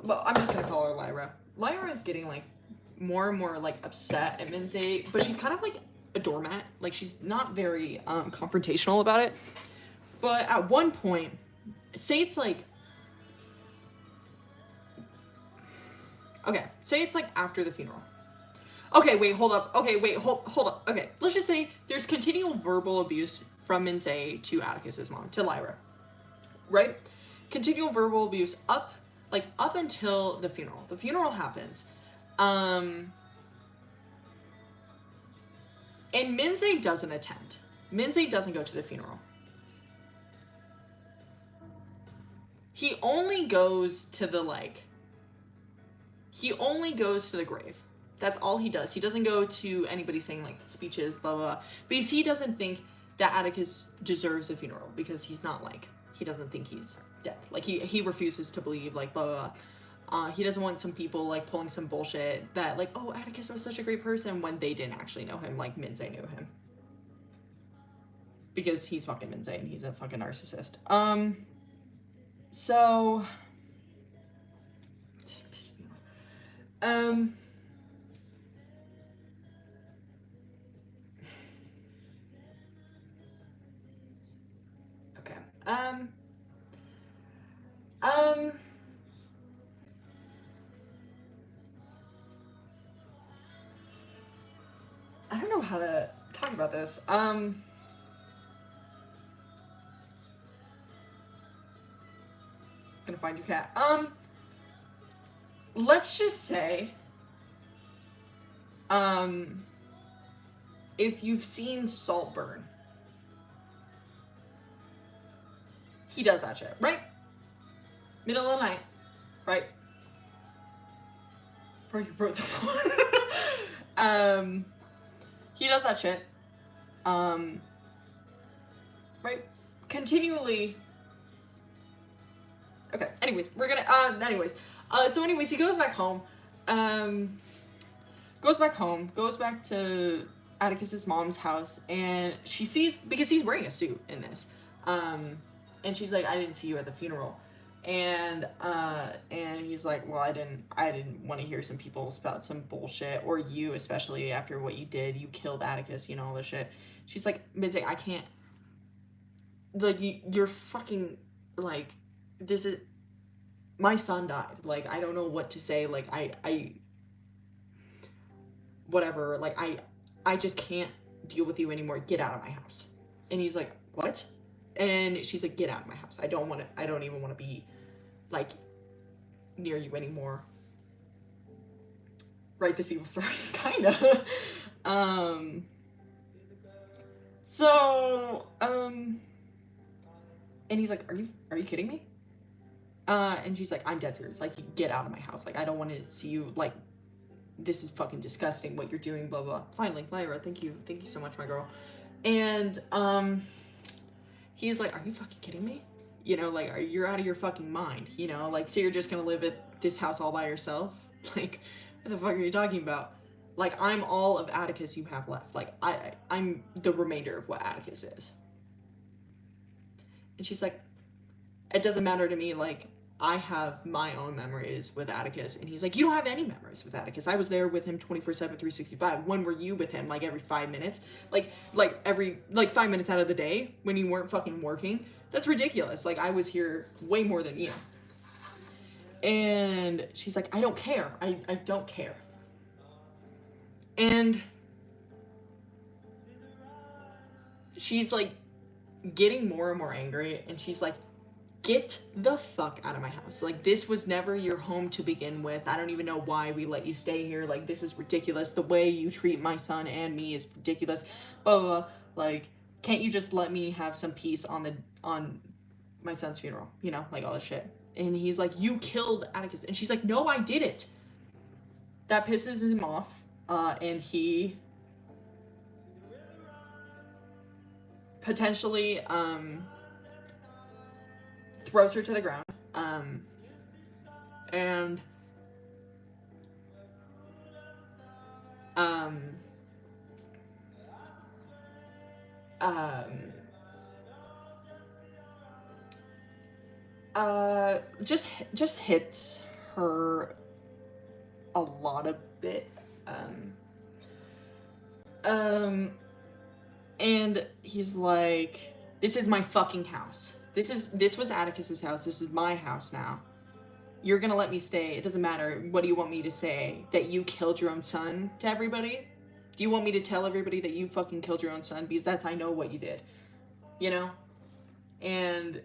well, I'm just gonna call her Lyra. Lyra is getting like more and more like upset at Minzhe, but she's kind of like a doormat. Like, she's not very confrontational about it. But at one point, say it's like, okay, say it's like after the funeral. Okay, wait, hold up. Okay, wait, hold up. Okay, let's just say there's continual verbal abuse from Minzhe to Atticus's mom, to Lyra, right? Continual verbal abuse up until the funeral. The funeral happens. And Minzhe doesn't attend. Minzhe doesn't go to the funeral. He only goes to the grave. That's all he does. He doesn't go to anybody saying like speeches, blah, blah, blah. Because he doesn't think that Atticus deserves a funeral, because he's not like, he doesn't think he's dead. Like, he refuses to believe, like, blah, blah, blah. He doesn't want some people like pulling some bullshit that like, oh, Atticus was such a great person, when they didn't actually know him, like Minzhe knew him. Because he's fucking Minzhe and he's a fucking narcissist. So okay. I don't know how to talk about this. Gonna find you, cat. Let's just say, if you've seen Saltburn, he does that shit, right? Middle of the night, right? Before you broke the floor. He does that shit. Right? Continually. Okay, anyways, we're gonna, so anyways, he goes back home, goes back to Atticus's mom's house, and she sees, because he's wearing a suit in this, and she's like, I didn't see you at the funeral, and he's like, well, I didn't want to hear some people spout some bullshit, or you, especially after what you did, you killed Atticus, you know, all this shit. She's like, Minzhe, I can't, like, you're fucking, like, this is, my son died, like, I don't know what to say, like, I whatever, like, I just can't deal with you anymore, get out of my house. And he's like, what? And she's like, get out of my house, I don't even want to be, like, near you anymore. Right, this evil story, kinda. And he's like, are you kidding me? And she's like, I'm dead serious. Like, get out of my house. Like, I don't want to see you. Like, this is fucking disgusting what you're doing, blah, blah. Finally, Lyra, thank you so much, my girl. And, he's like, are you fucking kidding me? You know, like, you're out of your fucking mind, you know? Like, so you're just gonna live at this house all by yourself? Like, what the fuck are you talking about? Like, I'm all of Atticus you have left. Like, I'm the remainder of what Atticus is. And she's like, it doesn't matter to me, like, I have my own memories with Atticus. And he's like, you don't have any memories with Atticus. I was there with him 24/7, 365. When were you with him? Like, every 5 minutes? Like every, 5 minutes out of the day when you weren't fucking working? That's ridiculous. Like, I was here way more than you. And she's like, I don't care. I don't care. And she's, like, getting more and more angry. And she's like, get the fuck out of my house. Like, this was never your home to begin with. I don't even know why we let you stay here. Like, this is ridiculous. The way you treat my son and me is ridiculous. Blah, blah, blah. Like, can't you just let me have some peace on my son's funeral? You know, like, all this shit. And he's like, you killed Atticus. And she's like, no, I didn't. That pisses him off. And he potentially, throws her to the ground, and just hits her a lot a bit, and he's like, this is my fucking house. This was Atticus's house. This is my house now. You're gonna let me stay. It doesn't matter. What do you want me to say? That you killed your own son to everybody? Do you want me to tell everybody that you fucking killed your own son? Because that's, I know what you did. You know? And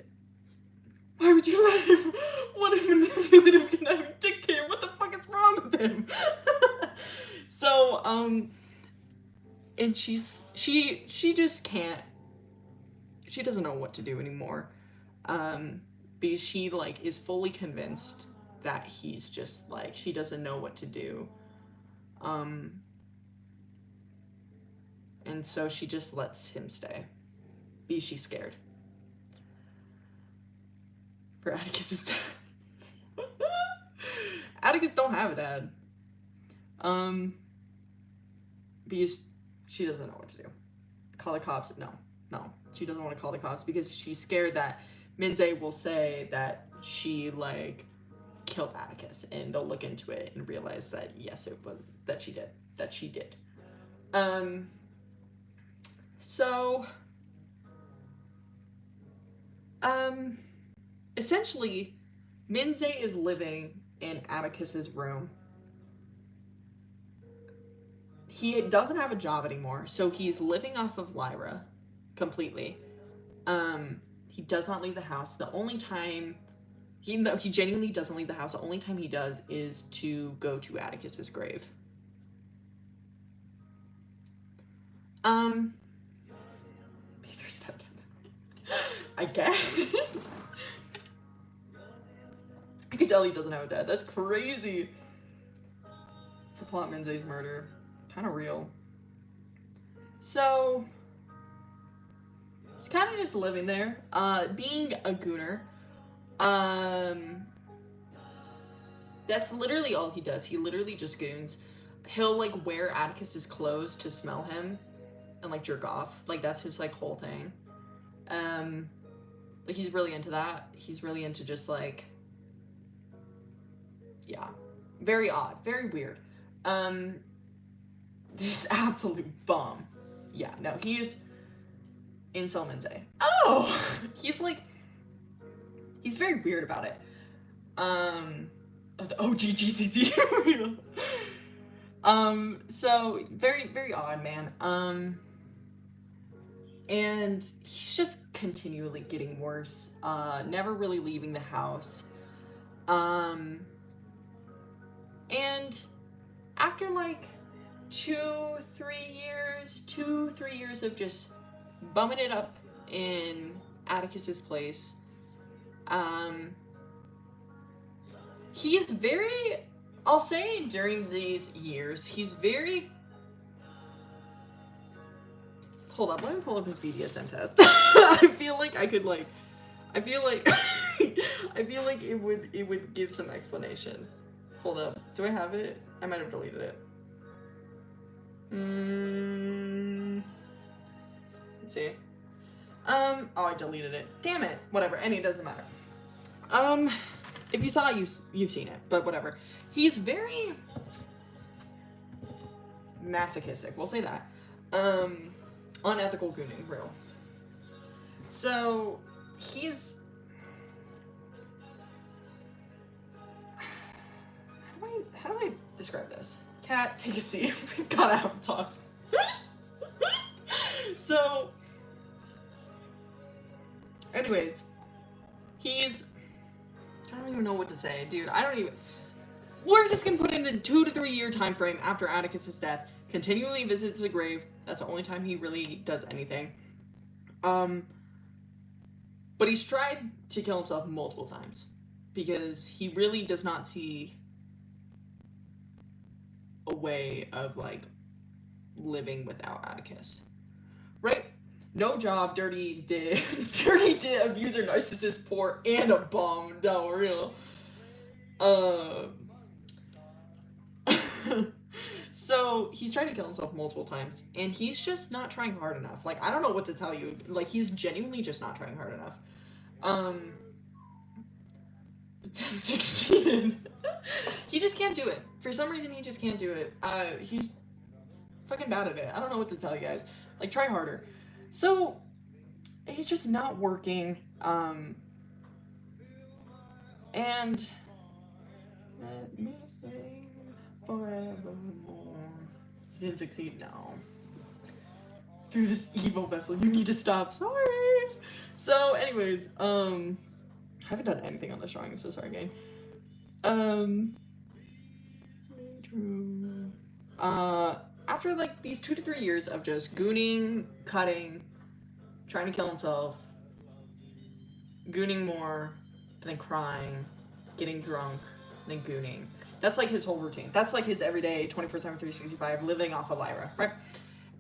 why would you let him? What a manipulative, conniving dictator. What the fuck is wrong with him? So, and she just can't, she doesn't know what to do anymore. Because she, like, is fully convinced that he's just, like, she doesn't know what to do. And so she just lets him stay. Because she's scared. For Atticus's dad. Atticus don't have a dad. Because she doesn't know what to do. Call the cops? No. She doesn't want to call the cops because she's scared that Minzhe will say that she, like, killed Atticus, and they'll look into it and realize that, yes, it was, that she did. So, essentially, Minzhe is living in Atticus's room. He doesn't have a job anymore, so he's living off of Lyra completely. He does not leave the house. The only time he genuinely doesn't leave the house, the only time he does is to go to Atticus's grave. Be their stepdad. I guess. I could tell he doesn't have a dad. That's crazy. To plot Minze's murder. Kind of real. So he's kind of just living there, being a gooner. That's literally all he does. He literally just goons. He'll, like, wear Atticus's clothes to smell him and, like, jerk off. Like, that's his, like, whole thing. Like, he's really into that. He's really into just, like, yeah. Very odd. Very weird. This absolute bum. Yeah, no, he's incel Minzhe. Oh! He's, like, he's very weird about it. Of the OG GCC. So, very, very odd, man. And he's just continually getting worse. Never really leaving the house. And after, like, 2-3 years of just bumming it up in Atticus's place, he's very, I'll say during these years, he's very, hold up, let me pull up his BDSM test. I feel like I could, like, I feel like I feel like it would give some explanation. Hold up. Do I have it? I might have deleted it. Let's see. Oh, I deleted it. Damn it. Whatever. It doesn't matter. If you saw it, you've seen it, but whatever. He's very masochistic. We'll say that. Unethical gooning, real. So he's. How do I describe this? Cat, take a seat. We gotta have a talk. So, anyways, he's. I don't even know what to say, dude. We're just gonna put in the 2 to 3 year time frame after Atticus's death. Continually visits the grave. That's the only time he really does anything. But he's tried to kill himself multiple times because he really does not see a way of like living without Atticus, right? No job, dirty did, abuser, narcissist, poor, and a bum. No, real. So he's trying to kill himself multiple times, and he's just not trying hard enough. Like, I don't know what to tell you. Like, he's genuinely just not trying hard enough. Attempt succeeded. He just can't do it. For some reason, he just can't do it. He's fucking bad at it. I don't know what to tell you guys. Like, try harder. So, he's just not working. And let me stay forevermore. He didn't succeed. No. Through this evil vessel, you need to stop. Sorry. So, anyways, I haven't done anything on this drawing. I'm so sorry, gang. After like these 2 to 3 years of just gooning, cutting, trying to kill himself, gooning more, then crying, getting drunk, then gooning. That's like his whole routine. That's like his everyday 24/7, 365 living off of Lyra, right?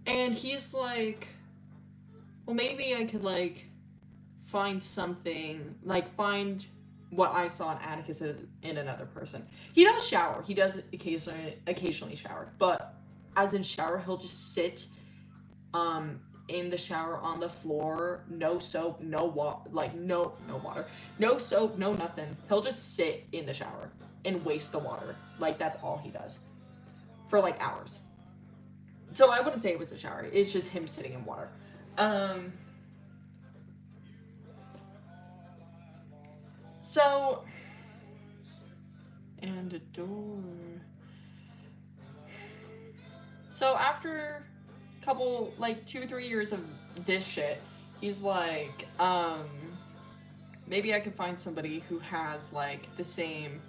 And he's like, well, maybe I could like find something, like find what I saw in Atticus in another person. He does shower. He does occasionally shower, but as in shower, he'll just sit in the shower on the floor, no soap, no water, like no water, no soap, no nothing. He'll just sit in the shower and waste the water. Like, that's all he does for like hours. So I wouldn't say it was a shower. It's just him sitting in water. So, and a door. So after a couple, like 2 or 3 years of this shit, he's like, maybe I could find somebody who has like the same,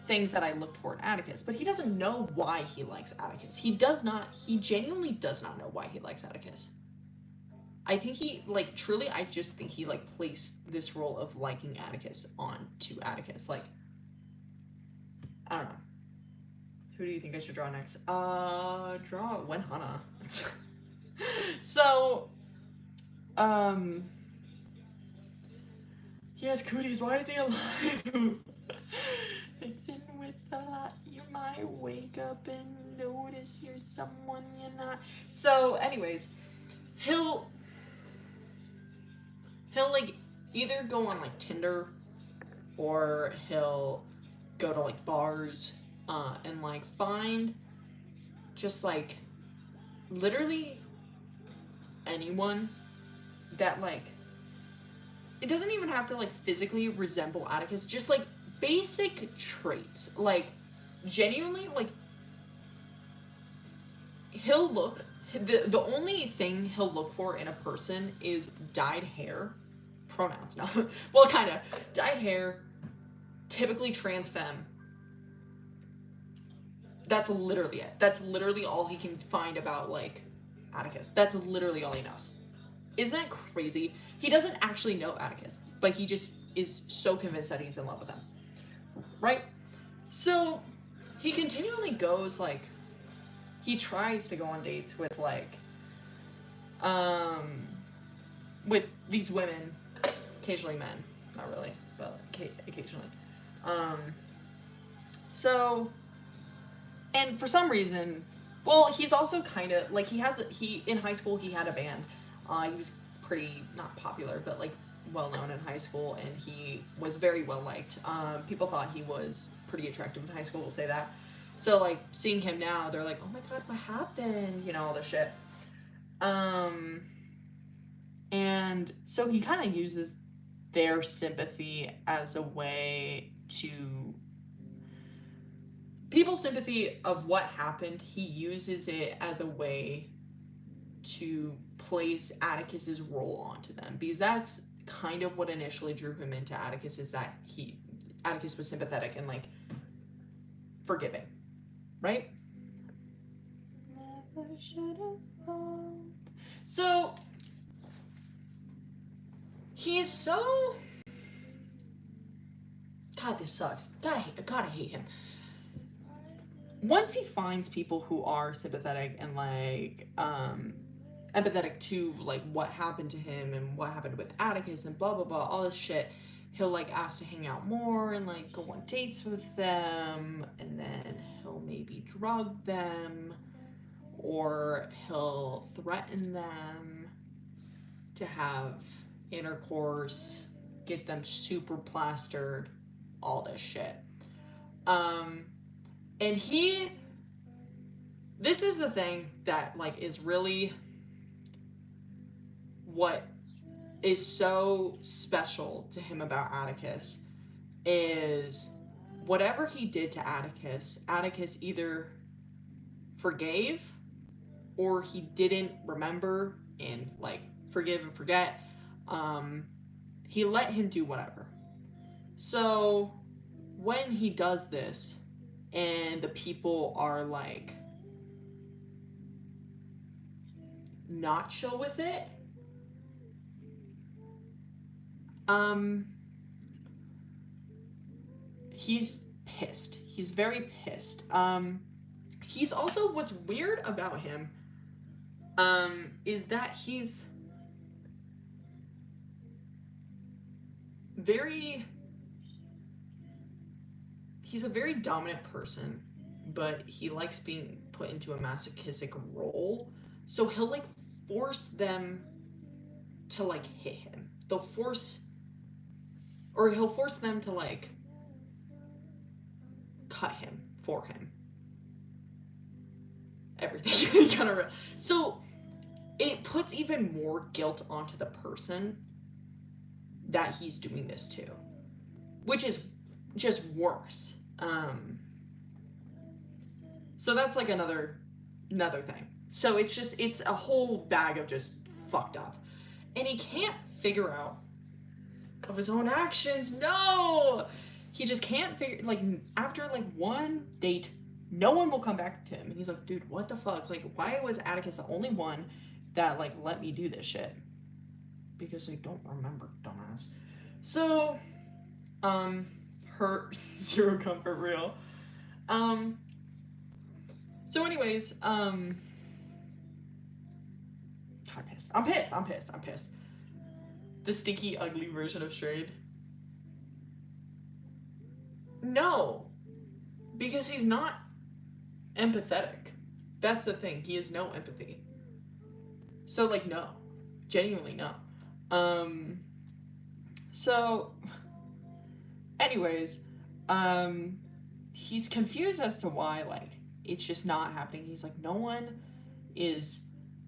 things that I looked for in Atticus, but he doesn't know why he likes Atticus. He genuinely does not know why he likes Atticus. I think he, like, truly, I just think he, like, placed this role of liking Atticus onto Atticus. Like, I don't know. Who do you think I should draw next? Draw Wenhana. So, he has cooties. Why is he alive? Fixing with a lot. You might wake up and notice you're someone you're not. So, anyways, he'll like either go on like Tinder, or he'll go to like bars and like find just like literally anyone that like, it doesn't even have to like physically resemble Atticus, just like basic traits, like genuinely, like he'll look, the only thing he'll look for in a person is dyed hair, pronouns now, well, kind of, dyed hair, typically trans femme. That's literally it. That's literally all he can find about like Atticus. That's literally all he knows. Isn't that crazy? He doesn't actually know Atticus, but he just is so convinced that he's in love with him, right? So he continually goes like, he tries to go on dates with like with these women, occasionally men, not really, but occasionally. So, and for some reason, well, he's also kind of like he in high school he had a band. He was pretty not popular, but like well known in high school, and he was very well liked. People thought he was pretty attractive in high school. We'll say that. So like seeing him now, they're like, oh my god, what happened? You know, all this shit. And so he kind of uses their sympathy as a way to people's sympathy of what happened. He uses it as a way to place Atticus's role onto them, because that's kind of what initially drew him into Atticus, is that Atticus was sympathetic and like forgiving, right? Never should have thought. So he's so, God, this sucks. God, I hate him. Once he finds people who are sympathetic and like empathetic to like what happened to him and what happened with Atticus and blah blah blah, all this shit, he'll like ask to hang out more and like go on dates with them, and then he'll maybe drug them, or he'll threaten them to have intercourse, get them super plastered, all this shit. And this is the thing that like is really what is so special to him about Atticus, is whatever he did to Atticus either forgave or he didn't remember and like forgive and forget. He let him do whatever. So when he does this and the people are like not chill with it, he's pissed. He's very pissed. He's also, what's weird about him is that he's a very dominant person, but he likes being put into a masochistic role. So he'll like force them to like hit him. He'll force them to like cut him for him. Everything kind of. So it puts even more guilt onto the person that he's doing this to, which is just worse. So that's like another thing. So it's a whole bag of just fucked up, and he can't figure out of his own actions. No, he just can't figure, like, after like one date, no one will come back to him, and he's like, dude, what the fuck? Like, why was Atticus the only one that like let me do this shit? Because they don't remember, dumbass. So hurt, zero comfort, real. So anyways, I'm pissed. The stinky, ugly version of Strayed. No, because he's not empathetic. That's the thing. He has no empathy. So like, no, genuinely no. So anyways, he's confused as to why like it's just not happening. He's like, no one is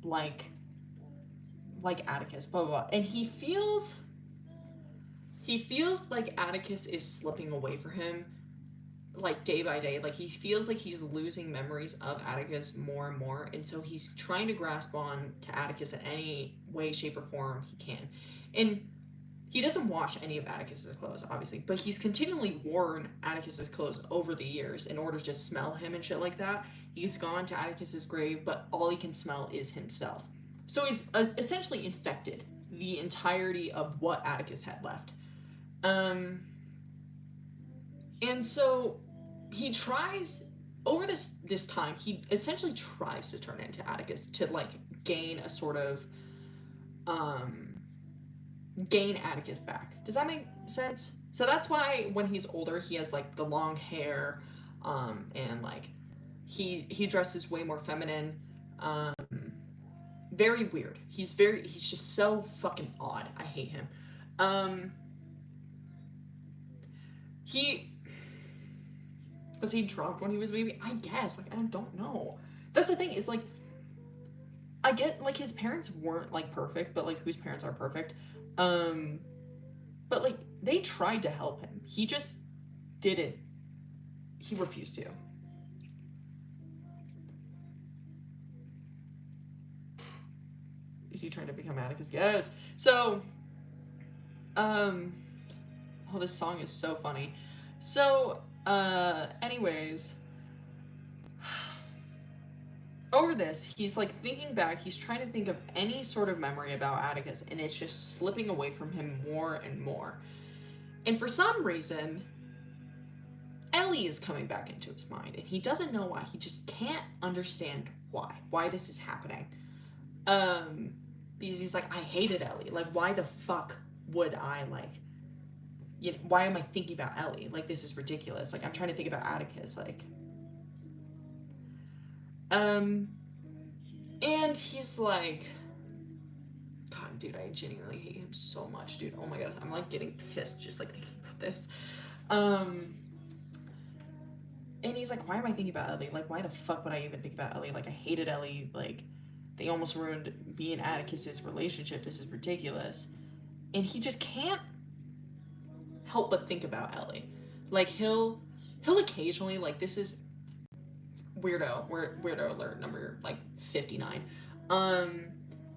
like Atticus, blah, blah, blah. And he feels like Atticus is slipping away from him, like day by day. Like he feels like he's losing memories of Atticus more and more, and so he's trying to grasp on to Atticus in any way, shape, or form he can. And he doesn't wash any of Atticus's clothes, obviously, but he's continually worn Atticus's clothes over the years in order to smell him and shit like that. He's gone to Atticus's grave, but all he can smell is himself. So he's essentially infected the entirety of what Atticus had left. And so he tries, over this time, he essentially tries to turn into Atticus to like gain a sort of gain Atticus back. Does that make sense? So that's why when he's older, he has like the long hair, and like he dresses way more feminine. Very weird. He's just so fucking odd. I hate him. Was he drugged when he was a baby? I guess. Like, I don't know. That's the thing, is like, I get like his parents weren't like perfect, but like whose parents are perfect? But like they tried to help him. He just didn't. He refused to. Is he trying to become Atticus? Yes. So, oh, this song is so funny. So, anyways, over this, he's like thinking back, he's trying to think of any sort of memory about Atticus, and it's just slipping away from him more and more. And for some reason, Ellie is coming back into his mind, and he doesn't know why. He just can't understand why this is happening. Because he's like, I hated Ellie. Like, why the fuck would I, like, you know, why am I thinking about Ellie? Like, this is ridiculous. Like, I'm trying to think about Atticus, like. And he's like, God, dude, I genuinely hate him so much, dude. Oh my God, I'm like getting pissed just like thinking about this. And he's like, why am I thinking about Ellie? Like, why the fuck would I even think about Ellie? Like, I hated Ellie. Like, they almost ruined me and Atticus's relationship. This is ridiculous. And he just can't help but think about Ellie. Like, he'll occasionally, like, this is weirdo alert number like 59.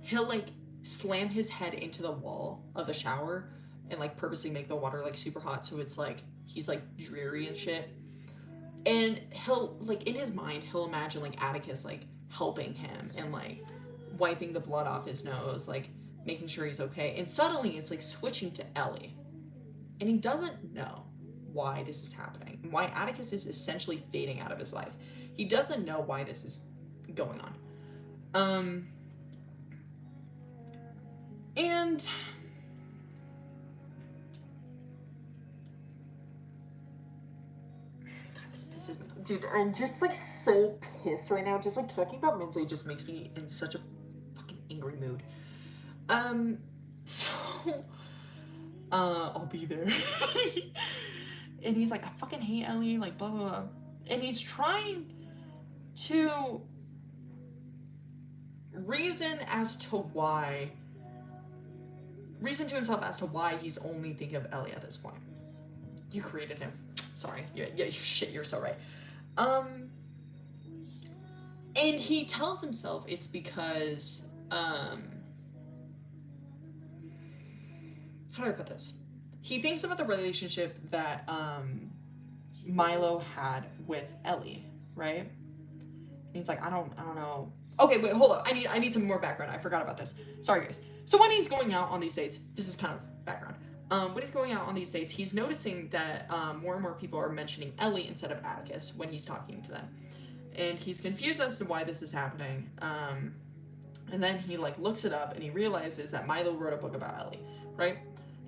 He'll like slam his head into the wall of the shower and like purposely make the water like super hot, so it's like he's like dreary and shit. And he'll like, in his mind, he'll imagine like Atticus like helping him and like wiping the blood off his nose, like making sure he's okay. And suddenly it's like switching to Ellie, and he doesn't know why this is happening, why Atticus is essentially fading out of his life. He doesn't know why this is going on. And God, this pisses me off. Dude, I'm just like so pissed right now. Just like talking about minzhe just makes me in such a fucking angry mood. So I'll be there. And he's like, I fucking hate Ellie, like blah blah blah. And he's trying to reason to himself as to why he's only thinking of Ellie at this point. You created him. Sorry. Yeah, shit, you're so right. And he tells himself it's because, how do I put this? He thinks about the relationship that, Milo had with Ellie, right? And he's like, I don't know. Okay, wait, hold up. I need some more background. I forgot about this. Sorry, guys. So when he's going out on these dates, this is kind of background. When he's going out on these dates, he's noticing that more and more people are mentioning Ellie instead of Atticus when he's talking to them. And he's confused as to why this is happening. And then he like looks it up and he realizes that Milo wrote a book about Ellie, right?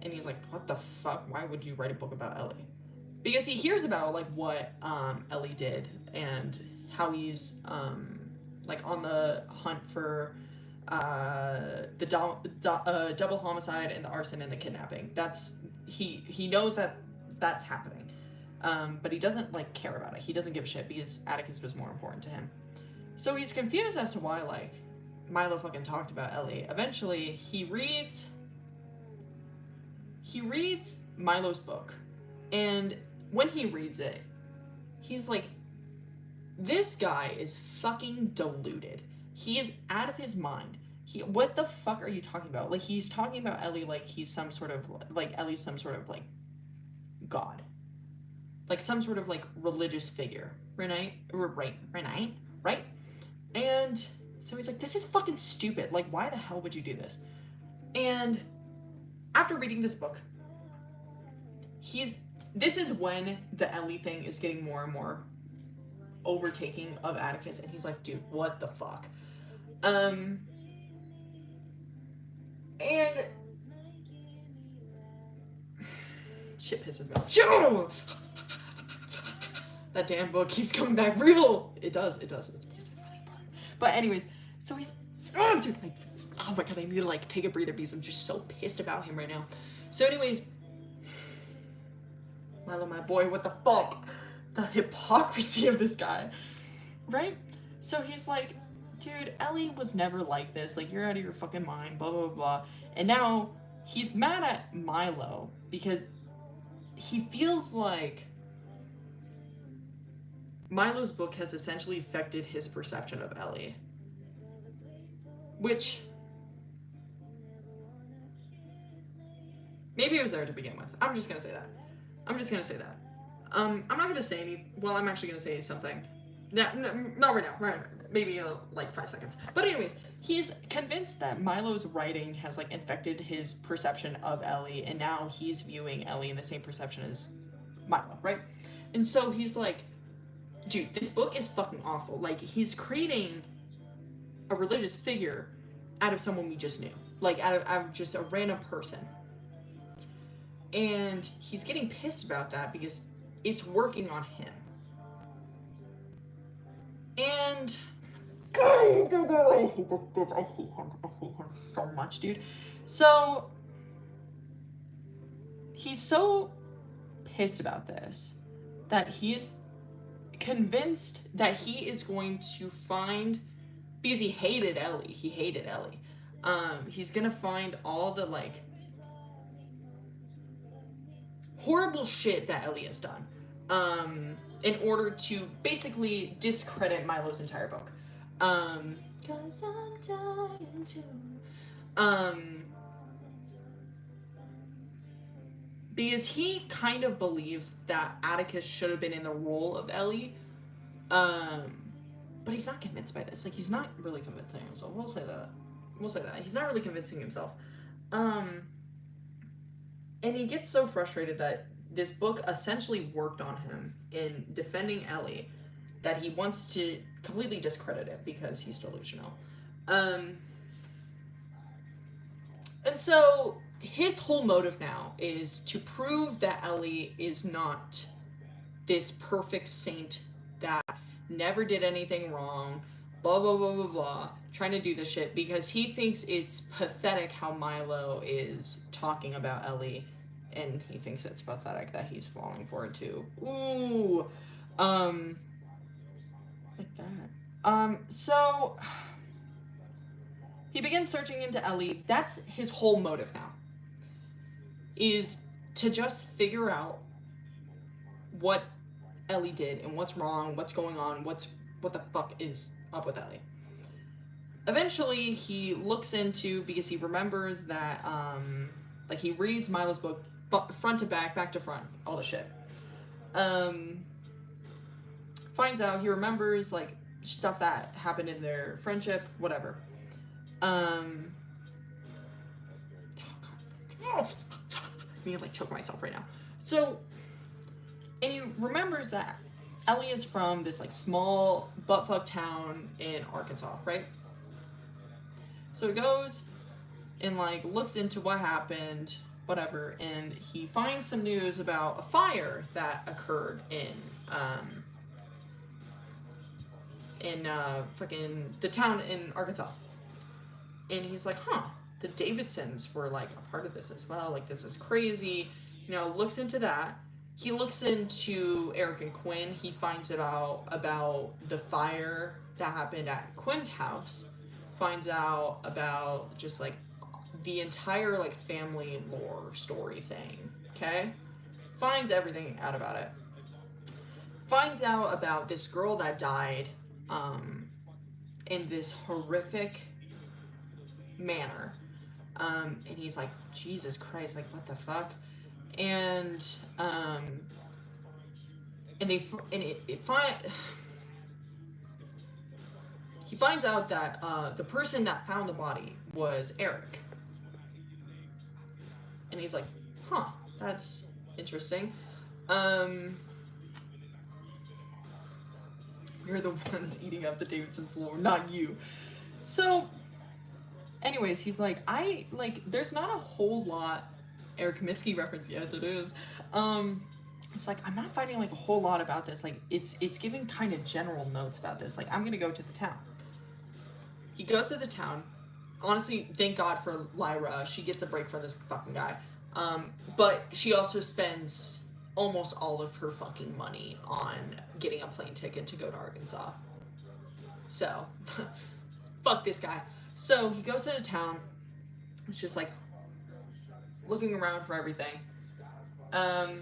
And he's like, what the fuck? Why would you write a book about Ellie? Because he hears about like what Ellie did and how he's like on the hunt for the double homicide and the arson and the kidnapping. That's he knows that that's happening, but he doesn't like care about it. He doesn't give a shit because Atticus was more important to him. So he's confused as to why like Milo fucking talked about Ellie. Eventually he reads Milo's book, and when he reads it, he's like, this guy is fucking deluded. He is out of his mind. What the fuck are you talking about? Like, he's talking about Ellie like he's some sort of, like, Ellie's some sort of, like, god. Like, some sort of, like, religious figure. Right? And so he's like, this is fucking stupid. Like, why the hell would you do this? And after reading this book, this is when the Ellie thing is getting more and more overtaking of Atticus, and he's like, dude, what the fuck? And Shit pisses me off. Shit! That damn book keeps coming back real. It does. It's really important. But anyways, so he's, oh, dude, oh my god, I need to like take a breather because I'm just so pissed about him right now. So anyways, Milo, my boy, what the fuck? The hypocrisy of this guy, right? So he's like, dude, Ellie was never like this. Like, you're out of your fucking mind, blah, blah, blah. And now he's mad at Milo because he feels like Milo's book has essentially affected his perception of Ellie. Which, maybe it was there to begin with. I'm just gonna say that. I'm not gonna say any, well, I'm actually gonna say something. Not right now, maybe like 5 seconds. But anyways, he's convinced that Milo's writing has like infected his perception of Ellie, and now he's viewing Ellie in the same perception as Milo, right? And so he's like, dude, this book is fucking awful. Like, he's creating a religious figure out of someone we just knew. Like, out of just a random person. And he's getting pissed about that because it's working on him. And God, I hate this bitch. I hate him so much, dude. So he's so pissed about this that he's convinced that he is going to find, because he hated Ellie. He's gonna find all the like horrible shit that Ellie has done. In order to basically discredit Milo's entire book. 'Cause I'm dying to. Because he kind of believes that Atticus should have been in the role of Ellie. But he's not convinced by this. Like, he's not really convincing himself. We'll say that. He's not really convincing himself. And he gets so frustrated that this book essentially worked on him in defending Ellie that he wants to completely discredit it because he's delusional. And so his whole motive now is to prove that Ellie is not this perfect saint that never did anything wrong, blah, blah, blah, blah, blah, trying to do this shit because he thinks it's pathetic how Milo is talking about Ellie. And he thinks it's pathetic that he's falling for it too. Ooh. Like that. So he begins searching into Ellie. That's his whole motive now. Is to just figure out what Ellie did and what's wrong, what's going on, what the fuck is up with Ellie. Eventually he looks into, because he remembers that like he reads Milo's book front to back to front, all the shit. Finds out, he remembers like stuff that happened in their friendship, whatever. Oh god. I need to like choke myself right now. So, and he remembers that Ellie is from this like small buttfuck town in Arkansas, right? So he goes and like looks into what happened, whatever, and he finds some news about a fire that occurred in fucking the town in Arkansas. And he's like, huh, the Davidsons were like a part of this as well, like this is crazy. You know, looks into that. He looks into Eric and Quinn. He finds out about the fire that happened at Quinn's house. Finds out about just like the entire like family lore story thing, okay? Finds everything out about it. Finds out about this girl that died in this horrific manner. And he's like, Jesus Christ, like what the fuck? And he finds out that the person that found the body was Eric. And he's like, huh, that's interesting. You're the ones eating up the Davidson's lore, not you. So, anyways, he's like, there's not a whole lot Eric Mitski reference, yes it is. It's like, I'm not finding like a whole lot about this. Like, it's giving kind of general notes about this. Like, I'm gonna go to the town. He goes to the town. Honestly, thank God for Lyra. She gets a break from this fucking guy. But she also spends almost all of her fucking money on getting a plane ticket to go to Arkansas. So, fuck this guy. So, he goes to the town. It's just like, looking around for everything. Holy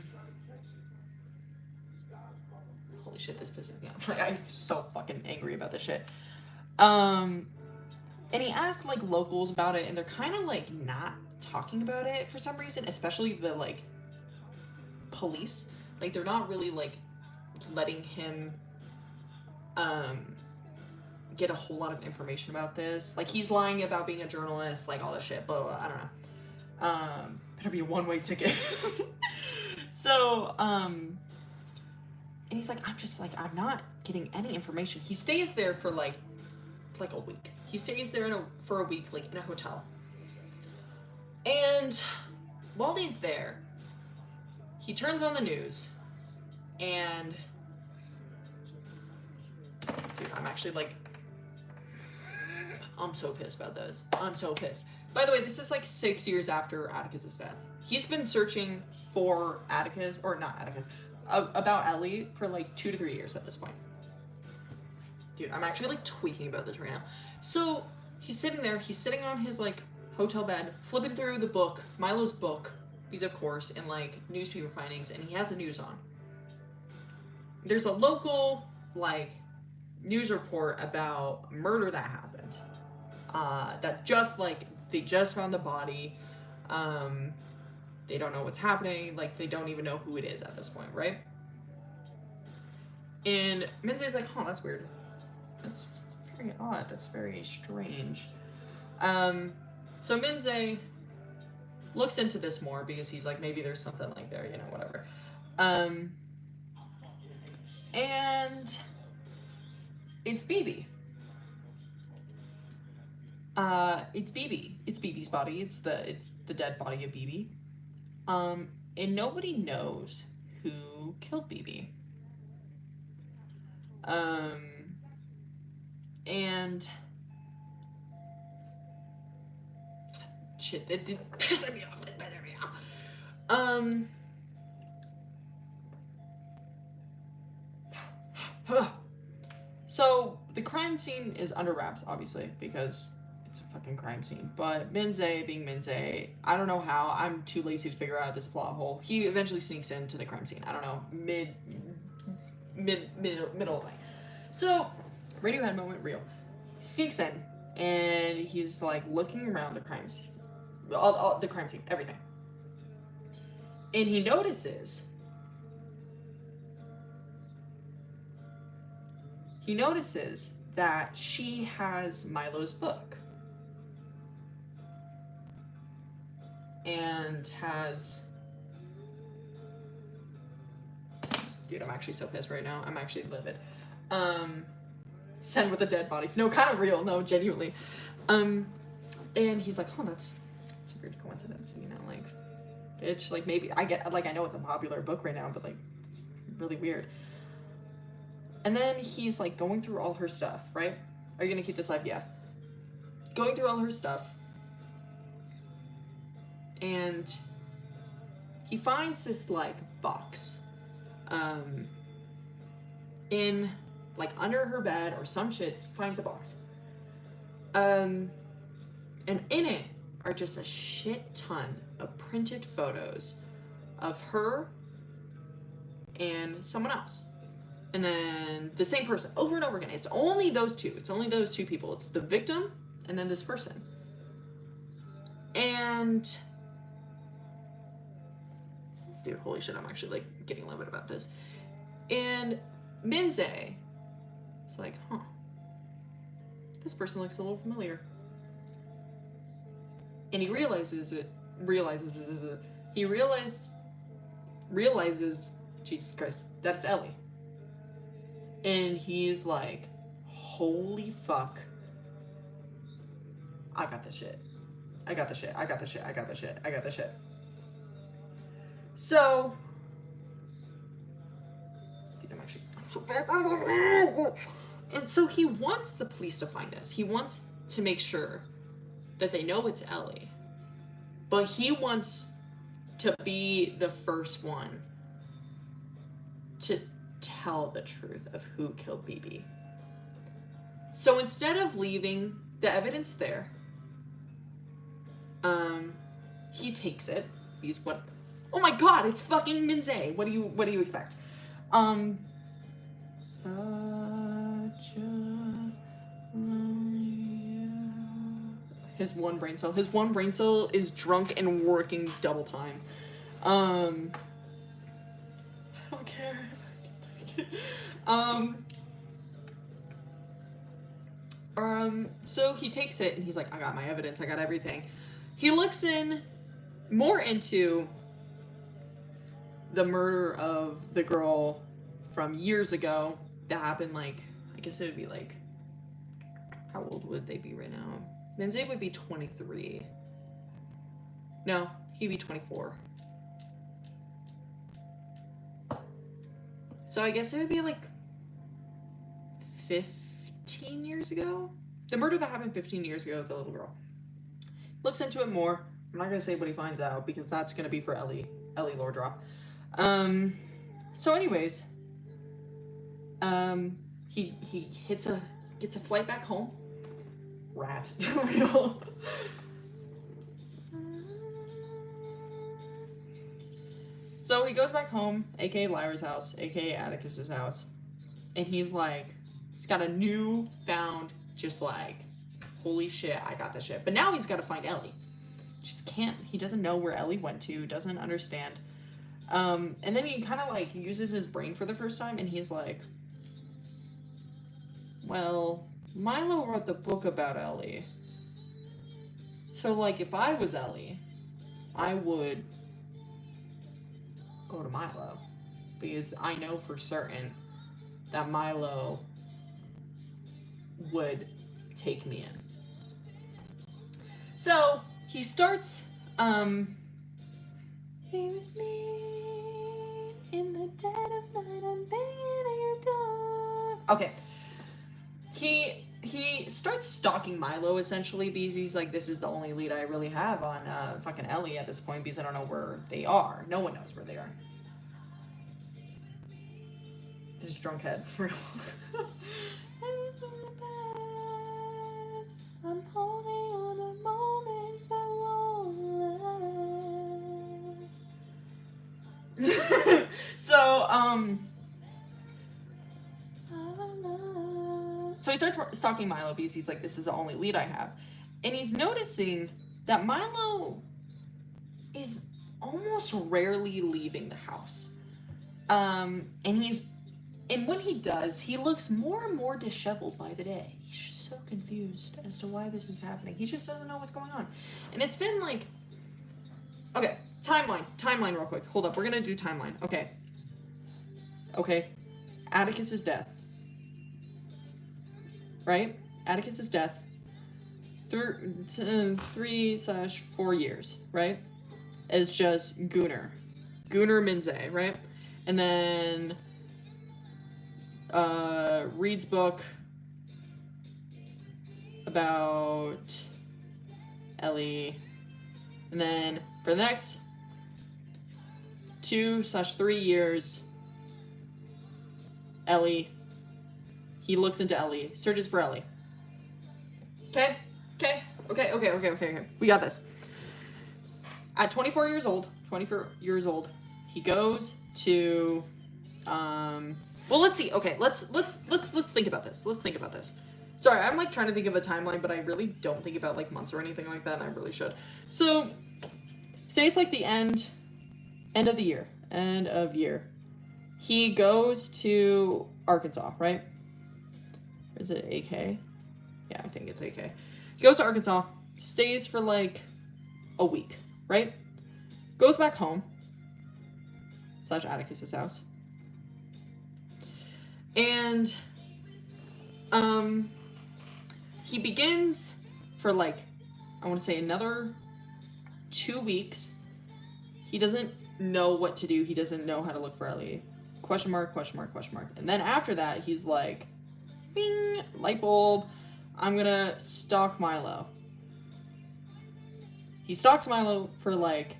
shit, this pisses me off. Like, I'm so fucking angry about this shit. And he asked, like, locals about it, and they're kind of, like, not talking about it for some reason, especially the, like, police. Like, they're not really, like, letting him, get a whole lot of information about this. Like, he's lying about being a journalist, like, all this shit, blah, blah, blah, I don't know. Better be a one-way ticket. So, and he's like, I'm not getting any information. He stays there for, like a week. He stays there for a week, like, in a hotel. And while he's there, he turns on the news, and dude, I'm actually, like, I'm so pissed about this. I'm so pissed. By the way, this is, like, 6 years after Atticus's death. He's been searching for Atticus, or not Atticus, about Ellie for, like, 2 to 3 years at this point. Dude, I'm actually, like, tweaking about this right now. So, he's sitting there, he's sitting on his, like, hotel bed, flipping through the book, Milo's book, because of course, in, like, newspaper findings, and he has the news on. There's a local, like, news report about a murder that happened. That just, like, they just found the body. They don't know what's happening, like, they don't even know who it is at this point, right? And Minze's like, oh, that's weird. That's very odd. That's very strange. So Minze looks into this more because he's like, maybe there's something like there, you know, whatever. And it's BB. It's BB. It's BB's body. It's the dead body of BB. And nobody knows who killed BB. And shit, that did piss me off. That pissed me off. So the crime scene is under wraps, obviously, because it's a fucking crime scene. But Minze, being Minze, I don't know how. I'm too lazy to figure out this plot hole. He eventually sneaks into the crime scene. I don't know, middle of the night. So, Radiohead moment, real. He sneaks in, and he's like looking around the crime scene, all the crime scene, everything. And he notices that she has Milo's book. And has... Dude, I'm actually so pissed right now. I'm actually livid. Send with the dead bodies. No, kind of real. No, genuinely. And he's like, oh, that's a weird coincidence. You know, like, bitch, like, maybe, I know it's a popular book right now, but, like, it's really weird. And then he's, like, going through all her stuff, right? Are you gonna keep this live? Yeah. Going through all her stuff. And he finds this, like, box. In, like, under her bed or some shit, finds a box. And in it are just a shit ton of printed photos of her and someone else. And then the same person over and over again. It's only those two. It's only those two people. It's the victim and then this person. And dude, holy shit, I'm actually, like, getting livid about this. And Minze is like, huh, this person looks a little familiar. And he realizes, Jesus Christ, that it's Ellie. And he's like, holy fuck, I got this shit. So, dude, I'm so bad. And so he wants the police to find us. He wants to make sure that they know it's Ellie. But he wants to be the first one to tell the truth of who killed BB. So instead of leaving the evidence there, he takes it. He's what? Oh my God! It's fucking minzhe. What do you expect? His one brain cell. His one brain cell is drunk and working double time. I don't care. So he takes it and he's like, I got my evidence, I got everything. He looks more into the murder of the girl from years ago that happened, like, I guess it would be like, how old would they be right now? Minzhe would be 23. No, he'd be 24. So I guess it would be like 15 years ago? The murder that happened 15 years ago with the little girl. Looks into it more. I'm not gonna say what he finds out because that's gonna be for Ellie lore drop. So anyways, he gets a flight back home. Rat. Real. So he goes back home, aka Lyra's house, aka Atticus's house, and he's got a newfound, just like, holy shit, I got this shit. But now he's got to find Ellie. He doesn't know where Ellie went to, doesn't understand. And then he kind of like uses his brain for the first time, and he's like, well, Milo wrote the book about Ellie. So, like, if I was Ellie, I would go to Milo. Because I know for certain that Milo would take me in. So, he starts, Be with me in the dead of night, I'm banging at your door. Okay. He starts stalking Milo, essentially, because he's like, this is the only lead I really have on fucking Ellie at this point, because I don't know where they are. No one knows where they are. His drunk head. I'm holding on to moments that won't last. So he starts stalking Milo because he's like, this is the only lead I have. And he's noticing that Milo is almost rarely leaving the house. And when he does, he looks more and more disheveled by the day. He's just so confused as to why this is happening. He just doesn't know what's going on. And it's been like, okay, timeline real quick. Hold up, we're gonna do timeline. Okay. Atticus's death. Right? Atticus's death. 3/4 years, right? Is just Gunnar minzhe, right? And then Reed's book about Ellie, and then for the next 2/3 years, Ellie. He looks into Ellie, searches for Ellie. Okay. We got this. At 24 years old, he goes to, well, let's see. Okay, let's think about this. Sorry, I'm like trying to think of a timeline, but I really don't think about like months or anything like that, and I really should. So, say it's like the end of year. He goes to Arkansas, right? Is it AK? Yeah, I think it's AK. He goes to Arkansas, stays for like a week, right? Goes back home, / Atticus's house. And he begins for like, I want to say another 2 weeks. He doesn't know what to do. He doesn't know how to look for Ellie. Question mark, question mark, question mark. And then after that, he's like, bing, light bulb. I'm gonna stalk Milo. He stalks Milo for like,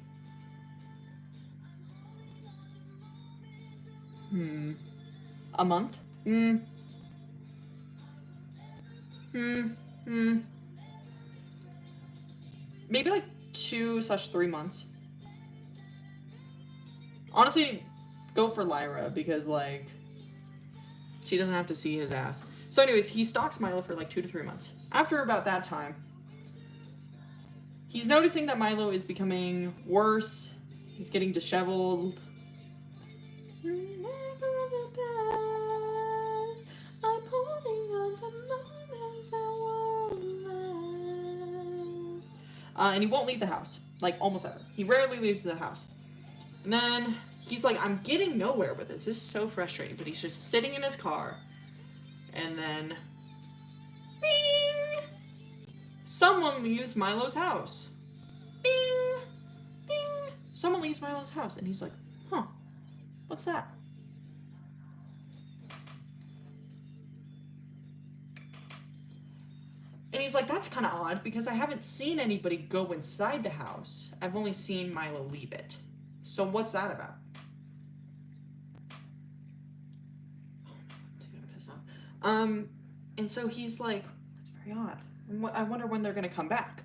a month? Maybe like 2/3 months. Honestly, go for Lyra because like she doesn't have to see his ass. So anyways, he stalks Milo for like 2 to 3 months. After about that time, he's noticing that Milo is becoming worse. He's getting disheveled. I'm holding on to moments I won't let. And he won't leave the house, like almost ever. He rarely leaves the house. And then he's like, I'm getting nowhere with this. This is so frustrating. But he's just sitting in his car. And then, bing! Someone leaves Milo's house. Bing! Bing! Someone leaves Milo's house. And he's like, huh, what's that? And he's like, that's kind of odd because I haven't seen anybody go inside the house. I've only seen Milo leave it. So what's that about? Oh, I'm gonna piss off. And so he's like, that's very odd. I wonder when they're gonna come back.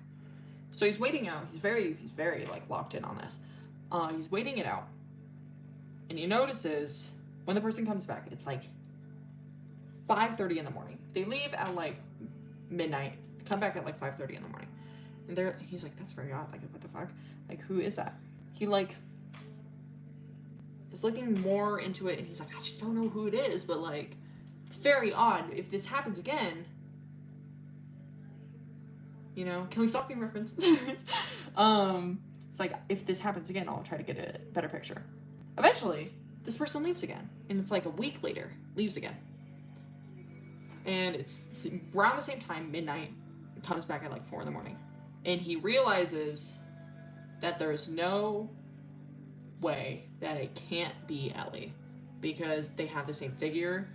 So he's waiting out. He's very like locked in on this. He's waiting it out. And he notices when the person comes back, it's like 5:30 in the morning. They leave at like midnight, come back at like 5:30 in the morning. And he's like, that's very odd. Like, what the fuck? Like, who is that? He like is looking more into it and he's like, I just don't know who it is, but like, it's very odd. If this happens again, you know, Killing Stalking reference. It's like, if this happens again, I'll try to get a better picture. Eventually, this person leaves again. And it's like a week later, leaves again. And it's around the same time, midnight, comes back at like 4 in the morning. And he realizes that there's no way that it can't be Ellie because they have the same figure.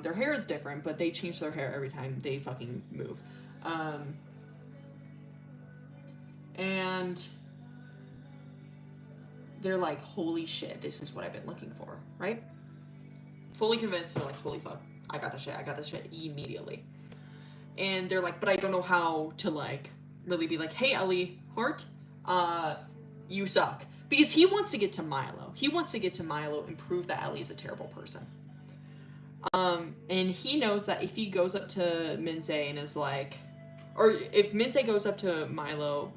Their hair is different, but they change their hair every time they fucking move. And they're like, holy shit, this is what I've been looking for, right? Fully convinced, they're like, holy fuck, I got the shit immediately. And they're like, but I don't know how to like really be like, hey Ellie, heart, you suck. Because he wants to get to Milo. He wants to get to Milo and prove that Ellie's a terrible person. And he knows that if he goes up to minzhe and is like, or if minzhe goes up to Milo,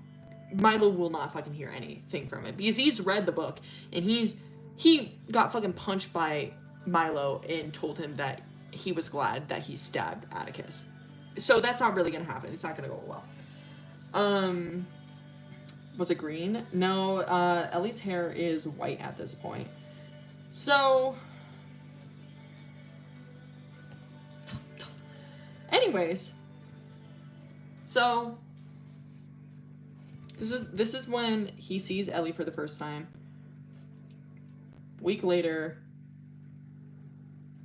Milo will not fucking hear anything from it. Because he's read the book and he got fucking punched by Milo and told him that he was glad that he stabbed Atticus. So that's not really gonna happen. It's not gonna go well. Was it green? No, Ellie's hair is white at this point. So, anyways, so this is when he sees Ellie for the first time. Week later,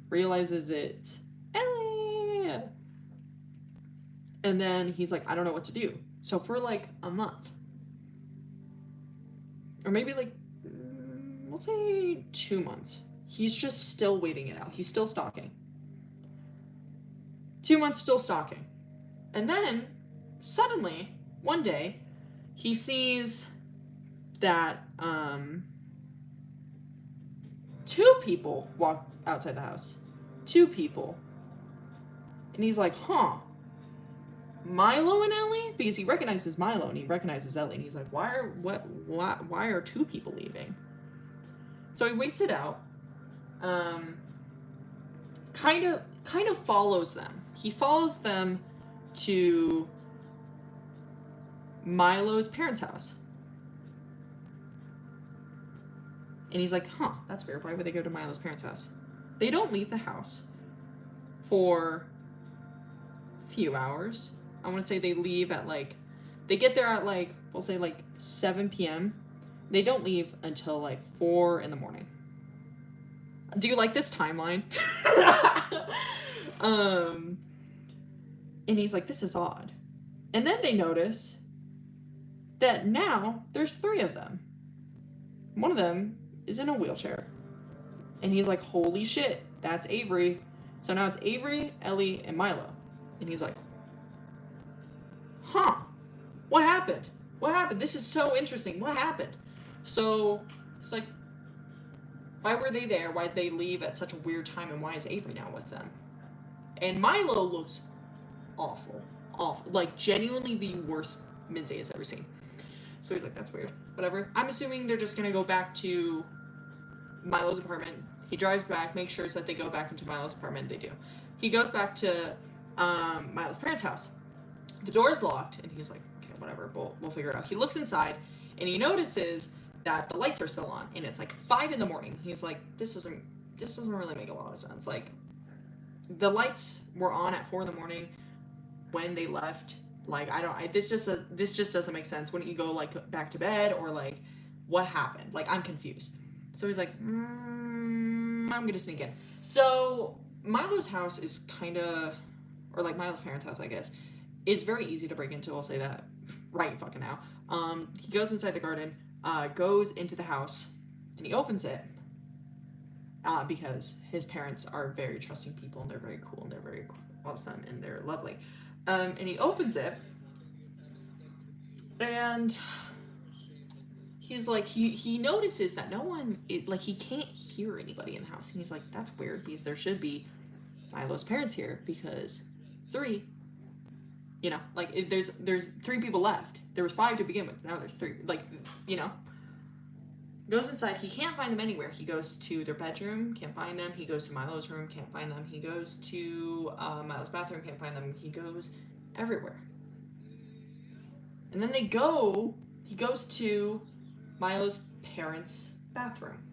realizes it's Ellie. And then he's like, I don't know what to do. So for like a month, or maybe like, we'll say 2 months, he's just still waiting it out. He's still stalking. 2 months still stalking. And then, suddenly, one day, he sees that 2 people walk outside the house. 2 people. And he's like, huh, Milo and Ellie? Because he recognizes Milo and he recognizes Ellie. And he's like, why are 2 people leaving? So he waits it out. Kind of follows them. He follows them to Milo's parents' house. And he's like, huh, that's weird. Why would they go to Milo's parents' house? They don't leave the house for a few hours. I want to say they leave at like, they get there at like, we'll say like 7 p.m. They don't leave until like 4 in the morning. Do you like this timeline? And he's like, this is odd. And then they notice that now there's 3 of them. One of them is in a wheelchair. And he's like, holy shit, that's Avery. So now it's Avery, Ellie, and Milo. And he's like, huh, what happened? What happened? This is so interesting. What happened? So it's like, why were they there? Why'd they leave at such a weird time? And why is Avery now with them? And Milo looks awful. Awful. Like, genuinely the worst minzhe has ever seen. So he's like, that's weird. Whatever. I'm assuming they're just going to go back to Milo's apartment. He drives back, makes sure that they go back into Milo's apartment. They do. He goes back to Milo's parents' house. The door's locked, and he's like, okay, whatever. We'll figure it out. He looks inside, and he notices that the lights are still on, and it's like 5 in the morning. He's like, this doesn't really make a lot of sense. Like, the lights were on at 4 in the morning when they left. Like, this just doesn't make sense. Wouldn't you go like back to bed, or like, what happened? Like, I'm confused. So he's like, I'm gonna sneak in. So Milo's house is kind of, or like Milo's parents' house, I guess, is very easy to break into. I'll say that right fucking now. He goes inside the garden, goes into the house, and he opens it because his parents are very trusting people, and they're very cool, and they're very awesome, and they're lovely. And he opens it, and he's like, he notices that no one, he can't hear anybody in the house. And he's like, that's weird, because there should be Milo's parents here, because 3, you know, like, there's 3 people left. There was 5 to begin with. Now there's 3, like, you know. Goes inside. He can't find them anywhere. He goes to their bedroom, can't find them. He goes to Milo's room, can't find them. He goes to Milo's bathroom, can't find them. He goes everywhere. And then he goes to Milo's parents' bathroom.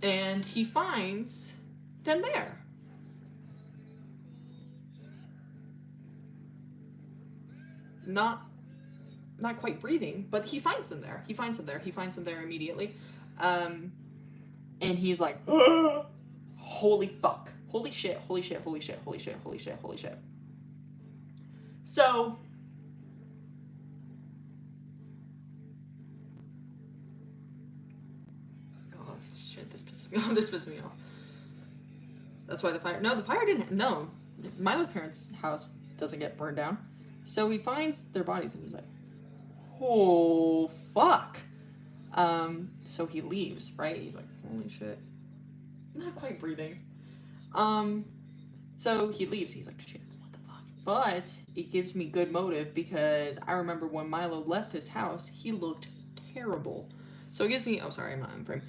And he finds them there. Not quite breathing, but he finds them there. He finds them there immediately. And he's like, holy fuck. Holy shit. So oh shit, this pisses me off. That's why the fire didn't, no. Milo's parents' house doesn't get burned down. So he finds their bodies and he's like, oh, fuck. So he leaves, right? He's like, holy shit. Not quite breathing. So he leaves. He's like, shit, what the fuck? But it gives me good motive, because I remember when Milo left his house, he looked terrible. So it gives me, oh, sorry, I'm not in frame.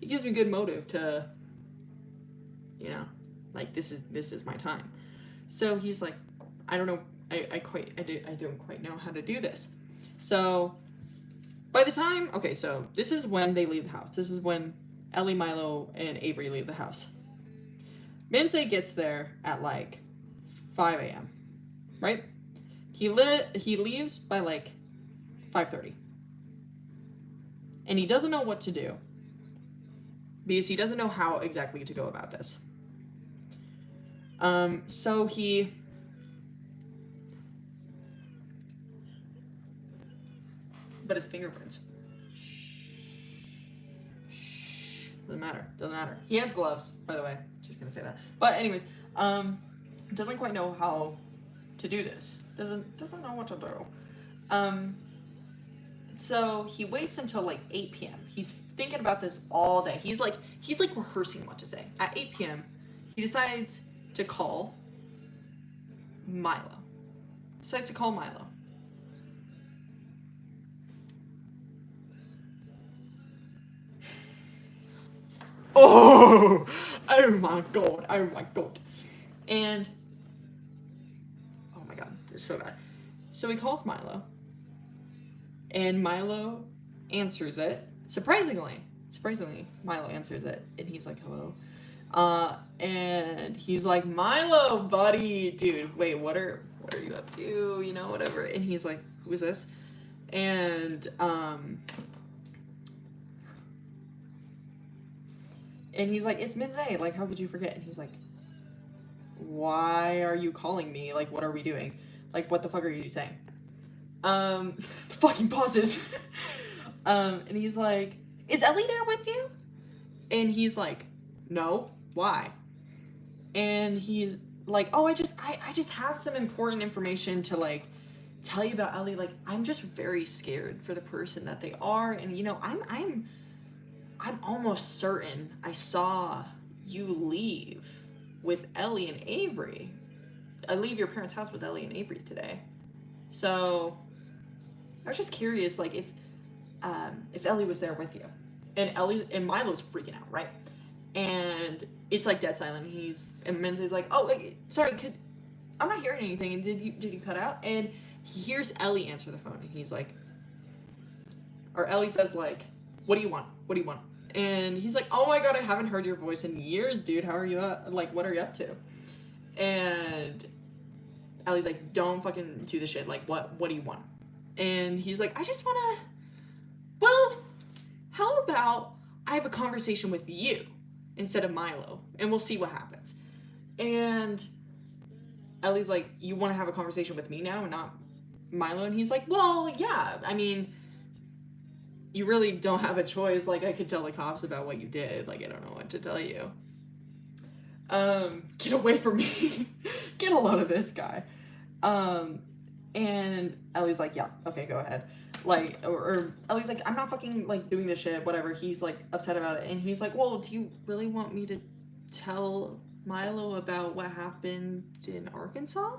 It gives me good motive to, you know, like, this is my time. So he's like, I don't know. I don't quite know how to do this. So by the time, okay, so this is when they leave the house. This is when Ellie, Milo, and Avery leave the house. Minzhe gets there at like 5 a.m. right? He leaves by like 5:30. And he doesn't know what to do, because he doesn't know how exactly to go about this. So he but his fingerprints. Doesn't matter. He has gloves, by the way. Just gonna say that. But anyways, doesn't quite know how to do this. Doesn't know what to do. So he waits until like 8 p.m. He's thinking about this all day. He's like rehearsing what to say. At 8 p.m., he decides to call Milo. Oh my god. And oh my god, it's so bad. So he calls Milo, and Milo answers it. Surprisingly, Milo answers it, and he's like, hello. And he's like, Milo, buddy, dude, wait, what are you up to? You know, whatever. And he's like, who is this? And he's like, it's minzhe, like, how could you forget? And he's like, why are you calling me? Like, what are we doing? Like, what the fuck are you saying? Fucking pauses. And he's like, is Ellie there with you? And he's like, no, why? And he's like, oh, I just have some important information to, like, tell you about Ellie. Like, I'm just very scared for the person that they are. And, you know, I'm almost certain I saw you leave with Ellie and Avery. I leave your parents' house with Ellie and Avery today. So I was just curious, like, if Ellie was there with you. And Milo's freaking out, right? And it's like dead silent. And minze's like, oh, like, sorry, I'm not hearing anything. And did you cut out? And he hears Ellie answer the phone, and he's like, or Ellie says, like, what do you want? What do you want? And he's like, oh my god, I haven't heard your voice in years, dude. How are you like, what are you up to? And Ellie's like, don't fucking do the shit. Like, what do you want? And he's like, I just wanna, well, how about I have a conversation with you instead of Milo, and we'll see what happens. And Ellie's like, you want to have a conversation with me now and not Milo? And he's like, well, yeah, I mean, you really don't have a choice. Like, I could tell the cops about what you did. Like, I don't know what to tell you. Get away from me. Get a load of this guy. And Ellie's like, yeah, okay, go ahead. Like, or Ellie's like, I'm not fucking, like, doing this shit, whatever. He's, like, upset about it. And he's like, well, do you really want me to tell Milo about what happened in Arkansas?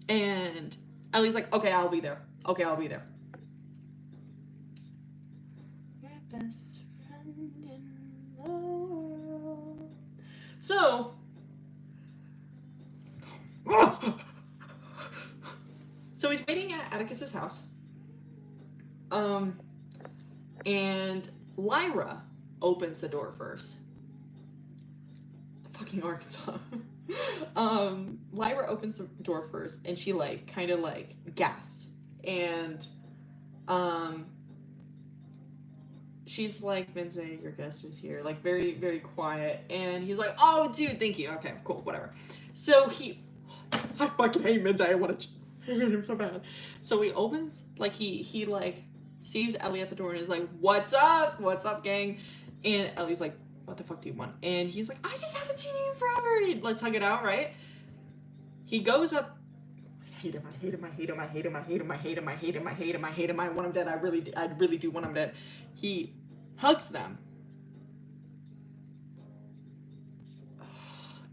And Ellie's like, okay, I'll be there. Okay, I'll be there. Your best friend in the world. So, he's waiting at Atticus's house. And Lyra opens the door first. Fucking Arkansas. Lyra opens the door first, and she, like, kind of, like, gasps. And, she's like, minzhe, your guest is here. Like, very, very quiet. And he's like, oh, dude, thank you. Okay, cool, whatever. So I fucking hate minzhe. I want to hate him so bad. So he opens, like, he like, sees Ellie at the door and is like, what's up? What's up, gang? And Ellie's like, what the fuck do you want? And he's like, I just haven't seen you in forever. Let's hug it out, right? He goes up. I hate him. I hate him. I hate him. I hate him. I hate him. I hate him. I hate him. I hate him. I hate him. I want him dead. I really do want him dead. He hugs them.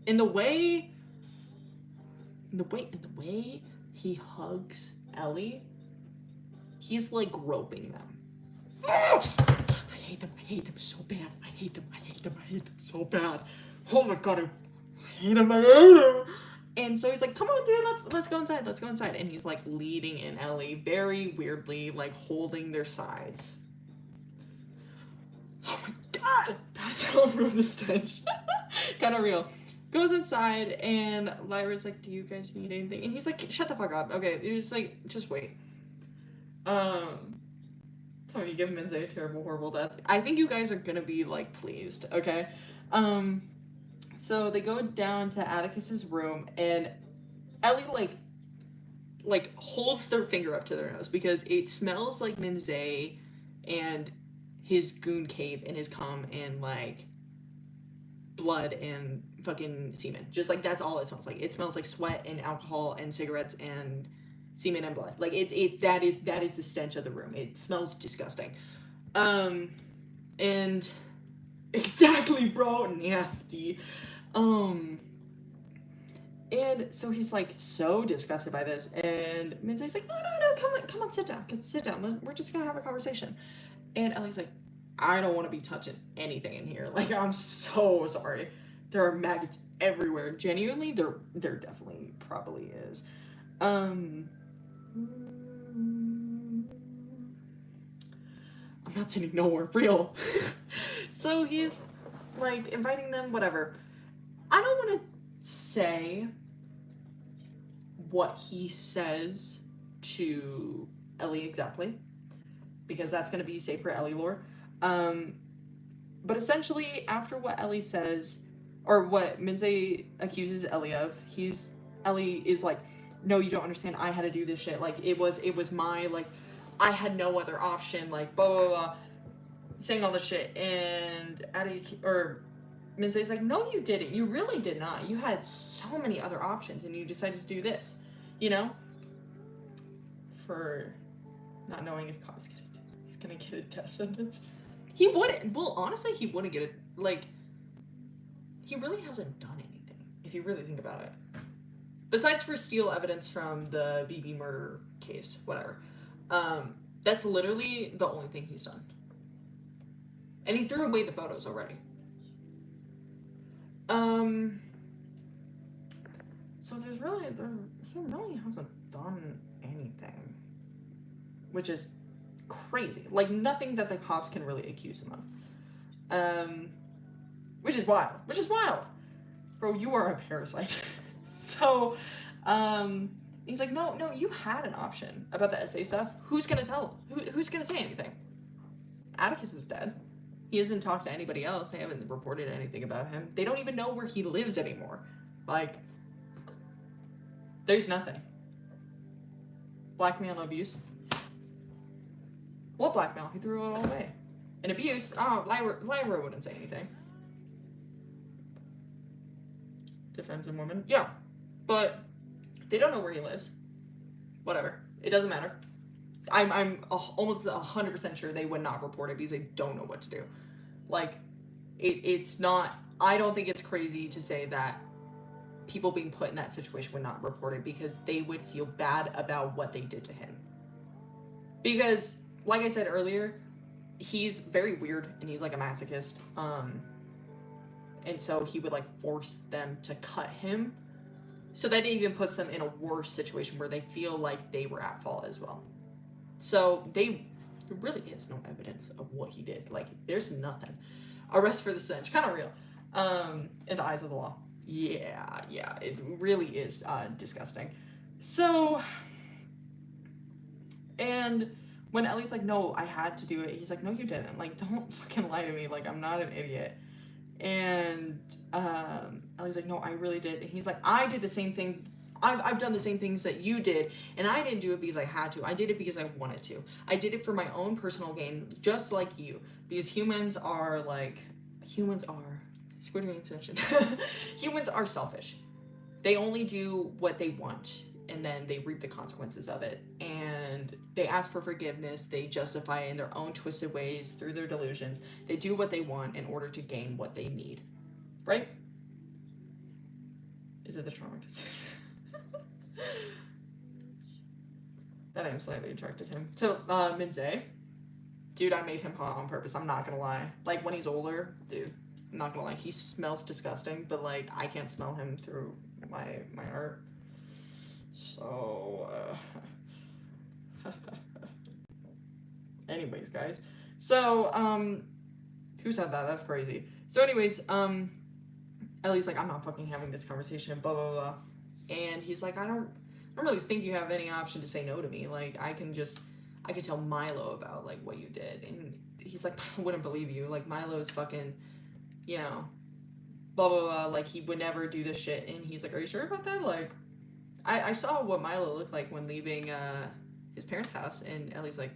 In the way he hugs Ellie, he's like groping them. I hate them. I hate them so bad. I hate them. I hate them. I hate them so bad. Oh my god, I hate him. I hate him. And so he's like, come on, dude, let's go inside. Let's go inside. And he's like leading in Ellie very weirdly, like holding their sides. Oh my god! Pass out from the stench. Kind of real. Goes inside, and Lyra's like, do you guys need anything? And he's like, shut the fuck up. Okay, you're just like, just wait. So you give minzhe a terrible, horrible death. I think you guys are gonna be, like, pleased, okay? So they go down to Atticus's room, and Ellie, like holds their finger up to their nose because it smells like minzhe and his goon cave and his cum and, like, blood and fucking semen. Just, like, that's all it smells like. It smells like sweat and alcohol and cigarettes and semen and blood. Like, that is the stench of the room. It smells disgusting. And exactly, bro, nasty. And so he's, like, so disgusted by this, and minze's like, no, come on, sit down. We're just gonna have a conversation. And Ellie's like, I don't want to be touching anything in here. Like, I'm so sorry. There are maggots everywhere. Genuinely, there definitely probably is. I'm not sitting nowhere real. So he's, like, inviting them, whatever. I don't want to say what he says to Ellie exactly, because that's going to be safe for Ellie lore. But essentially, after what Ellie says, or what Minzhe accuses Ellie of, Ellie is like, no, you don't understand. I had to do this shit. Like, it was my, like, I had no other option. Like, blah, blah, blah. Saying all this shit. And Minze's like, no, you didn't. You really did not. You had so many other options, and you decided to do this. You know? For not knowing if Cobb's he's gonna get a death sentence. He wouldn't. Well, honestly, he wouldn't get it. Like, he really hasn't done anything, if you really think about it. Besides for steal evidence from the BB murder case, whatever. That's literally the only thing he's done. And he threw away the photos already. So he really hasn't done anything. Which is crazy. Like, nothing that the cops can really accuse him of. Which is wild. Bro, you are a parasite. So, he's like, no, you had an option about the SA stuff. Who's gonna tell? Who's gonna say anything? Atticus is dead. He hasn't talked to anybody else. They haven't reported anything about him. They don't even know where he lives anymore. Like, there's nothing. Blackmail and abuse. What blackmail? He threw it all away. And abuse, Lyra wouldn't say anything. Defends a woman. Yeah. But they don't know where he lives. Whatever. It doesn't matter. I'm almost 100% sure they would not report it because they don't know what to do. Like, it's not... I don't think it's crazy to say that people being put in that situation would not report it because they would feel bad about what they did to him. Because, like I said earlier, he's very weird and he's like a masochist. And so he would like force them to cut him. So that even puts them in a worse situation where they feel like they were at fault as well. So there really is no evidence of what he did. Like, there's nothing. Arrest for the cinch, kind of real. In the eyes of the law. Yeah, it really is disgusting. So, and when Ellie's like, no, I had to do it, he's like, no, you didn't. Like, don't fucking lie to me. Like, I'm not an idiot. And Ellie's like, no, I really did. And he's like, I did the same thing. I've done the same things that you did, and I didn't do it because I had to. I did it because I wanted to. I did it for my own personal gain, just like you. Because humans are Squidward extension. Humans are selfish. They only do what they want, and then they reap the consequences of it. And they ask for forgiveness. They justify it in their own twisted ways through their delusions. They do what they want in order to gain what they need. Right? Is it the trauma? That name slightly attracted him. So, Minzhe. Dude, I made him hot on purpose. I'm not gonna lie. Like, when he's older, dude, I'm not gonna lie. He smells disgusting, but, like, I can't smell him through my art. So, anyways, guys. So, who said that? That's crazy. So, anyways, Ellie's like, I'm not fucking having this conversation, blah, blah, blah. And he's like, I don't really think you have any option to say no to me. Like, I could tell Milo about, like, what you did. And he's like, I wouldn't believe you. Like, Milo is fucking, you know, blah, blah, blah. Like, he would never do this shit. And he's like, are you sure about that? Like, I saw what Milo looked like when leaving his parents' house. And Ellie's like,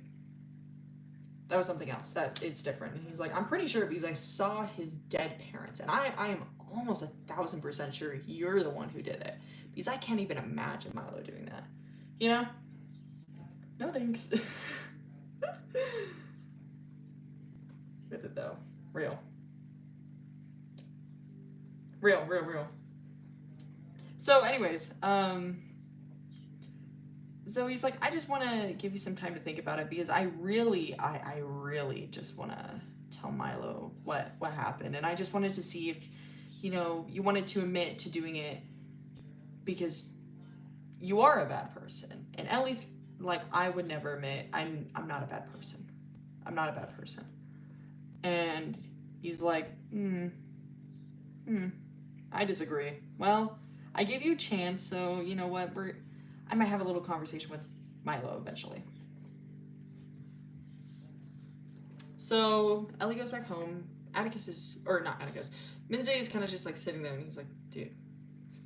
that was something else. That it's different. And he's like, I'm pretty sure because I saw his dead parents. And I am almost 1,000% sure you're the one who did it. Because I can't even imagine Milo doing that. You know? No thanks. With it though. Real. So anyways, so he's like, I just want to give you some time to think about it because I really just want to tell Milo what happened. And I just wanted to see if, you know, you wanted to admit to doing it because you are a bad person. And Ellie's like, I would never admit I'm not a bad person. I'm not a bad person. And he's like, I disagree. Well, I gave you a chance, so you know what? I might have a little conversation with Milo eventually. So Ellie goes back home. Minzhe is kind of just like sitting there, and he's like, dude,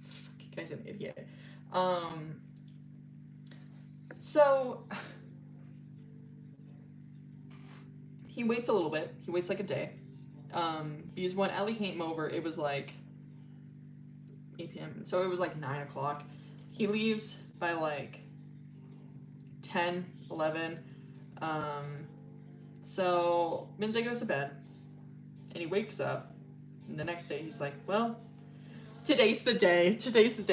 fucking guy's an idiot. So he waits a little bit. He waits like a day. Because when Ellie came over, it was like 8 p.m. So it was like 9 o'clock. He leaves by like 10, 11. So Minzhe goes to bed, and he wakes up, and the next day he's like, well, today's the day.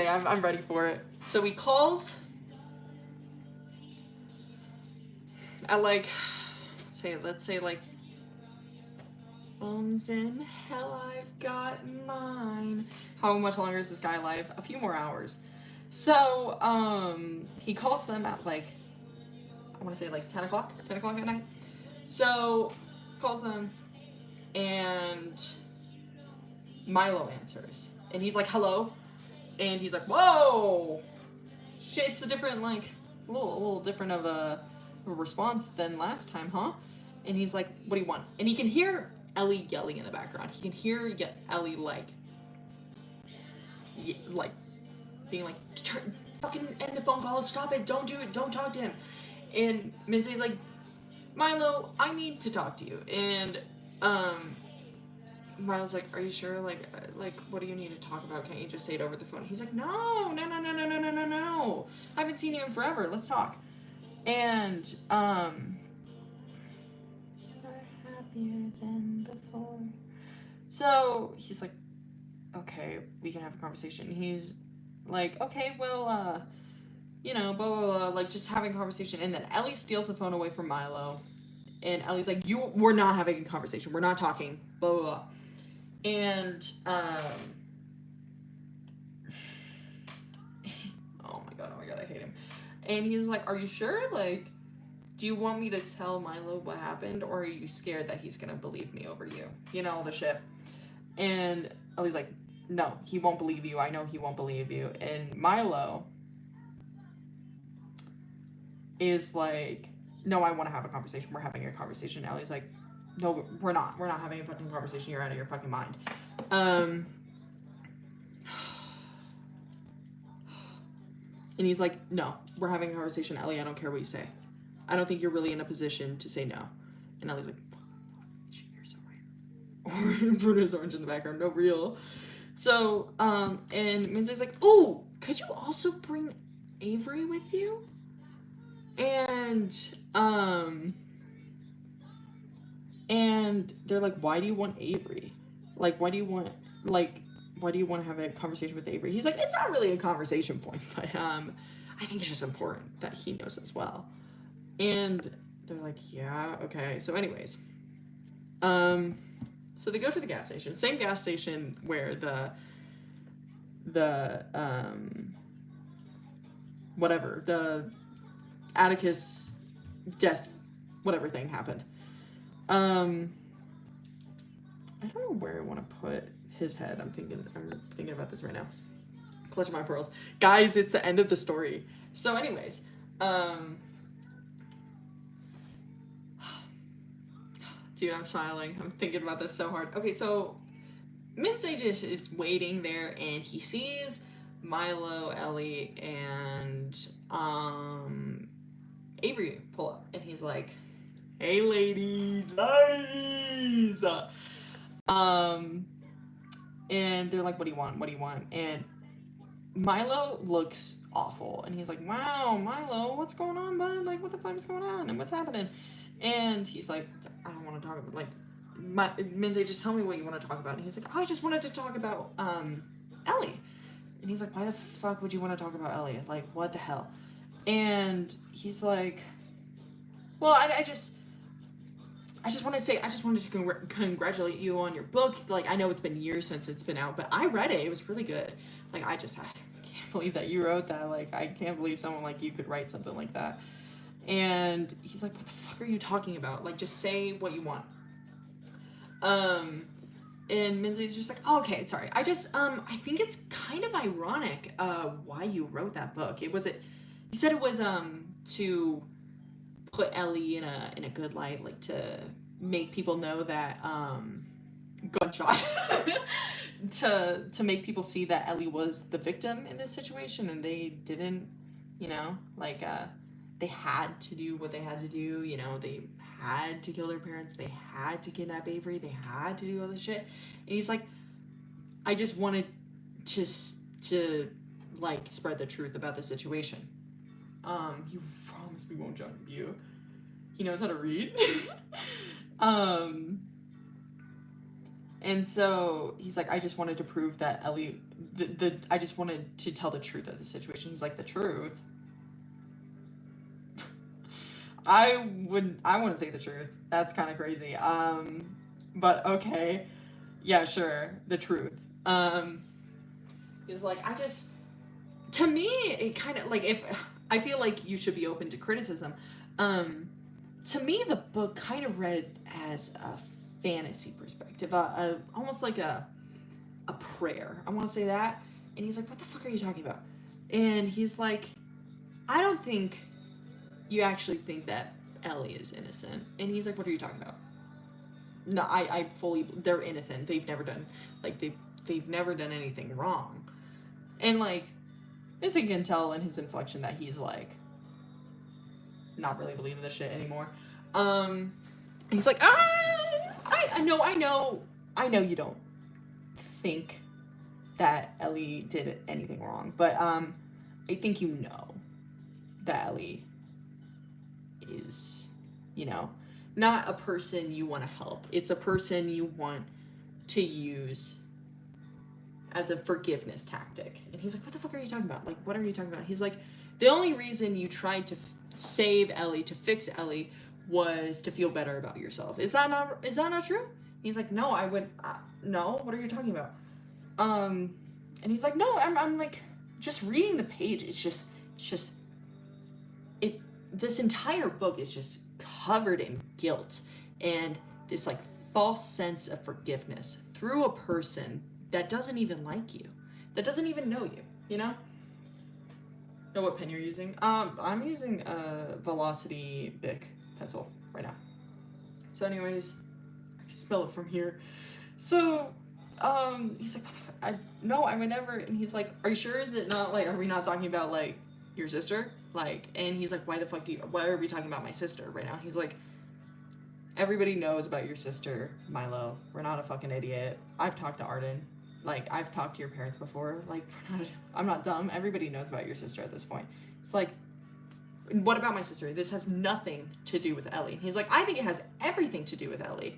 I'm ready for it. So he calls at like, let's say like, bones in hell, I've got mine. How much longer is this guy alive? A few more hours. So, he calls them at like, I want to say like 10 o'clock at night. So, calls them, and Milo answers. And he's like, hello? And he's like, whoa! Shit, it's a different, like, a little different of a response than last time, huh? And he's like, what do you want? And he can hear Ellie yelling in the background. He can hear Ellie, like, being like, fucking end the phone call, stop it, don't do it, don't talk to him. And Minze's like, Milo, I need to talk to you. And Milo's like, are you sure? Like, what do you need to talk about? Can't you just say it over the phone? He's like, no. I haven't seen you in forever. Let's talk. And happier than before. So he's like, okay, we can have a conversation. He's like, okay, well, you know, blah, blah, blah, like just having a conversation. And then Ellie steals the phone away from Milo. And Ellie's like, we're not having a conversation. We're not talking, blah, blah, blah. And, oh my god, I hate him. And he's like, are you sure? Like, do you want me to tell Milo what happened, or are you scared that he's gonna believe me over you? You know, all the shit. And Ellie's like, no, he won't believe you. I know he won't believe you. And Milo is like, no, I want to have a conversation. We're having a conversation. Ellie's like, no, we're not. We're not having a fucking conversation. You're out of your fucking mind. And he's like, no, we're having a conversation. Ellie, I don't care what you say. I don't think you're really in a position to say no. And Ellie's like, you're so right. Bruno's orange in the background. No, real. So, and Minze's like, oh, could you also bring Avery with you? And they're like, why do you want Avery? Like, why do you want to have a conversation with Avery? He's like, it's not really a conversation point, but I think it's just important that he knows as well. And they're like, yeah, okay. So anyways, so they go to the gas station, same gas station where the Atticus death, whatever thing happened. I don't know where I want to put his head. I'm thinking about this right now. Clutching my pearls. Guys, it's the end of the story. So anyways, dude, I'm smiling. I'm thinking about this so hard. Okay, so Minzhe just is waiting there, and he sees Milo, Ellie, and Avery pull up, and he's like, hey, ladies. And they're like, what do you want? And Milo looks awful, and he's like, wow, Milo, what's going on, bud? Like, what the fuck is going on, and what's happening? And he's like, I don't want to talk about, like, Minzhe, just tell me what you want to talk about. And he's like, oh, I just wanted to talk about Ellie. And he's like, why the fuck would you want to talk about Ellie? Like, what the hell? And he's like, well, I just wanted to congratulate you on your book. Like, I know it's been years since it's been out, but I read it. It was really good. Like, I can't believe that you wrote that. Like, I can't believe someone like you could write something like that. And he's like, what the fuck are you talking about? Like, just say what you want. And Minze's just like, oh, okay, sorry. I think it's kind of ironic why you wrote that book. You said it was to put Ellie in a good light, like to make people know that gunshot to make people see that Ellie was the victim in this situation, and they didn't, like they had to do what they had to do. They had to kill their parents, they had to kidnap Avery, they had to do all this shit. And he's like, I just wanted to like spread the truth about the situation. He promised we won't jump you. He knows how to read. And so he's like, I just wanted to prove that Ellie, I just wanted to tell the truth of the situation. He's like, the truth? I wouldn't say the truth. That's kind of crazy. But okay. Yeah, sure. The truth. He's like, to me, it kind of, like, if, I feel like you should be open to criticism. To me, the book kind of read as a fantasy perspective, almost like a prayer. I want to say that. And he's like, what the fuck are you talking about? And he's like, I don't think you actually think that Ellie is innocent. And he's like, what are you talking about? No, I fully, they're innocent. They've never done, like, they've never done anything wrong. And, like, it's you can tell in his inflection that he's, like, not really believing this shit anymore. He's like, I know you don't think that Ellie did anything wrong, but, I think you know that Ellie is, not a person you want to help. It's a person you want to use as a forgiveness tactic. And he's like, what the fuck are you talking about? Like, what are you talking about? He's like, the only reason you tried to save Ellie, to fix Ellie, was to feel better about yourself. Is that not true? He's like, no, no, what are you talking about? And he's like, no, I'm like, just reading the page, this entire book is just covered in guilt and this, like, false sense of forgiveness through a person that doesn't even like you, that doesn't even know you, Know what pen you're using? I'm using a Velocity Bic pencil right now. So anyways, I can spell it from here. So, he's like, what the fuck? No, I would never. And he's like, are you sure? Is it not, like, are we not talking about, like, your sister? Like, and he's like, why are we talking about my sister right now? He's like, everybody knows about your sister, Milo. We're not a fucking idiot. I've talked to Arden. Like, I've talked to your parents before. Like, I'm not dumb. Everybody knows about your sister at this point. It's like, what about my sister? This has nothing to do with Ellie. He's like, I think it has everything to do with Ellie.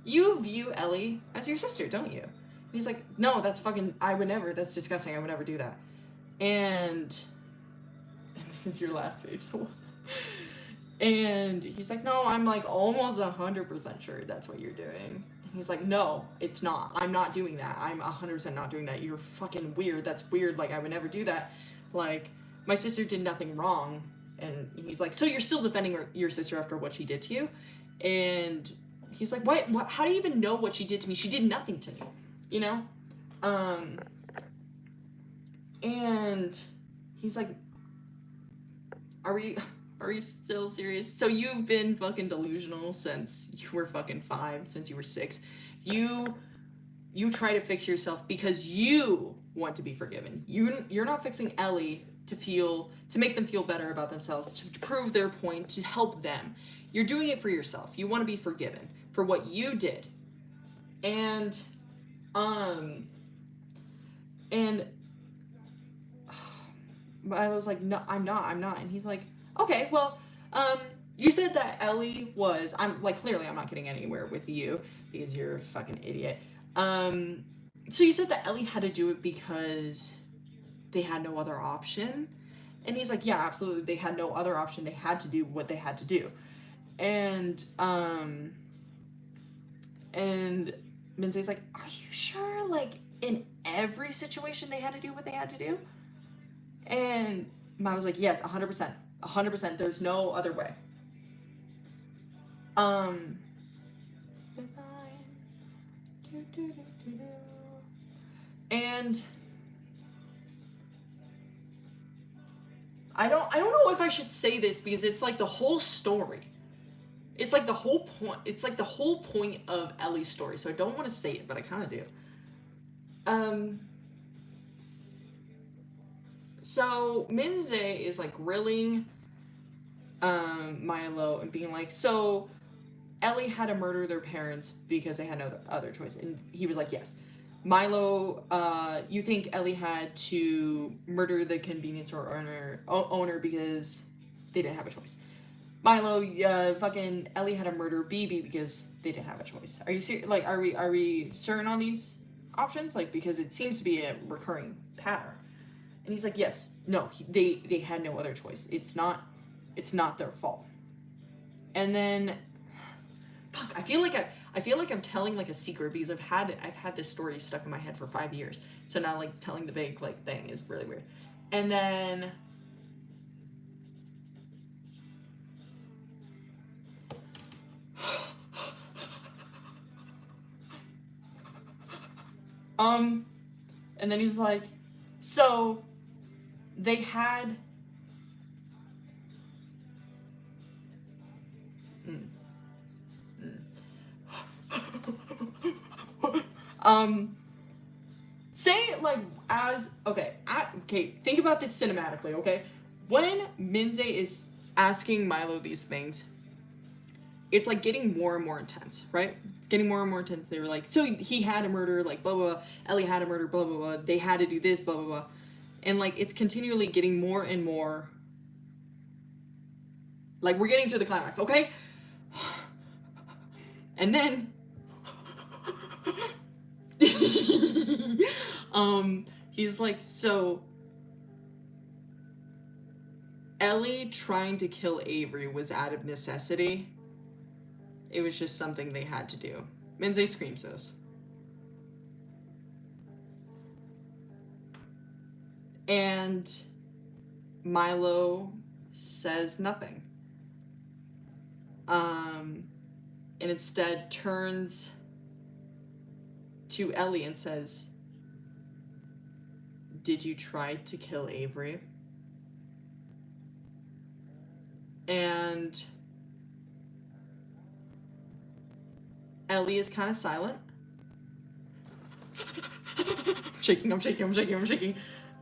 You view Ellie as your sister, don't you? And he's like, no, that's that's disgusting. I would never do that. And this is your last page, so. And he's like, no, I'm, like, almost 100% sure that's what you're doing. And he's like, no, it's not. I'm not doing that. I'm 100% not doing that. You're fucking weird. That's weird. Like, I would never do that. Like, my sister did nothing wrong. And he's like, so you're still defending your sister after what she did to you? And he's like, what? How do you even know what she did to me? She did nothing to me, And he's like, are we still serious? So you've been fucking delusional since you were fucking 5, since you were 6. You try to fix yourself because you want to be forgiven. You're not fixing Ellie to make them feel better about themselves, to prove their point, to help them. You're doing it for yourself. You want to be forgiven for what you did. And I was like, no, I'm not. And he's like, okay, well, you said that Ellie was, clearly I'm not getting anywhere with you because you're a fucking idiot. So you said that Ellie had to do it because they had no other option? And he's like, yeah, absolutely. They had no other option. They had to do what they had to do. And Minze's like, are you sure? Like, in every situation they had to do what they had to do? And I was like, yes, 100%. 100%. There's no other way. And I don't know if I should say this because it's like the whole story. It's like the whole point. It's like the whole point of Ellie's story. So I don't want to say it, but I kind of do. So Minzhe is like grilling Milo and being like, so Ellie had to murder their parents because they had no other choice. And he was like, yes. Milo, you think Ellie had to murder the convenience store owner because they didn't have a choice. Milo, fucking Ellie had to murder BB because they didn't have a choice. Are you serious? Like, are we certain on these options? Like, because it seems to be a recurring pattern. And he's like, yes, no, they had no other choice. It's not their fault. And then, fuck, I feel like I'm telling like a secret because I've had this story stuck in my head for 5 years. So now like telling the big like thing is really weird. And then and then he's like, so they had say like as okay, think about this cinematically, okay? When Minzhe is asking Milo these things, it's like getting more and more intense, right? It's getting more and more intense. They were like, so he had to murder, like blah blah blah, Ellie had to murder, blah blah blah, they had to do this, blah blah blah. And like it's continually getting more and more like we're getting to the climax, okay? And then he's like, so Ellie trying to kill Avery was out of necessity. It was just something they had to do. Minzhe screams this. And Milo says nothing. And instead turns to Ellie and says, did you try to kill Avery? And Ellie is kind of silent. I'm shaking.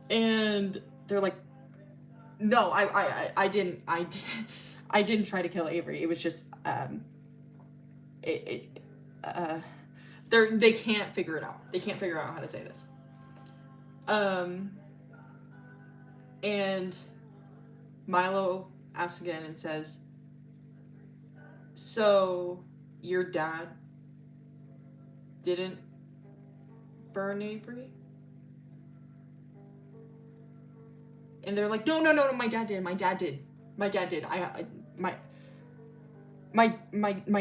And they're like, no, I didn't try to kill Avery. It was just, they can't figure it out. They can't figure out how to say this. And Milo asks again and says, so your dad didn't burn Avery? And they're like, no, my dad did. My dad did. My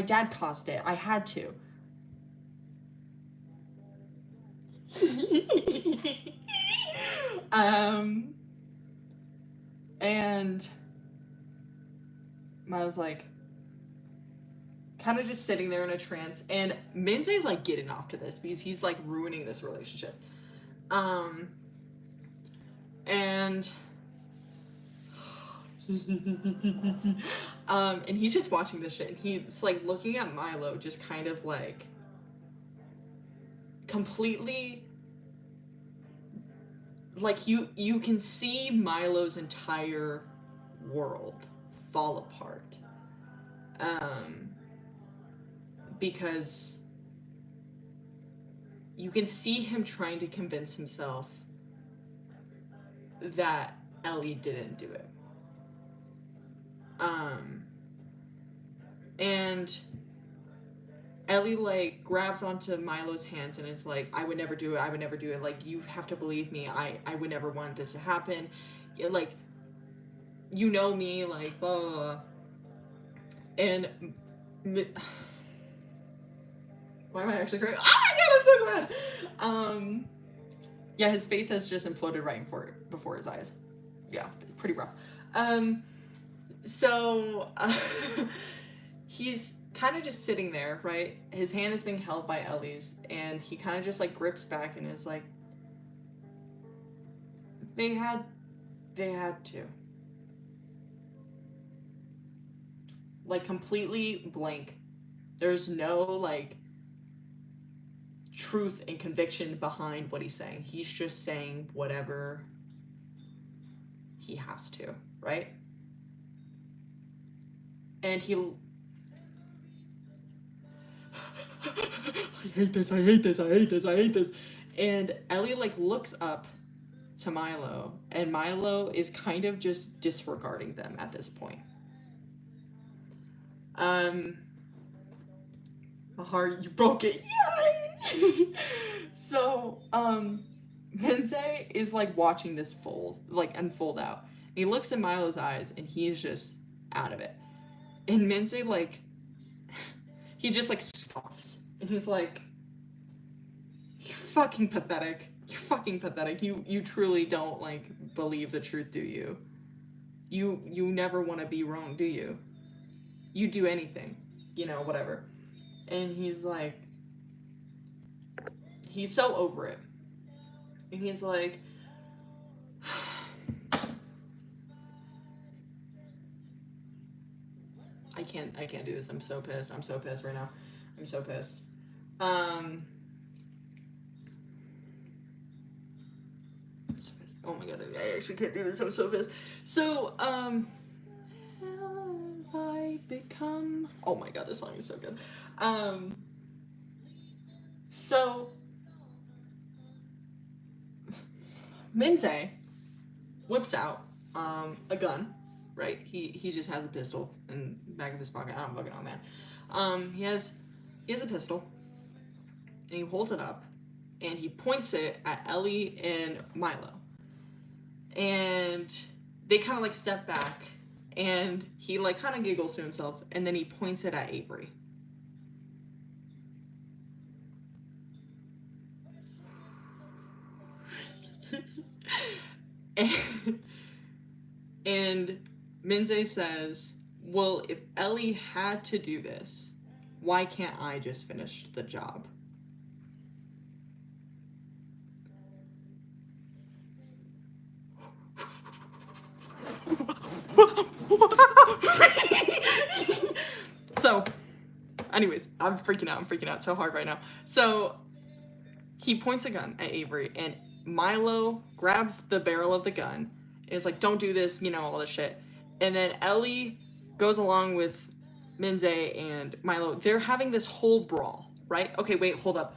dad caused it. I had to. And I was like, kind of just sitting there in a trance, and Minze's like getting off to this because he's like ruining this relationship. And and he's just watching this shit, and he's like looking at Milo just kind of like completely like you can see Milo's entire world fall apart. Because you can see him trying to convince himself that Ellie didn't do it. And Ellie like grabs onto Milo's hands and is like, I would never do it. Like, you have to believe me. I would never want this to happen. Like, you know me, like, blah, blah, blah. And why am I actually crying? Oh my god, I'm so glad! Yeah, his faith has just imploded right before his eyes. Yeah, pretty rough. So, he's kind of just sitting there, right? His hand is being held by Ellie's, and he kind of just like grips back and is like, they had to. Like, completely blank. There's no like truth and conviction behind what he's saying. He's just saying whatever he has to, right? And he I hate this, I hate this, I hate this, I hate this. And Ellie like looks up to Milo, and Milo is kind of just disregarding them at this point. Heart, you broke it. Yay! So, Minzhe is like watching this unfold out. And he looks in Milo's eyes and he is just out of it. And Minzhe like he just like scoffs. And he's like, you're fucking pathetic. You're fucking pathetic. You truly don't like believe the truth, do you? You never want to be wrong, do you? You do anything, you know, whatever. And he's like, he's so over it. And he's like, I can't do this. I'm so pissed. I'm so pissed right now. I'm so pissed. I'm so pissed. Oh my god, I actually can't do this. I'm so pissed. So, have I become... Oh my god, this song is so good. So Minzhe whips out a gun, right? He just has a pistol in the back of his pocket. I don't fucking know, man. He has a pistol, and he holds it up, and he points it at Ellie and Milo. And they kind of like step back, and he like kind of giggles to himself, and then he points it at Avery. And Minzhe says, well, if Ellie had to do this, why can't I just finish the job? So, anyways, I'm freaking out so hard right now. So, he points a gun at Avery, and Milo grabs the barrel of the gun and is like, don't do this, you know, all this shit. And then Ellie goes along with Minzhe and Milo. They're having this whole brawl, right? Okay, wait, hold up.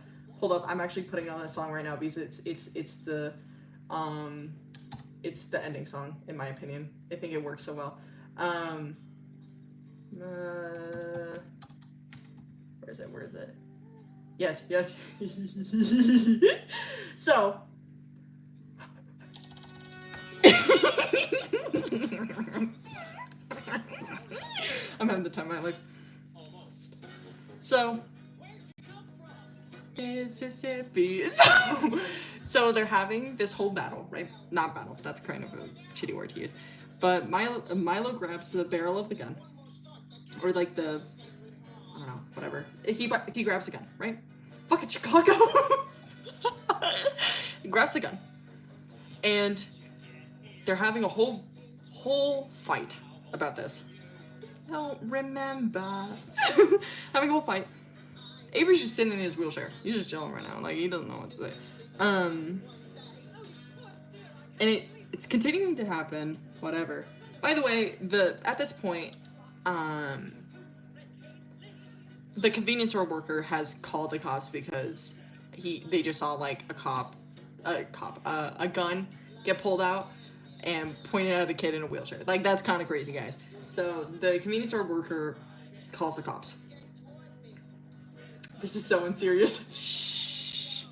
I'm actually putting on this song right now because it's the ending song, in my opinion. I think it works so well. Where is it? Yes. So, I'm having the time of my life. Almost. So, Mississippi. So they're having this whole battle, right? Not battle. That's kind of a shitty word to use. But Milo grabs the barrel of the gun, or like the, I don't know, whatever. He grabs a gun, right? Fucking Chicago. He grabs the gun, and they're having a whole fight about this. I don't remember. Having a whole fight. Avery's just sitting in his wheelchair. He's just chilling right now. Like, he doesn't know what to say. And it's continuing to happen. Whatever. By the way, at this point, the convenience store worker has called the cops because they just saw like a gun get pulled out and pointed at a kid in a wheelchair. Like, that's kind of crazy, guys. So the convenience store worker calls the cops. This is so unserious. Shh.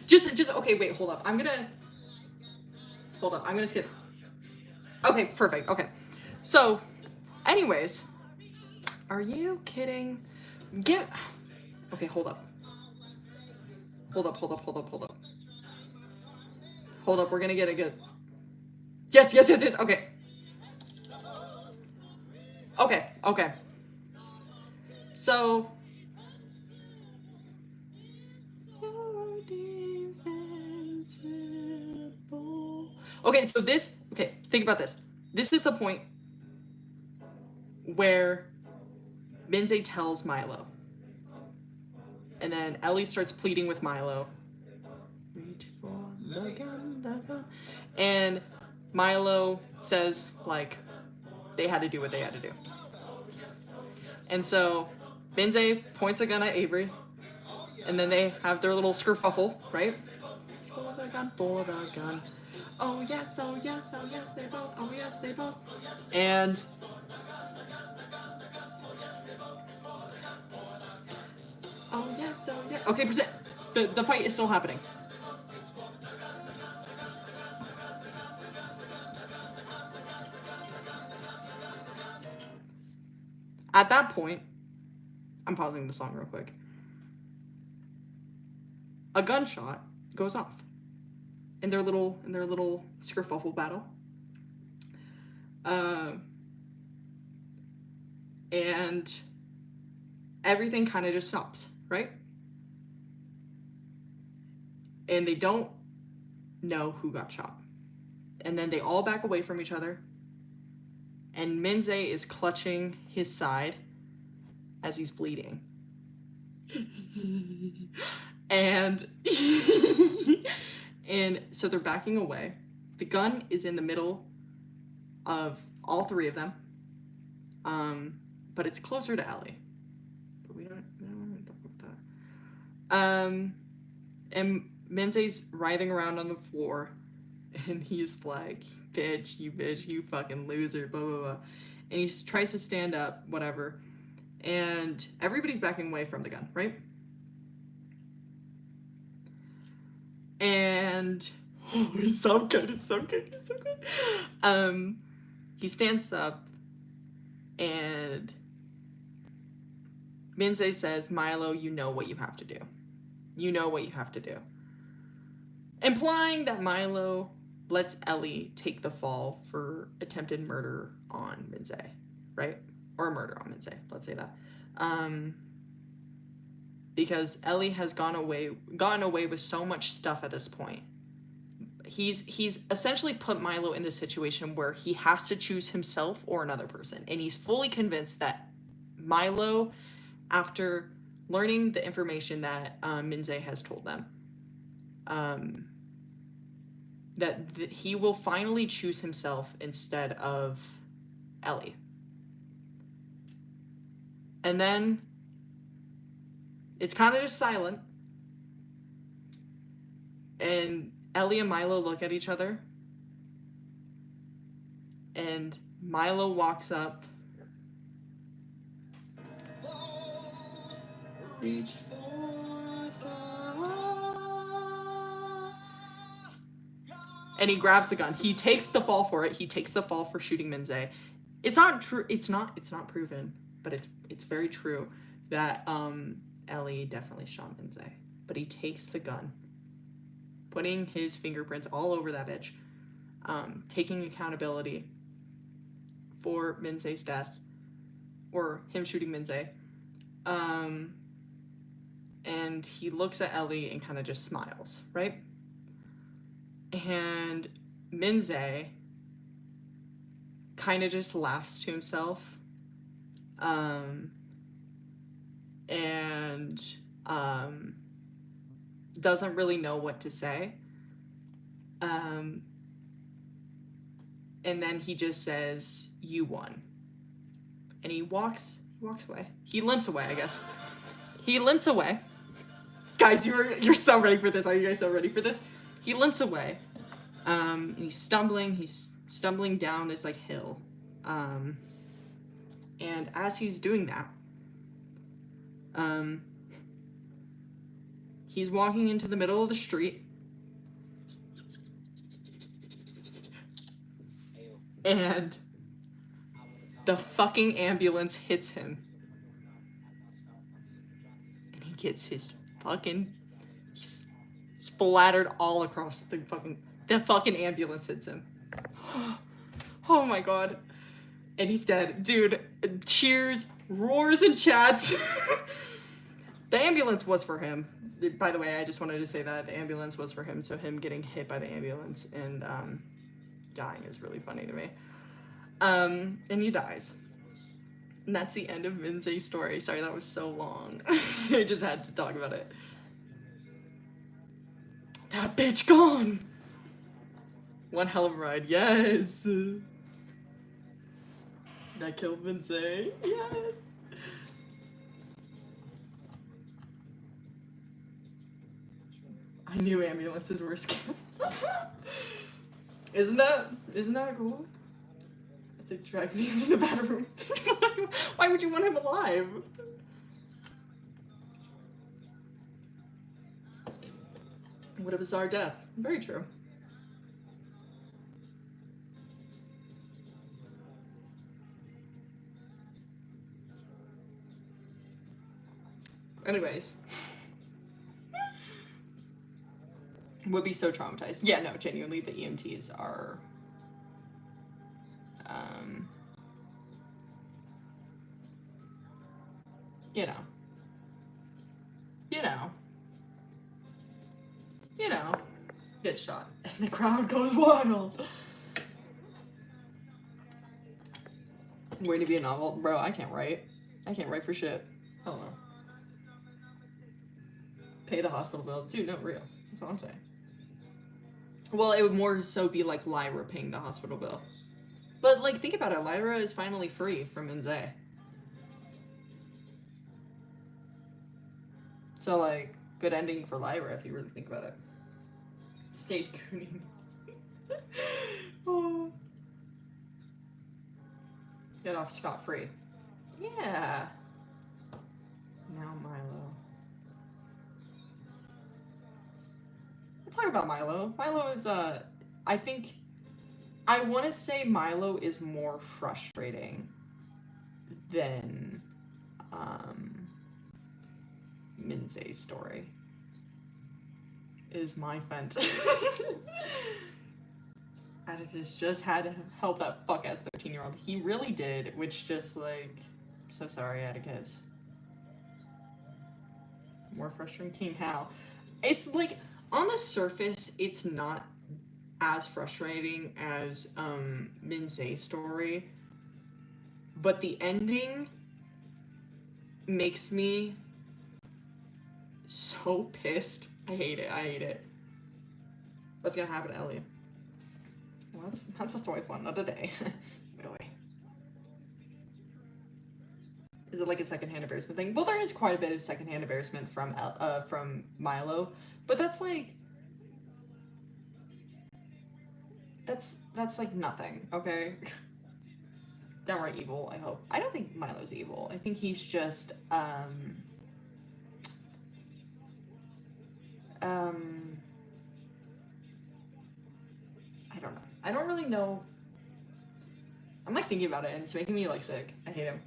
Just okay, wait, hold up. I'm gonna skip. Okay, perfect. Okay. So, anyways, are you kidding? Okay, hold up. Hold up, we're gonna get a good... Yes. Okay. So you're defensible. Okay, so think about this. This is the point where Minzhe tells Milo. And then Ellie starts pleading with Milo. Reach for the gun. And Milo says, like, they had to do what they had to do. And so Minzhe points a gun at Avery. And then they have their little skerfuffle, right? For the gun, for the gun. Oh yes, oh yes, oh yes, they both. Oh yes, they both. And oh yes, oh yeah. Okay, present. The fight is still happening. At that point, I'm pausing the song real quick. A gunshot goes off in their little skerfuffle battle. And everything kind of just stops, right? And they don't know who got shot. And then they all back away from each other. And Minzhe is clutching his side as he's bleeding. And so they're backing away. The gun is in the middle of all three of them. But it's closer to Ellie. But we don't want to talk about that. And Minze's writhing around on the floor, and he's like, bitch, you fucking loser, blah, blah, blah. And he tries to stand up, whatever. And everybody's backing away from the gun, right? And it's so good. He stands up, and Minzhe says, Milo, you know what you have to do. Implying that Milo lets Ellie take the fall for attempted murder on Minzhe, right? Or murder on Minzhe, let's say that. Because Ellie has gotten away with so much stuff at this point. He's essentially put Milo in this situation where he has to choose himself or another person. And he's fully convinced that Milo, after learning the information that Minzhe has told them, that he will finally choose himself instead of Ellie. And then it's kind of just silent. And Ellie and Milo look at each other. And Milo walks up. Reach for the... And he grabs the gun. He takes the fall for it. He takes the fall for shooting Minzhe. It's not true. It's not proven, but it's very true that Ellie definitely shot Minzhe. But he takes the gun, putting his fingerprints all over that bitch, taking accountability for Minze's death, or him shooting Minzhe. And he looks at Ellie and kind of just smiles, right? And Minzhe kind of just laughs to himself, and doesn't really know what to say. And then he just says, "You won." And he walks away. He limps away, I guess. He limps away. Guys, you're so ready for this. Are you guys so ready for this? He limps away. And he's stumbling down this like hill. And as he's doing that, he's walking into the middle of the street. And the fucking ambulance hits him. And he gets his fucking... He's splattered all across the fucking ambulance hits him. Oh my god. And he's dead. Dude, cheers Roars and chats. The ambulance was for him. By the way, I just wanted to say that the ambulance was for him, so him getting hit by the ambulance and dying is really funny to me. And he dies. And that's the end of Minze's story. Sorry, that was so long. I just had to talk about it. That bitch gone! One hell of a ride, yes! That killed Minze, yes! I knew ambulances were a scam. Isn't that cool? I said, drag me into the bathroom. Why would you want him alive? What a bizarre death. Very true. Anyways. Would be so traumatized. Yeah, no, genuinely, the EMTs are... You know. Get shot. And the crowd goes wild. Waiting to be a novel? Bro, I can't write. I can't write for shit. Hell no. Pay the hospital bill. Dude, no, real. That's what I'm saying. Well, it would more so be like Lyra paying the hospital bill. But, like, think about it. Lyra is finally free from minzhe. So, like, good ending for Lyra if you really think about it. Stayed gooning. Oh. Get off scot-free. Yeah. Now Milo. Let's talk about Milo. Milo is, I think... I want to say Milo is more frustrating than, minze's story. Is my fent. I just had to help that fuck-ass 13-year-old. He really did, which just, like... I'm so sorry, Atticus. More frustrating King How. It's, like, on the surface, it's not as frustrating as minze's story, but the ending makes me so pissed. I hate it. What's gonna happen to Ellie? Well, that's a story for another day. But away. Is it like a secondhand embarrassment thing? Well, there is quite a bit of secondhand embarrassment from Milo, but that's like that's like nothing, okay? Downright evil, I hope. I don't think Milo's evil. I think he's just, I don't know. I don't really know. I'm like thinking about it and it's making me like sick. I hate him.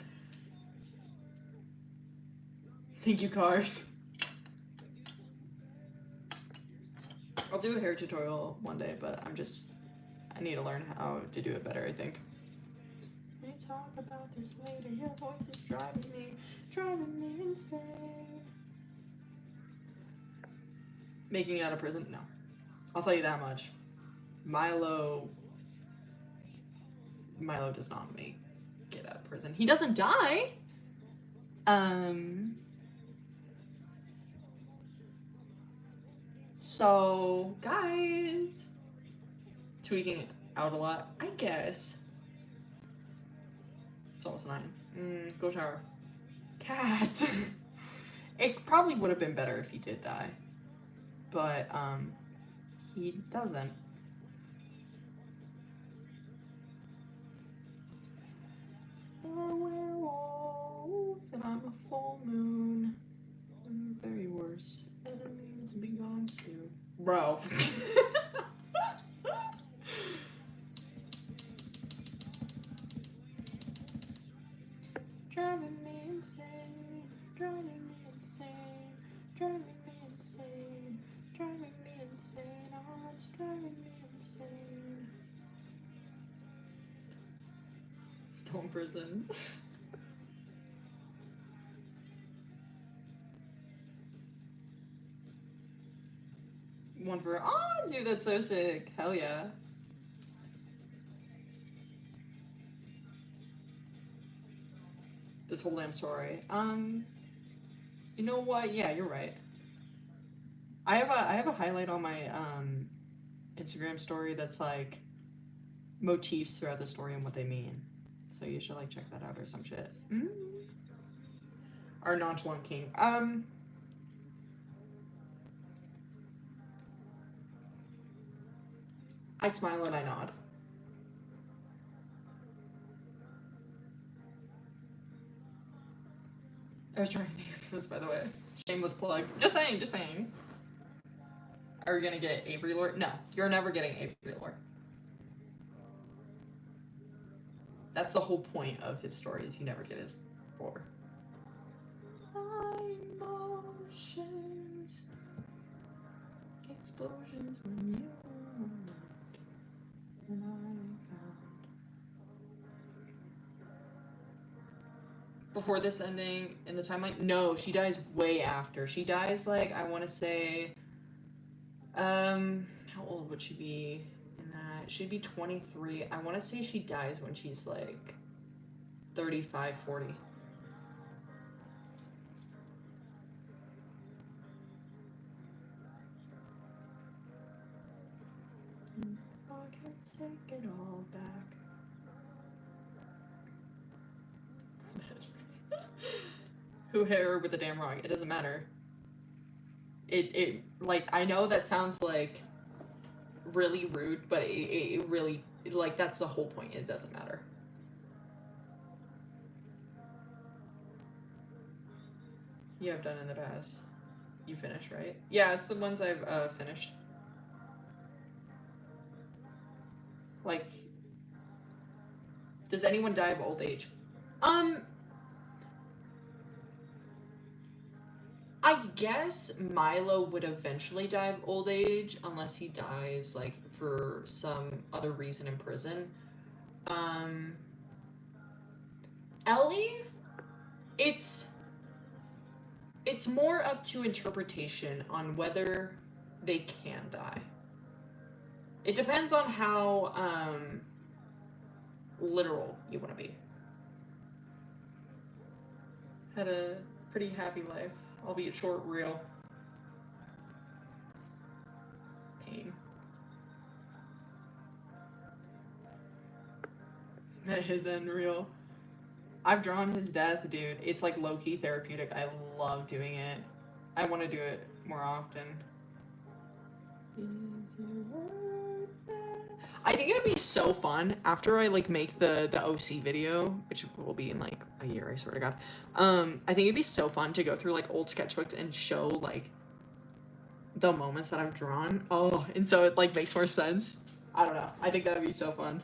Thank you, Cars. I'll do a hair tutorial one day, but I need to learn how to do it better, I think. We talk about this later. Your voice is driving me insane. Making it out of prison? No. I'll tell you that much. Milo does not make it out of prison. He doesn't die. So, guys, tweaking it out a lot, I guess. It's almost 9. Go shower. Cat. It probably would have been better if he did die, but he doesn't. You're a werewolf, and I'm a full moon. I'm the very worst. Enemies be gone soon. Bro. Driving me insane. Driving me insane. Driving me insane. Driving me insane. Oh, it's driving me insane. Still in prison. one for, oh, dude, that's so sick. Hell yeah. This whole damn story. You know what? Yeah, you're right. I have a highlight on my Instagram story that's like motifs throughout the story and what they mean. So you should like check that out or some shit. Our nonchalant king. I smile and I nod. I was trying to think of this, by the way. Shameless plug. Just saying. Are we gonna get Avery lore? No, you're never getting Avery lore. That's the whole point of his story, is you never get his lore. Emotions, explosions when you and I found. Before this ending in the timeline? No, she dies way after. She dies like, I want to say, how old would she be in that? She'd be 23. I want to say she dies when she's like 35, 40. I can't take it all back. Who hit her with the damn rock? It doesn't matter. It like, I know that sounds like really rude, but it really, like, that's the whole point. It doesn't matter. You have done in the past. You finished, right? Yeah, it's the ones I've finished. Like, does anyone die of old age? I guess Milo would eventually die of old age unless he dies like for some other reason in prison. Ellie, it's more up to interpretation on whether they can die. It depends on how literal you want to be. Had a pretty happy life, albeit short, real. Pain. His end real. I've drawn his death, dude. It's like low-key therapeutic. I love doing it. I want to do it more often. I think it'd be so fun after I like make the OC video, which will be in like a year, I swear to God. I think it'd be so fun to go through like old sketchbooks and show like the moments that I've drawn. Oh, and so it like makes more sense. I don't know. I think that'd be so fun.